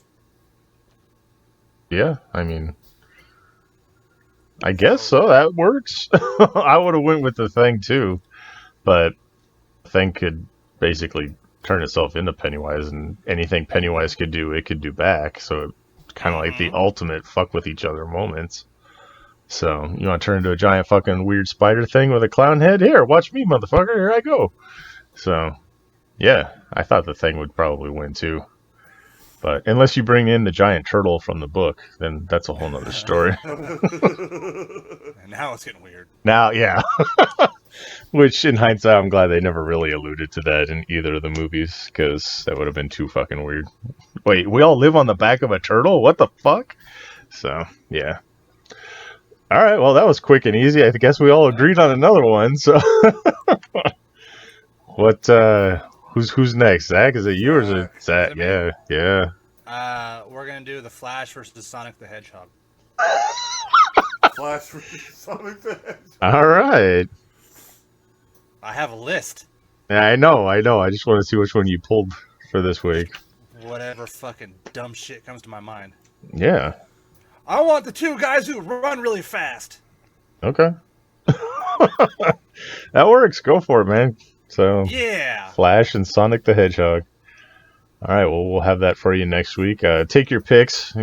Yeah, I mean, I guess so. That works. I would have went with the thing too, but the thing could basically turn itself into Pennywise, and anything Pennywise could do, it could do back. So it's kind of like the ultimate fuck with each other moments. So you want to turn into a giant fucking weird spider thing with a clown head? Here, watch me, motherfucker. Here I go. So yeah, I thought the thing would probably win too. But unless you bring in the giant turtle from the book, then that's a whole nother story. And now it's getting weird. Now, yeah. Which, in hindsight, I'm glad they never really alluded to that in either of the movies, because that would have been too fucking weird. Wait, we all live on the back of a turtle? What the fuck? So, yeah. Alright, well, that was quick and easy. I guess we all agreed on another one, so... What, who's next? Zach? Is it you or is it Zach? Yeah. We're gonna do the Flash versus Sonic the Hedgehog. Flash versus Sonic the Hedgehog. All right. I have a list. Yeah, I know. I just want to see which one you pulled for this week. Whatever fucking dumb shit comes to my mind. Yeah. I want the two guys who run really fast. Okay. That works. Go for it, man. So, yeah. Flash and Sonic the Hedgehog. All right, well, we'll have that for you next week. Take your picks.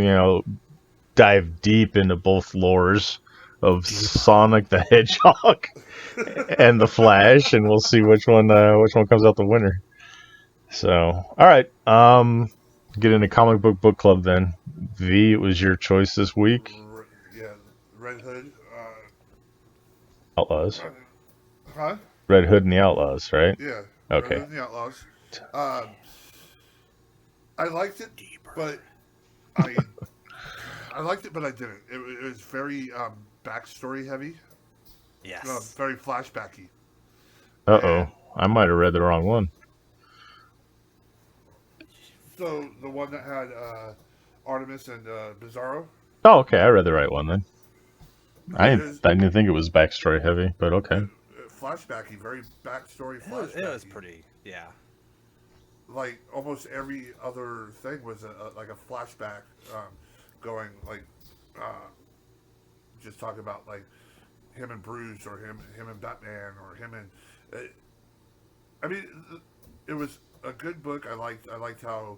Dive deep into both lores of Sonic the Hedgehog and the Flash, and we'll see which one comes out the winner. So, all right, get into comic book club then. V, it was your choice this week. Yeah, Red Hood. Outlaws. Huh? Red Hood and the Outlaws, right? Yeah. Okay. Red Hood and the Outlaws. I liked it, but I liked it, but I didn't. It was very backstory heavy. Yes. Very flashbacky. Uh-oh. I might have read the wrong one. So, the one that had Artemis and Bizarro? Oh, okay. I read the right one then. I didn't think it was backstory heavy, but okay. Flashbacky, very backstory flashbacky. It was pretty, yeah. Like, almost every other thing was like a flashback going, like, just talking about, like, him and Bruce, or him and Batman, or him and... I mean, it was a good book. I liked how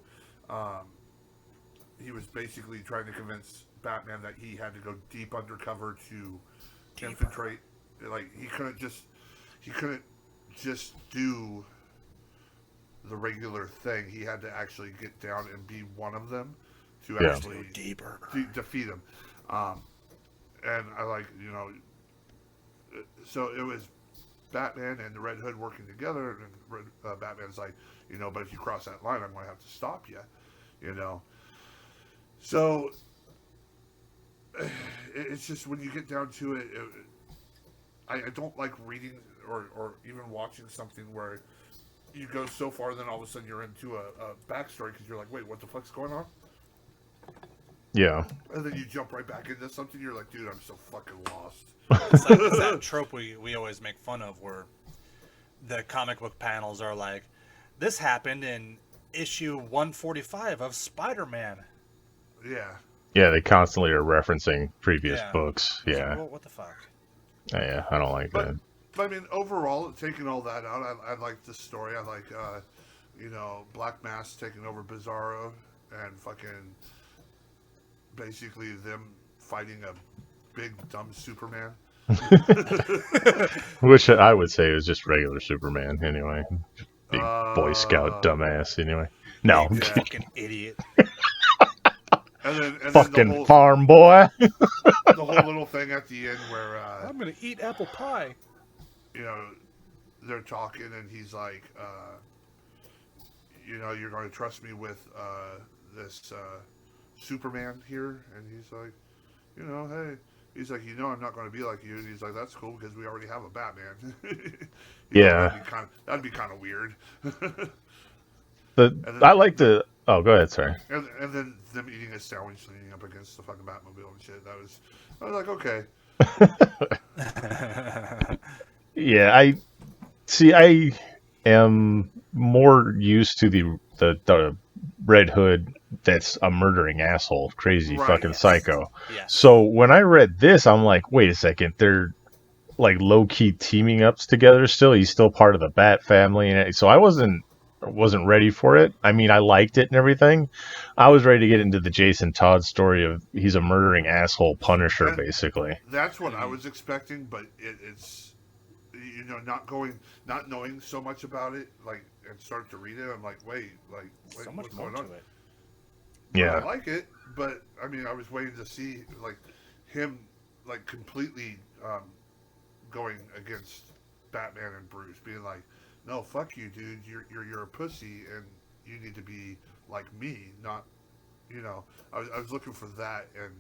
he was basically trying to convince Batman that he had to go deep undercover to infiltrate. Like, he couldn't just do the regular thing. He had to actually get down and be one of them to actually go deeper, defeat him. And I like, so it was Batman and the Red Hood working together, and Batman's like, but if you cross that line, I'm going to have to stop you, So it's just, when you get down to it, I don't like reading or even watching something where you go so far, then all of a sudden you're into a backstory, because you're like, wait, what the fuck's going on? Yeah. And then you jump right back into something, you're like, dude, I'm so fucking lost. It's that trope we always make fun of, where the comic book panels are like, this happened in issue 145 of Spider-Man. Yeah. Yeah, they constantly are referencing previous books. Yeah. Like, what the fuck? Yeah, I don't like that. But I mean, overall, taking all that out, I like the story. I like Black Mask taking over Bizarro and fucking basically them fighting a big dumb Superman. Which I would say is just regular Superman anyway. Big Boy Scout dumbass anyway. No, Big fucking idiot. And then fucking the whole, farm boy. the whole little thing at the end where I'm gonna eat apple pie. They're talking and he's like, you're going to trust me with this Superman here, and he's like, hey. He's like, I'm not going to be like you. And he's like, that's cool because we already have a Batman. Yeah. That'd be kind of weird. I like the. Oh, go ahead. Sorry. And then them eating a sandwich leaning up against the fucking Batmobile and shit. I was like, okay. Yeah, I am more used to the Red Hood that's a murdering asshole, crazy fucking psycho. Yes. So when I read this, I'm like, wait a second, they're like low key teaming ups together still. He's still part of the Bat family, and so I wasn't ready for it. I mean, I liked it and everything. I was ready to get into the Jason Todd story of he's a murdering asshole Punisher, basically. That's what I was expecting, but it's not knowing so much about it, like, and start to read it. I'm like, wait, so much what's more going to on? it. Yeah, I like it, but I mean, I was waiting to see like him like completely going against Batman and Bruce, being like, no, fuck you, dude. You're a pussy, and you need to be like me, not. I was looking for that, and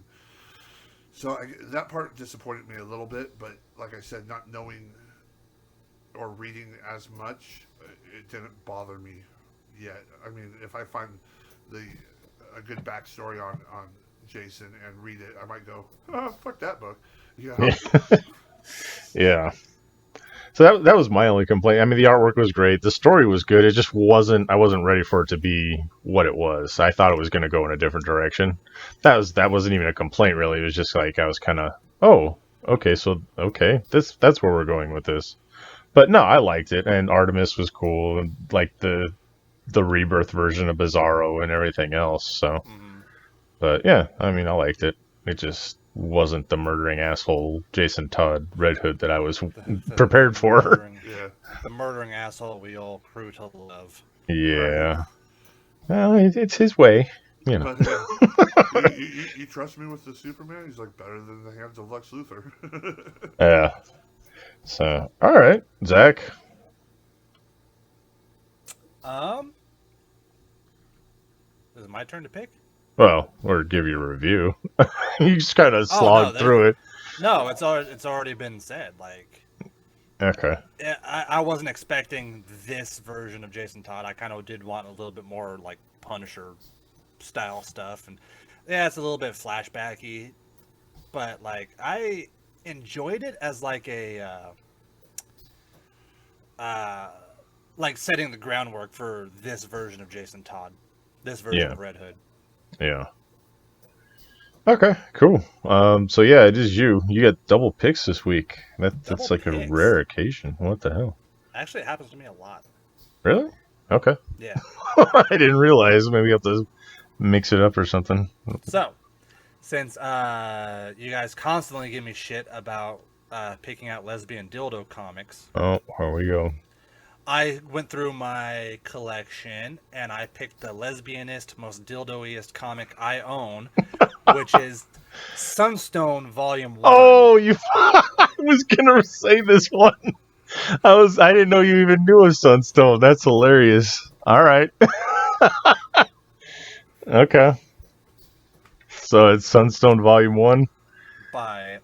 so that part disappointed me a little bit. But like I said, not knowing or reading as much, it didn't bother me yet. I mean, if I find a good backstory on Jason and read it, I might go, oh, fuck that book. Yeah. So that was my only complaint. I mean, the artwork was great. The story was good. It just I wasn't ready for it to be what it was. I thought it was going to go in a different direction. That wasn't even a complaint, really. It was just like, I was kind of, oh, okay, that's where we're going with this. But no, I liked it, and Artemis was cool, and like the rebirth version of Bizarro and everything else. So, But yeah, I mean, I liked it. It just wasn't the murdering asshole Jason Todd Red Hood that I was prepared for. The murdering asshole we all grew to love. Yeah. Right. Well, it's his way, But, you trust me with the Superman? He's like better than the hands of Lex Luthor. Yeah. So, all right, Zach. Is it my turn to pick? Well, or give you a review. You just kind of slogged through it. No, it's already been said. Like, okay. I wasn't expecting this version of Jason Todd. I kind of did want a little bit more like Punisher style stuff, and yeah, it's a little bit flashbacky, but like I enjoyed it as like a like setting the groundwork for this version of Jason Todd, this version of Red Hood. Yeah. Okay, cool. So yeah, it is you. You got double picks this week. That's like a rare occasion. What the hell? Actually, it happens to me a lot. Really? Okay. Yeah. I didn't realize. Maybe you have to mix it up or something. So, since you guys constantly give me shit about picking out lesbian dildo comics. Oh, here we go. I went through my collection and I picked the lesbianist, most dildoiest comic I own, which is Sunstone Volume 1. Oh, I was gonna say this one. I didn't know you even knew of Sunstone. That's hilarious. All right. Okay. So it's Sunstone Volume 1 by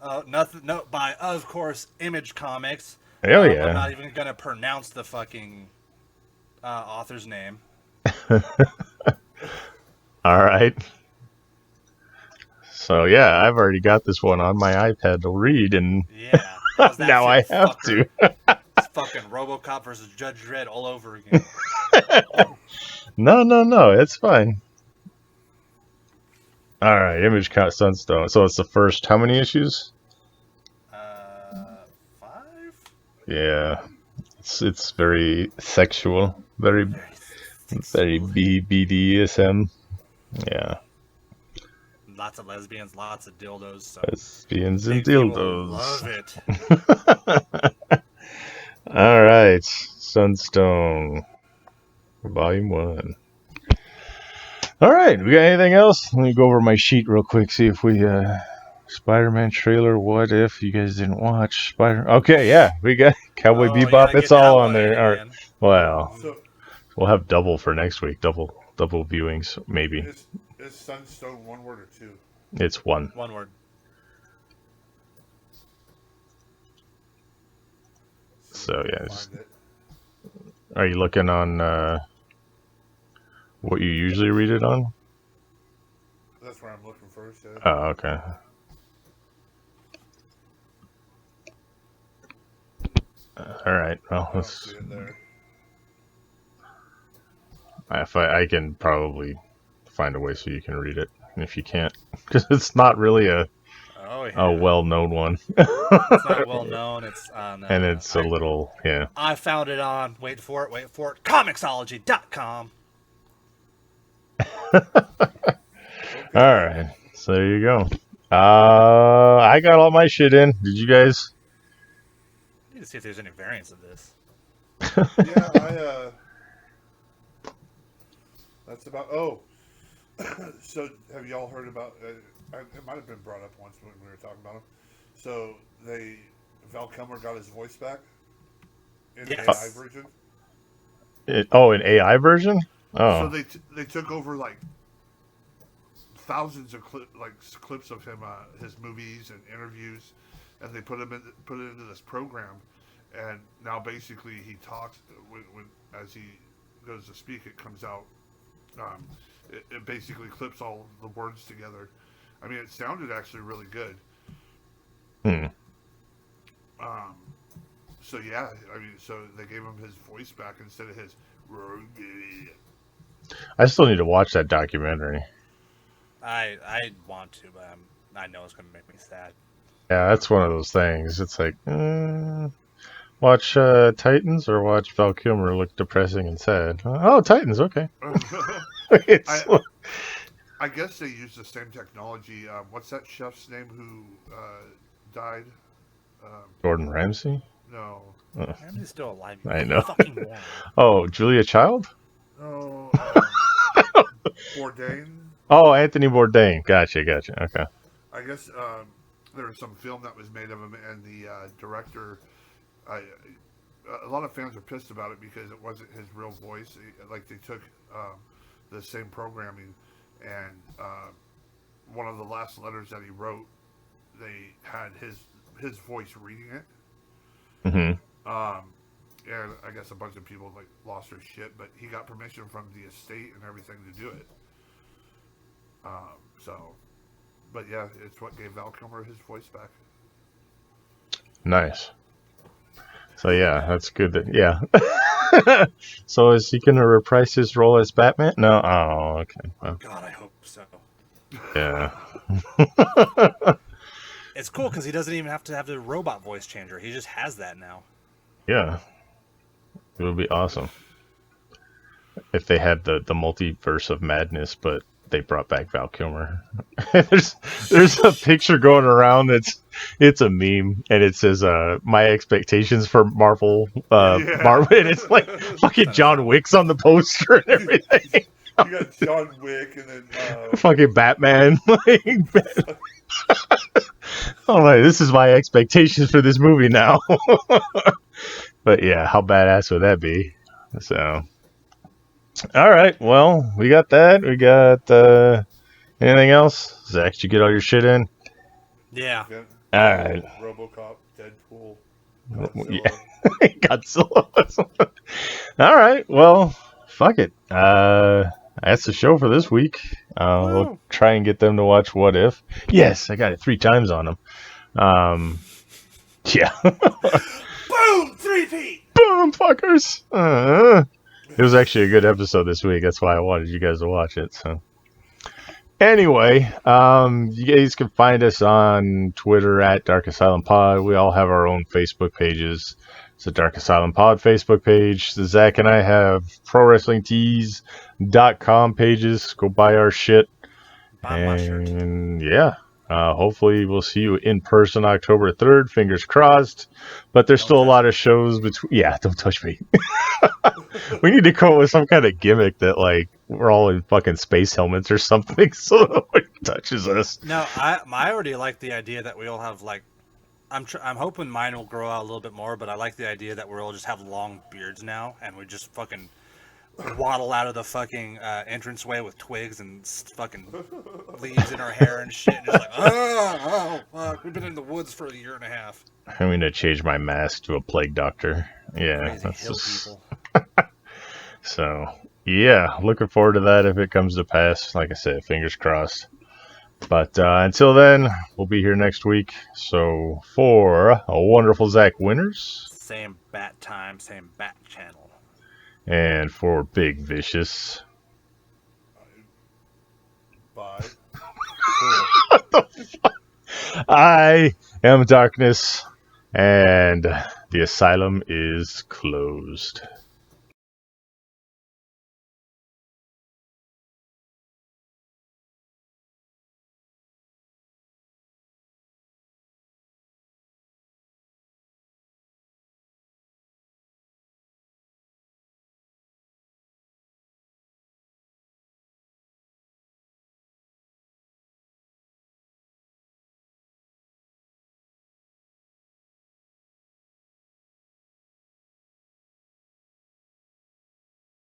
of course Image Comics. Hell yeah. I'm not even gonna pronounce the fucking author's name. All right. So yeah, I've already got this one on my iPad to read, and now I have to. It's fucking RoboCop versus Judge Dredd all over again. No, it's fine. All right, Image Sunstone. So it's the first. How many issues? 5. Yeah, it's very sexual, very Very BDSM. Yeah. Lots of lesbians, lots of dildos. So Lesbians and big people dildos. love it. All right. Sunstone. Volume 1. All right. We got anything else? Let me go over my sheet real quick, see if we... Spider-Man trailer, what if you guys didn't watch Spider... Okay, yeah. We got Cowboy Bebop. It's all on there. All right. Well, So we'll have double for next week. Double viewings, maybe. is Sunstone one word or two? It's one. One word. So, yeah. Find it. Are you looking on what you usually read it on? That's where I'm looking first. Yeah. Oh, okay. All right. Well, I don't let's... see it there. If I can probably find a way so you can read it. And if you can't, because it's not really a well-known one. It's not well known. It's on. And it's a little, yeah. I found it on. Wait for it. Comixology.com. All right. So there you go. I got all my shit in. Did you guys? I need to see if there's any variants of this. Yeah, that's about. Oh, so have y'all heard about? It might have been brought up once when we were talking about him. So Val Kilmer got his voice back in the AI version. An AI version? Oh. So they took over like thousands of clips of him, his movies and interviews, and they put it into this program, and now basically he talks when as he goes to speak, it comes out. It basically clips all the words together. I mean, it sounded actually really good. So yeah, I mean, so they gave him his voice back instead of his. I still need to watch that documentary. I want to, but I know it's going to make me sad. Yeah, that's one of those things. It's like, watch Titans or watch Val Kilmer look depressing and sad. Oh, Titans, okay. I guess they use the same technology. What's that chef's name who died? Gordon Ramsay? No. Ramsay's still alive. I know. Fucking moron. Oh, Julia Child? No. Bourdain? Oh, Anthony Bourdain. Gotcha. Okay. I guess there was some film that was made of him, and the director. A lot of fans are pissed about it because it wasn't his real voice. Like they took the same programming, and one of the last letters that he wrote, they had his voice reading it. And I guess a bunch of people like lost their shit, but he got permission from the estate and everything to do it. But yeah, it's what gave Val Kilmer his voice back. Nice. So yeah, that's good. So is he gonna reprise his role as Batman? No. Oh, okay. Well, God, I hope so. yeah. It's cool because he doesn't even have to have the robot voice changer. He just has that now. Yeah. It would be awesome if they had the multiverse of madness, but they brought back Val Kilmer. there's a picture going around it's a meme, and it says my expectations for Marvel, Marvel, and it's like fucking John Wick's on the poster and everything. You got John Wick and then fucking Batman. I'm like, this is my expectations for this movie now. But yeah, how badass would that be? So, all right. Well, we got that. We got anything else? Zach, did you get all your shit in? Yeah. All right. RoboCop, Deadpool, Godzilla. All right. Well, fuck it. That's the show for this week. We'll try and get them to watch What If. Yes, I got it 3 times on them. Yeah. Boom! 3P! Boom, fuckers! It was actually a good episode this week. That's why I wanted you guys to watch it. So, anyway, you guys can find us on Twitter at Dark Asylum Pod. We all have our own Facebook pages. It's the Dark Asylum Pod Facebook page. Zach and I have ProWrestlingTees.com pages. Go buy our shit. Buy my shirt. And yeah, hopefully we'll see you in person October 3rd. Fingers crossed. But there's still a lot of shows between. Yeah, don't touch me. We need to come up with some kind of gimmick that like we're all in fucking space helmets or something, so nobody touches us. No, I already like the idea that we all have like. I'm hoping mine will grow out a little bit more, but I like the idea that we'll just have long beards now, and we just fucking waddle out of the fucking entranceway with twigs and fucking leaves in our hair and shit, and just like, oh, fuck, we've been in the woods for a year and a half. I'm gonna change my mask to a plague doctor. Yeah, Crazy that's hill just... people. So yeah, looking forward to that if it comes to pass. Like I said, fingers crossed. But until then, we'll be here next week. So for a wonderful Zach Winters. Same bat time, same bat channel. And for Big Vicious. Bye. What the fuck? I am Darkness, and the asylum is closed.